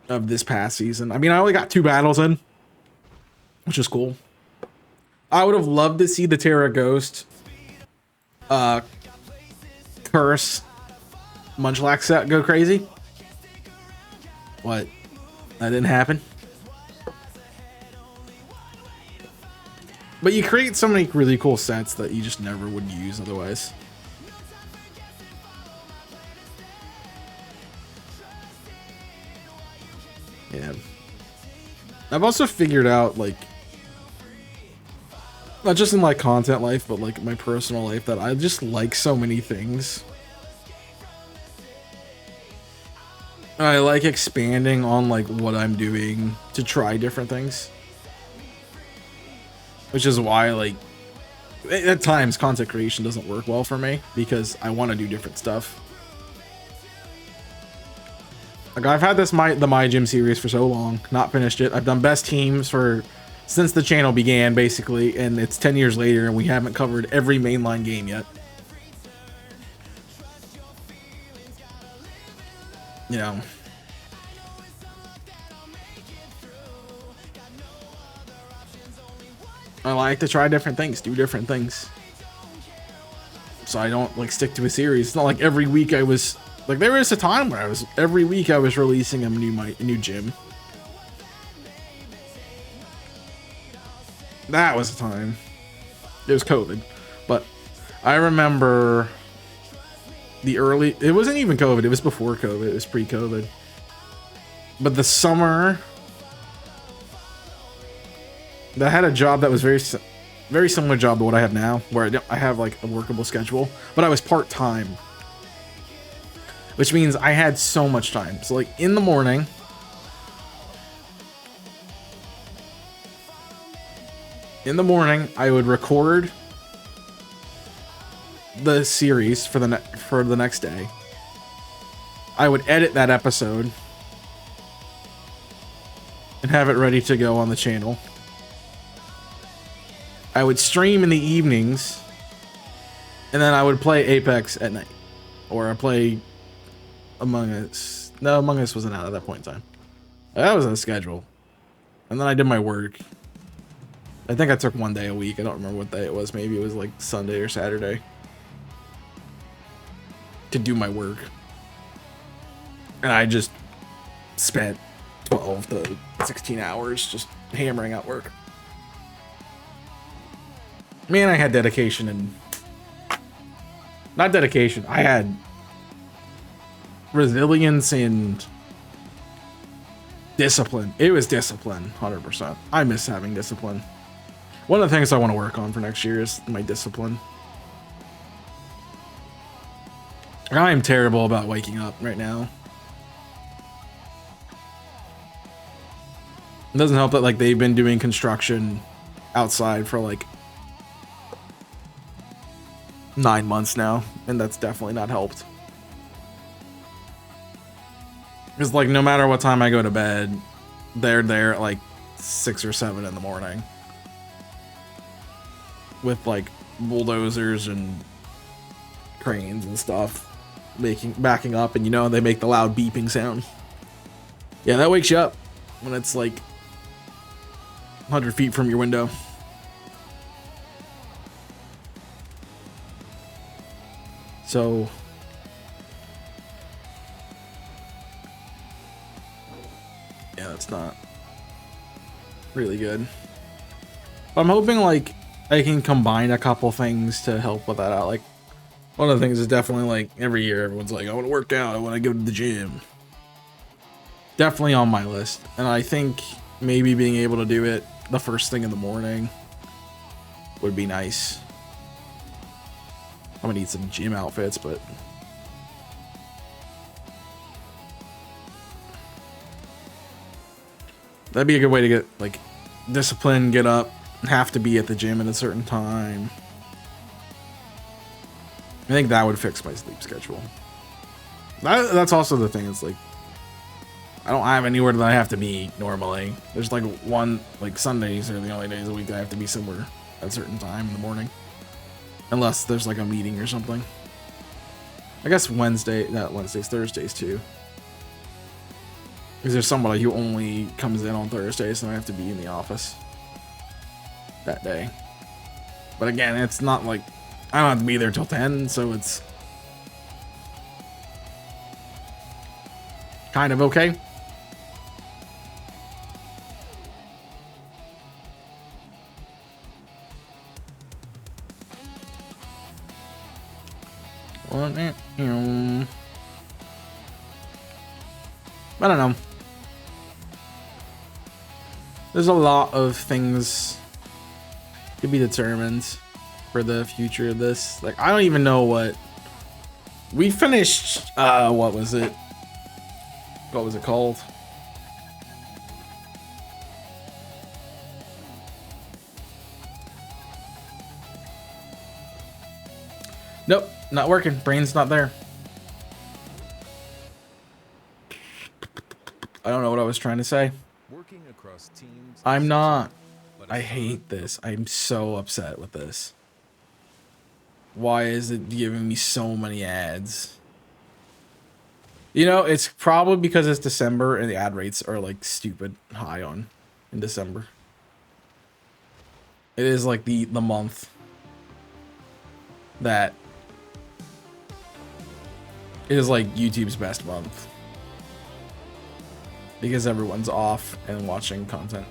of this past season. I mean, I only got 2 battles in, which is cool. I would have loved to see the Terra Ghost Curse Munchlax set go crazy. What? That didn't happen. But you create so many really cool sets that you just never would use otherwise. Yeah. I've also figured out, like, not just in my content life, but like my personal life, that I just like so many things. I like expanding on like what I'm doing to try different things. Which is why, like, at times content creation doesn't work well for me because I want to do different stuff. Like, I've had the My Gym series for so long, not finished it. I've done best teams since the channel began, basically, and it's 10 years later and we haven't covered every mainline game yet. You know. I like to try different things, do different things. So I don't like stick to a series. It's not like every week I was like, there was a time where every week I was releasing a new gym. That was a time. It was COVID. But I remember it wasn't even COVID, it was before COVID, it was pre-COVID. But the summer I had a job that was very similar job to what I have now, where I have like a workable schedule, but I was part-time, which means I had so much time. So like in the morning, I would record the series for the next day. I would edit that episode and have it ready to go on the channel. I would stream in the evenings, and then I would play Apex at night, or I play Among Us. No, Among Us wasn't out at that point in time. That was on schedule. And then I did my work. I think I took 1 day a week. I don't remember what day it was. Maybe it was like Sunday or Saturday to do my work. And I just spent 12 to 16 hours just hammering out work. Man, I had dedication and... Not dedication. I had resilience and discipline. It was discipline, 100%. I miss having discipline. One of the things I want to work on for next year is my discipline. I am terrible about waking up right now. It doesn't help that like they've been doing construction outside for like 9 months now, and that's definitely not helped. Because like no matter what time I go to bed, they're there at like 6 or 7 in the morning with like bulldozers and cranes and stuff backing up, and you know they make the loud beeping sound. Yeah, that wakes you up when it's like 100 feet from your window. So yeah, that's not really good. But I'm hoping like I can combine a couple things to help with that out. Like One of the things is definitely like every year everyone's like, I want to work out, I want to go to the gym. Definitely on my list. And I think maybe being able to do it the first thing in the morning would be nice. I'm gonna need some gym outfits, but that'd be a good way to get like discipline, get up, have to be at the gym at a certain time. I think that would fix my sleep schedule. That's also the thing. It's like I don't have anywhere that I have to be normally. There's like like Sundays are the only days a week I have to be somewhere at a certain time in the morning. Unless there's like a meeting or something. I guess not Wednesdays, Thursdays too. Because there's somebody who only comes in on Thursdays and I have to be in the office that day. But again, it's not like I don't have to be there till 10, so it's kind of okay. I don't know. There's a lot of things to be determined for the future of this. Like, I don't even know what we finished. What was it? What was it called? Nope, not working. Brain's not there. I don't know what I was trying to say. Working across teams. I'm not. but I it's hate this. I'm so upset with this. Why is it giving me so many ads? You know, it's probably because it's December and the ad rates are like stupid high in December. It is like the month that it is like YouTube's best month. Because everyone's off and watching content.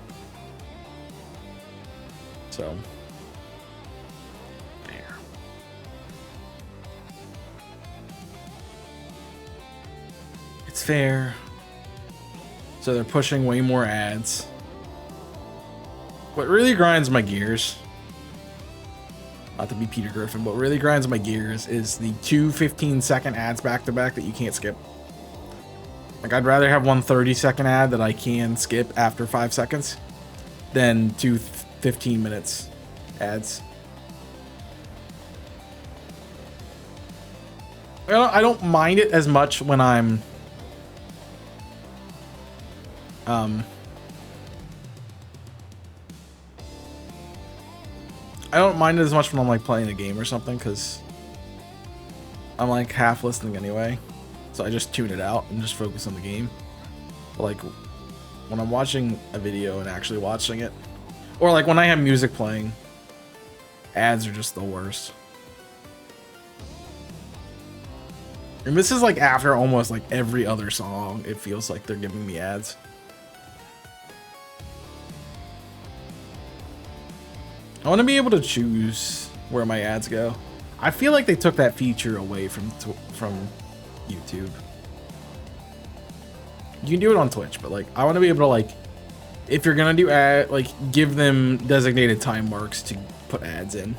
So there. It's fair. So they're pushing way more ads. What really grinds my gears, not to be Peter Griffin, but really grinds my gears is the 2 15-second ads back to back that you can't skip. Like, I'd rather have one 30-second ad that I can skip after 5 seconds than 2 15 minutes ads. I don't mind it as much when I'm I don't mind it as much when I'm like playing a game or something, because I'm like half listening anyway. So I just tune it out and just focus on the game. But like when I'm watching a video and actually watching it, or like when I have music playing, ads are just the worst. And this is like after almost like every other song, it feels like they're giving me ads. I want to be able to choose where my ads go. I feel like they took that feature away from YouTube. You can do it on Twitch, but like I want to be able to, like, if you're gonna do ad, like, give them designated time marks to put ads in.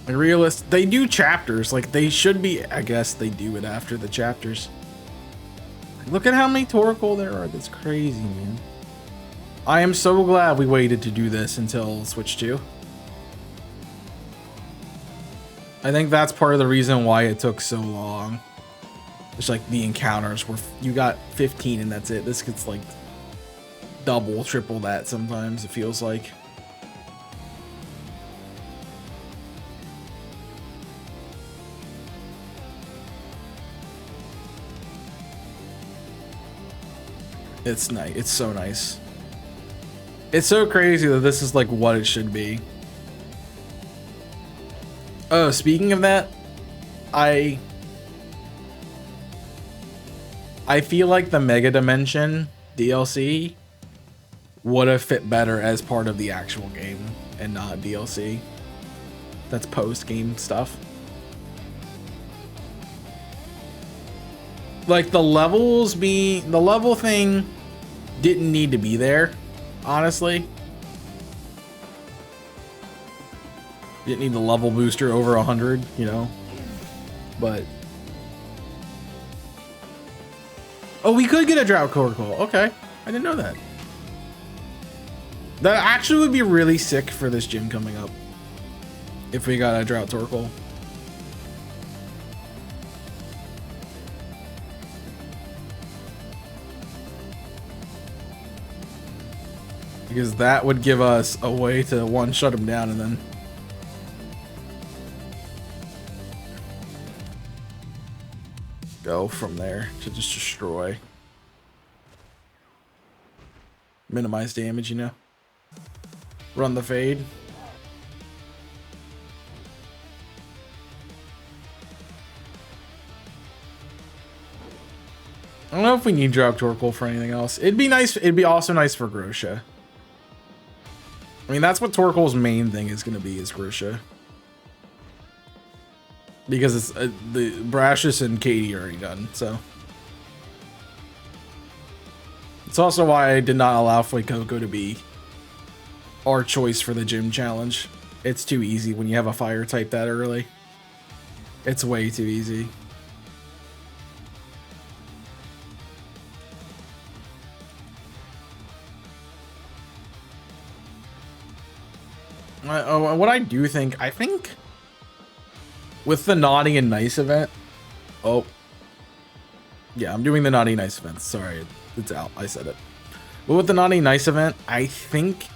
Like, they do chapters, like they should be. I guess they do it after the chapters. Look at how many Torkoal there are. That's crazy, man. I am so glad we waited to do this until Switch 2. I think that's part of the reason why it took so long. It's like the encounters where you got 15 and that's it. This gets like double, triple that sometimes, it feels like. It's nice. It's so nice. It's so crazy that this is like what it should be. Oh, speaking of that, I feel like the Mega Dimension DLC would have fit better as part of the actual game and not DLC. That's post-game stuff. Like the level thing didn't need to be there, honestly. Didn't need the level booster over 100, you know. But oh, we could get a drought Torkoal. Okay, I didn't know that. That actually would be really sick for this gym coming up if we got a drought Torkoal. Because that would give us a way to one shut him down and then go from there to just destroy. Minimize damage, you know. Run the fade. I don't know if we need Drop Torkoal for anything else. It'd be nice. It'd be also nice for Grosha. I mean, that's what Torkoal's main thing is going to be, is Grosha. Because it's the Brashus and Katie are already done, so. It's also why I did not allow Fuecoco to be our choice for the gym challenge. It's too easy when you have a fire type that early. It's way too easy. What I do think, I think with the naughty and nice event. Oh, yeah, I'm doing the naughty nice event. Sorry, it's out. I said it. But with the naughty nice event, I think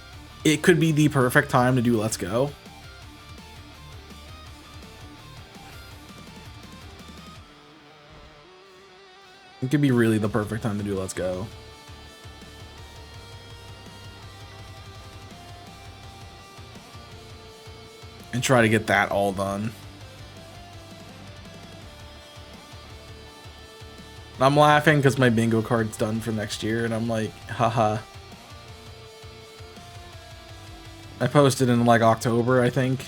it could be the perfect time to do Let's Go. It could be really the perfect time to do Let's Go. And try to get that all done. I'm laughing because my bingo card's done for next year, and I'm like, haha. I posted in like October, I think.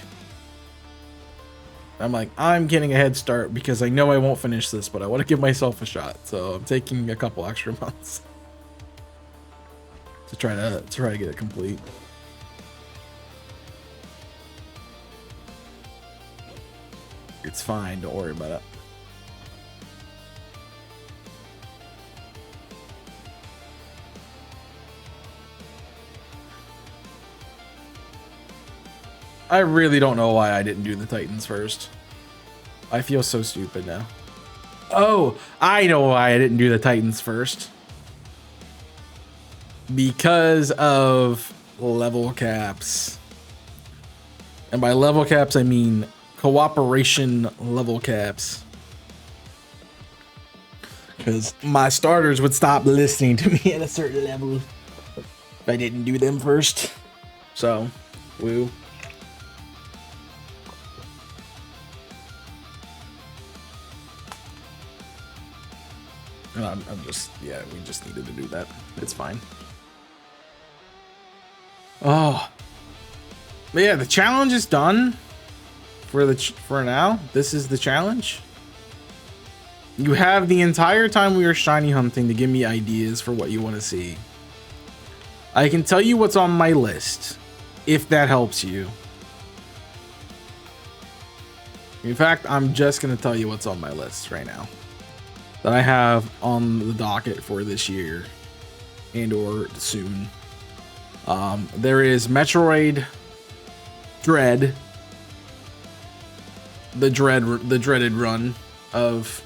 I'm like, I'm getting a head start because I know I won't finish this, but I want to give myself a shot. So I'm taking a couple extra months to try to get it complete. It's fine, don't worry about it. I really don't know why I didn't do the Titans first. I feel so stupid now. Oh, I know why I didn't do the Titans first. Because of level caps. And by level caps, I mean cooperation level caps. Because my starters would stop listening to me at a certain level if I didn't do them first. So, woo. I'm just, yeah, we just needed to do that. It's fine. Oh. But yeah, the challenge is done for now. This is the challenge. You have the entire time we were shiny hunting to give me ideas for what you want to see. I can tell you what's on my list, if that helps you. In fact, I'm just going to tell you what's on my list right now that I have on the docket for this year and or soon. There is Metroid Dread, the dreaded run of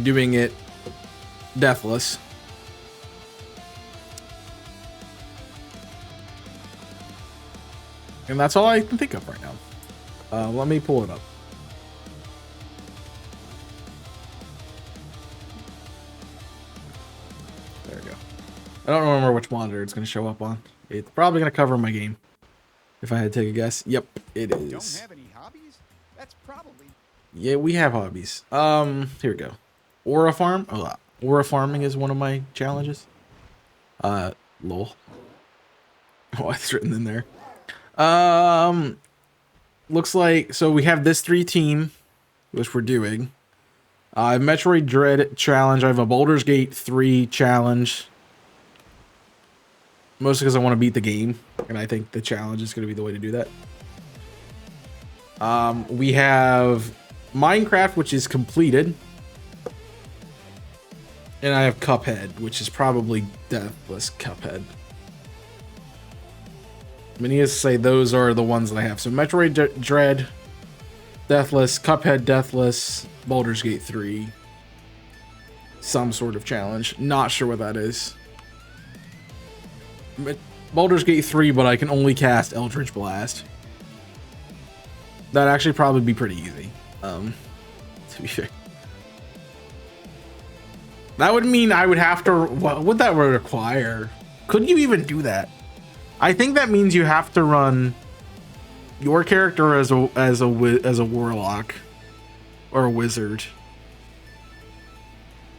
doing it deathless. And that's all I can think of right now. Let me pull it up. There we go. I don't remember which monitor it's going to show up on. It's probably going to cover my game. If I had to take a guess. Yep, it is. Don't have any hobbies? That's probably... Yeah, we have hobbies. Here we go. Aura farm. Oh, aura farming is one of my challenges. Lol. Oh, it's written in there. Looks like, so we have this 3 team, which we're doing. Metroid Dread challenge. I have a Baldur's Gate 3 challenge. Mostly because I want to beat the game, and I think the challenge is going to be the way to do that. We have Minecraft, which is completed. And I have Cuphead, which is probably Deathless Cuphead. Needless to say, those are the ones that I have. So Metroid Dread, Deathless, Cuphead, Deathless, Baldur's Gate 3. Some sort of challenge. Not sure what that is. Baldur's Gate 3, but I can only cast Eldritch Blast. That'd actually probably be pretty easy. To be fair. That would mean I would have to... What would that require? Could you even do that? I think that means you have to run your character as a warlock or a wizard.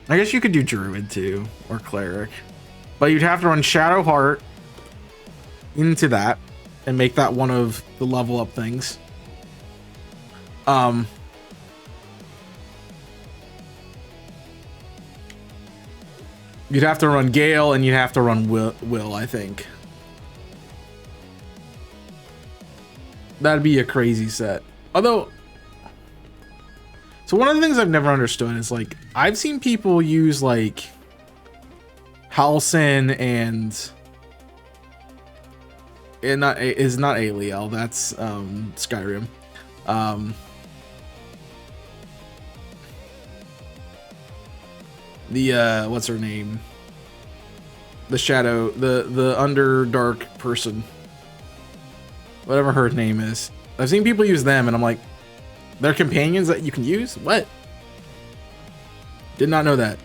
I guess you could do druid too, or cleric, but you'd have to run Shadowheart into that and make that one of the level up things. You'd have to run Gale and you'd have to run Will, I think. That'd be a crazy set. Although, so one of the things I've never understood is, like, I've seen people use like Halcyon and not Aliel, that's Skyrim. The what's her name? The shadow, the Underdark person. Whatever her name is. I've seen people use them and I'm like, they're companions that you can use? What? Did not know that.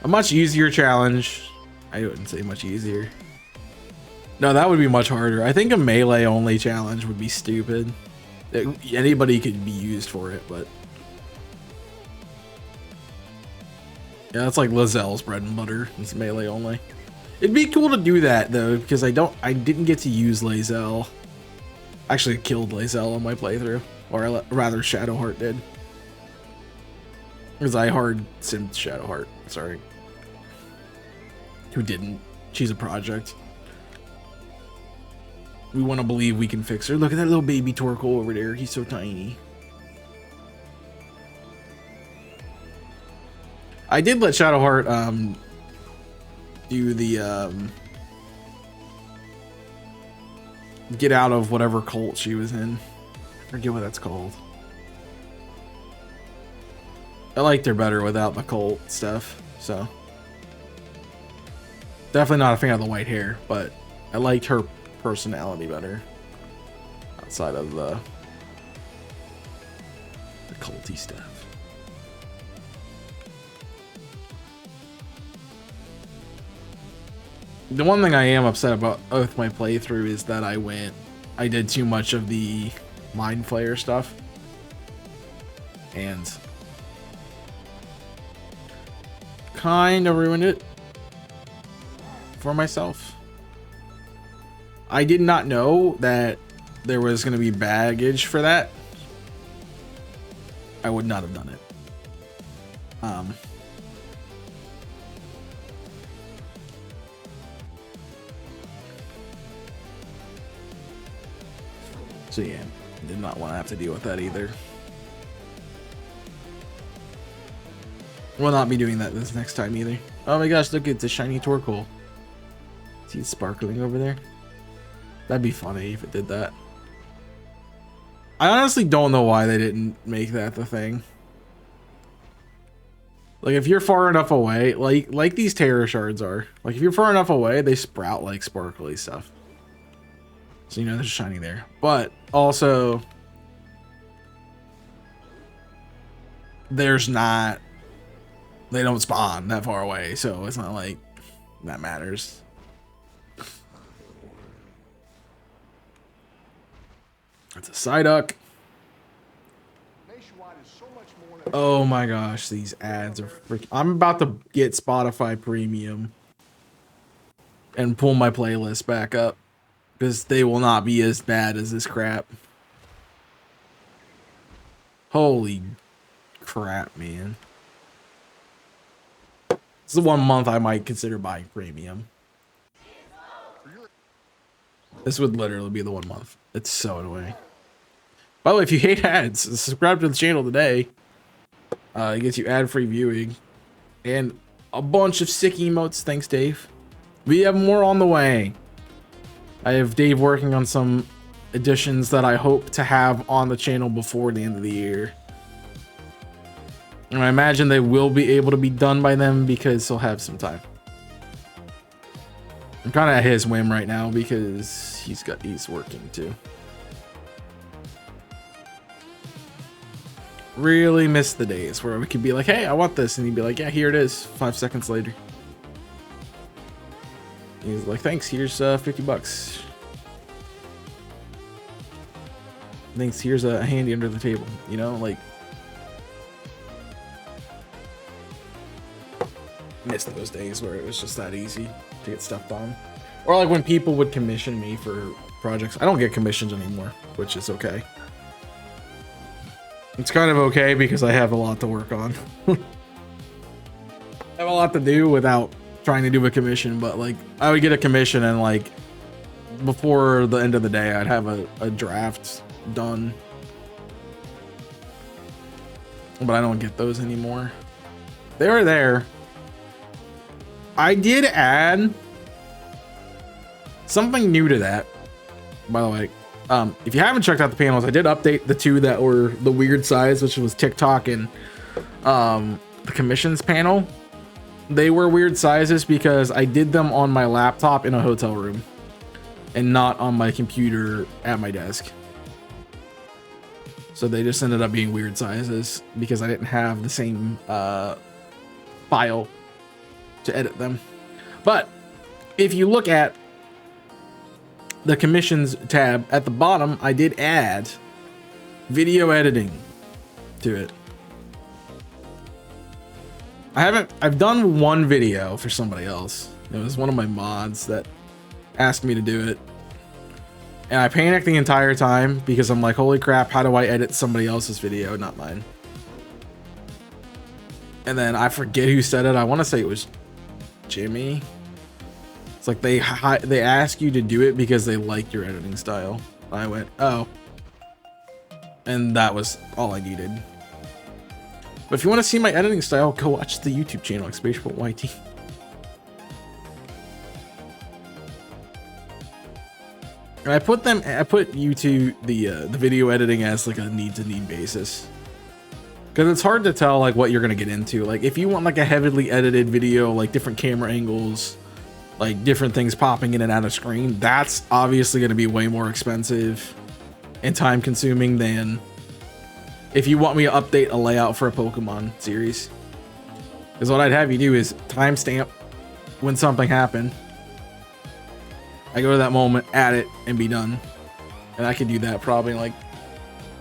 A much easier challenge. I wouldn't say much easier. No, that would be much harder. I think a melee only challenge would be stupid. Anybody could be used for it, but yeah, that's like Lazelle's bread and butter. It's melee only. It'd be cool to do that though, because I didn't get to use Lazelle. Actually killed Lazelle on my playthrough, or rather Shadowheart did. Because I hard simped Shadowheart, sorry. Who didn't? She's a project. We want to believe we can fix her. Look at that little baby Torkoal over there. He's so tiny. I did let Shadowheart do the get out of whatever cult she was in. I forget what that's called. I liked her better without the cult stuff, so definitely not a fan of the white hair, but I liked her personality better outside of the culty stuff. The one thing I am upset about with my playthrough is that I did too much of the Mind Flayer stuff and kind of ruined it for myself. I did not know that there was going to be baggage for that. I would not have done it. So yeah, did not want to have to deal with that either. We'll not be doing that this next time either. Oh my gosh, look, it's a shiny Torkoal. See it sparkling over there? That'd be funny if it did that. I honestly don't know why they didn't make that the thing. Like, if you're far enough away, like these terror shards are. Like, if you're far enough away, they sprout like sparkly stuff. So, you know, there's shiny there. But also, there's not, they don't spawn that far away. So it's not like that matters. It's a Psyduck. Nationwide is so much more Oh my gosh, these ads are freaking. I'm about to get Spotify Premium and pull my playlist back up because they will not be as bad as this crap. Holy crap, man. This is the 1 month I might consider buying Premium. This would literally be the 1 month. It's so annoying. By the way, if you hate ads, subscribe to the channel today. It gets you ad-free viewing and a bunch of sick emotes. Thanks, Dave. We have more on the way. I have Dave working on some additions that I hope to have on the channel before the end of the year. And I imagine they will be able to be done by then because he'll have some time. I'm kind of at his whim right now because he's working too. Really miss the days where we could be like, hey, I want this, and he'd be like, yeah, here it is. 5 seconds later, he's like, thanks, here's 50 bucks. Thanks, here's a handy under the table, you know, like, miss those days where it was just that easy to get stuff done. Or like when people would commission me for projects. I don't get commissions anymore, which is okay. It's kind of okay because I have a lot to work on. I have a lot to do without trying to do a commission, but like I would get a commission and like before the end of the day I'd have a draft done. But I don't get those anymore. They were there. I did add something new to that, by the way. If you haven't checked out the panels, I did update the 2 that were the weird size, which was TikTok and the commissions panel. They were weird sizes because I did them on my laptop in a hotel room and not on my computer at my desk. So they just ended up being weird sizes because I didn't have the same file to edit them. But if you look at the commissions tab at the bottom, I did add video editing to it. I've done one video for somebody else. It was one of my mods that asked me to do it. And I panicked the entire time because I'm like, holy crap, how do I edit somebody else's video, not mine? And then I forget who said it. I want to say it was Jimmy. It's like they ask you to do it because they like your editing style. I went, oh. And that was all I needed. But if you want to see my editing style, go watch the YouTube channel, XSpaceYT. And I put YouTube the video editing as like a need basis. Because it's hard to tell like what you're gonna get into. Like if you want like a heavily edited video, like different camera angles, like different things popping in and out of screen, that's obviously gonna be way more expensive and time consuming than if you want me to update a layout for a Pokemon series. Because what I'd have you do is timestamp when something happened. I go to that moment, add it, and be done. And I could do that probably like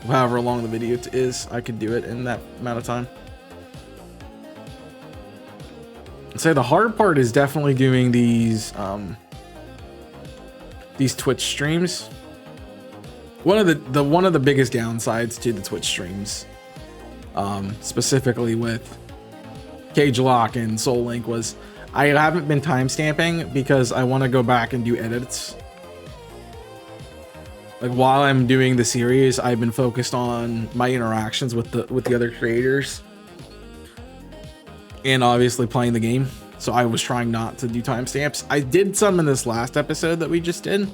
however long the video is. I could do it in that amount of time. I'd say the hard part is definitely doing these Twitch streams. One of the biggest downsides to the Twitch streams, specifically with Cage Lock and Soul Link, was I haven't been timestamping because I want to go back and do edits. Like while I'm doing the series, I've been focused on my interactions with the other creators and obviously playing the game. So I was trying not to do timestamps. I did some in this last episode that we just did.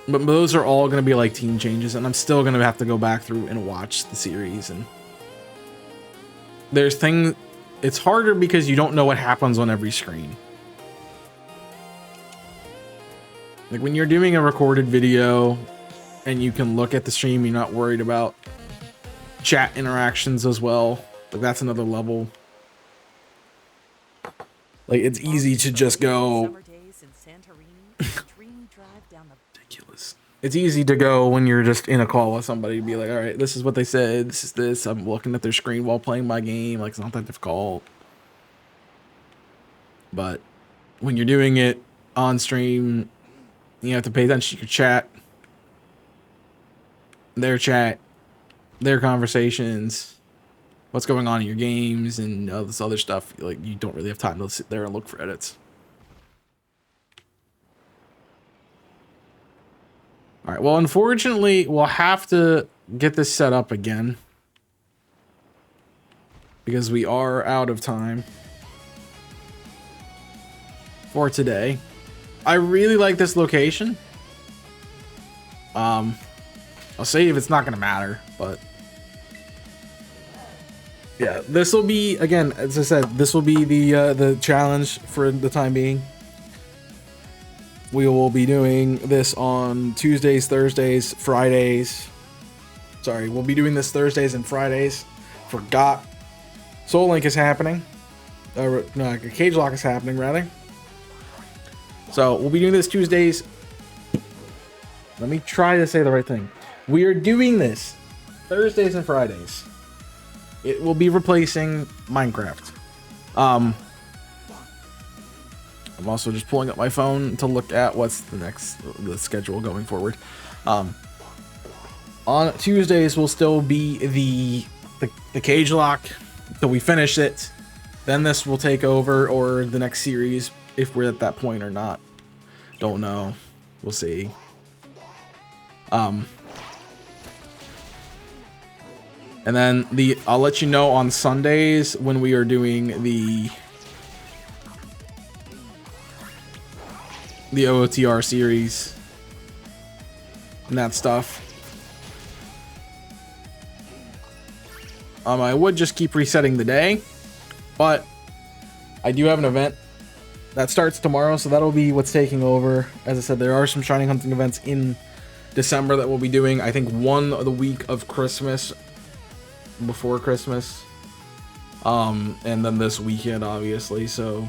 But those are all going to be like team changes, and I'm still going to have to go back through and watch the series. And it's harder because you don't know what happens on every screen. Like when you're doing a recorded video and you can look at the stream, you're not worried about chat interactions as well. Like that's another level. Like it's easy to just go Santorini and a dreamy drive down the Ridiculous. It's easy to go when you're just in a call with somebody to be like, all right, this is what they said. This is this. I'm looking at their screen while playing my game. Like, it's not that difficult. But when you're doing it on stream, you have to pay attention to your chat, their conversations, what's going on in your games, and all this other stuff. Like, you don't really have time to sit there and look for edits. All right, well, unfortunately, we'll have to get this set up again because we are out of time for today. I really like this location. I'll say if it's not gonna matter, but yeah, this will be, again, as I said, this will be the challenge for the time being. We will be doing this on Tuesdays, Thursdays, Fridays. Sorry, we'll be doing this Thursdays and Fridays. Forgot. Soul Link is happening. No, Cage Lock is happening, rather. So we'll be doing this Tuesdays. Let me try to say the right thing. We are doing this Thursdays and Fridays. It will be replacing Minecraft. I'm also just pulling up my phone to look at what's the schedule going forward. On Tuesdays will still be the Cage Lock till we finish it. Then this will take over, or the next series if we're at that point or not. Don't know. We'll see. And then I'll let you know on Sundays when we are doing the OOTR series and that stuff. I would just keep resetting the day, but I do have an event that starts tomorrow, so that'll be what's taking over. As I said, there are some shiny hunting events in December that we'll be doing. I think one the week of Christmas, before Christmas, and then this weekend, obviously. So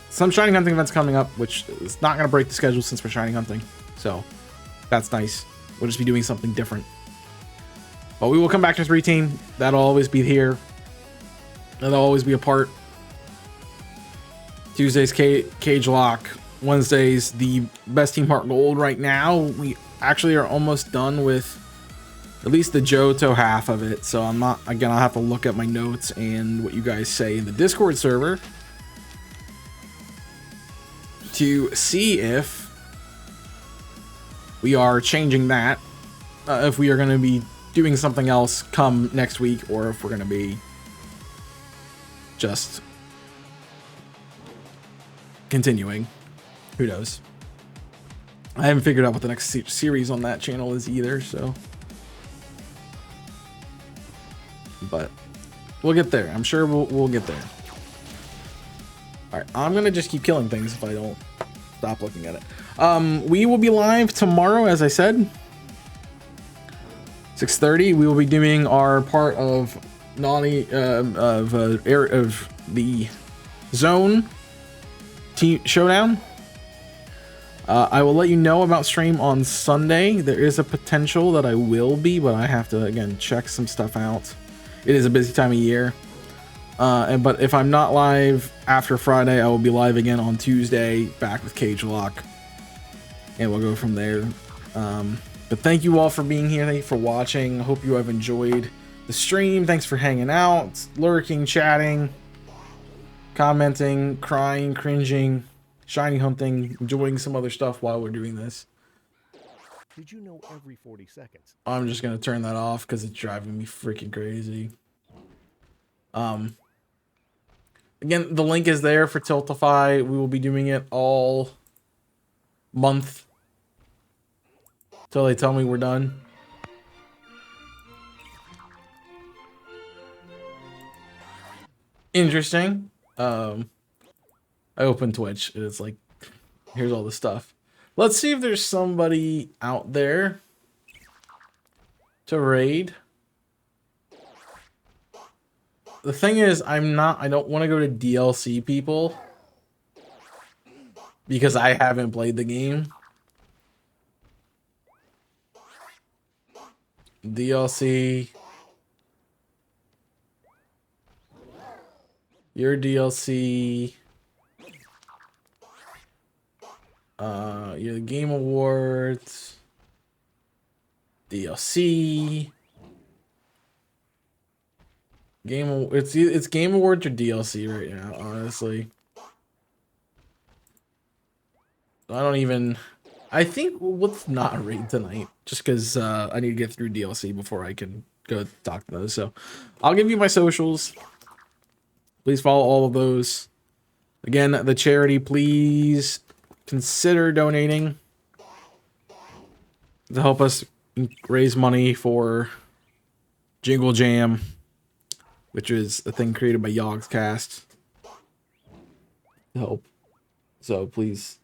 some shiny hunting events coming up, which is not going to break the schedule since we're shiny hunting. So that's nice. We'll just be doing something different. But we will come back to 3-team. That'll always be here. That'll always be a part. Tuesdays, Cage Lock. Wednesdays, the best team heart gold right now. We actually are almost done with at least the Johto half of it. So I'm not, again, I'll have to look at my notes and what you guys say in the Discord server to see if we are changing that, if we are going to be doing something else come next week, or if we're going to be just continuing. Who knows? I haven't figured out what the next series on that channel is either, so. But we'll get there. I'm sure we'll get there. Alright, I'm gonna just keep killing things if I don't stop looking at it. We will be live tomorrow, as I said. 6:30. We will be doing our part of the zone team showdown. I will let you know about stream on Sunday. There is a potential that I will be, but I have to, again, check some stuff out. It is a busy time of year. But if I'm not live after Friday, I will be live again on Tuesday, back with Cage Lock. And we'll go from there. But thank you all for being here. Thank you for watching. I hope you have enjoyed the stream. Thanks for hanging out, lurking, chatting, commenting, crying, cringing, shiny hunting, enjoying some other stuff while we're doing this. Did you know every 40 seconds? I'm just going to turn that off because it's driving me freaking crazy. Again, the link is there for Tiltify. We will be doing it all month till they tell me we're done. Interesting. I open Twitch and it's like, here's all the stuff. Let's see if there's somebody out there to raid. The thing is, I don't want to go to DLC people. because I haven't played the game. DLC. Your DLC. Your Game Awards. DLC. It's Game Awards or DLC right now, honestly. I think let's not raid tonight, just because I need to get through DLC before I can go talk to those. So I'll give you my socials. Please follow all of those. Again, the charity, please consider donating to help us raise money for Jingle Jam, which is a thing created by Yogscast to help. So please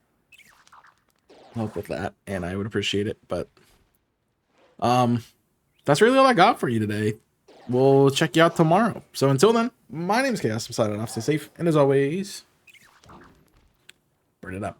help with that, and I would appreciate it. But that's really all I got for you today. We'll check you out tomorrow. So until then, my name is Chaos. I'm signing off. Stay safe, and as always, burn it up.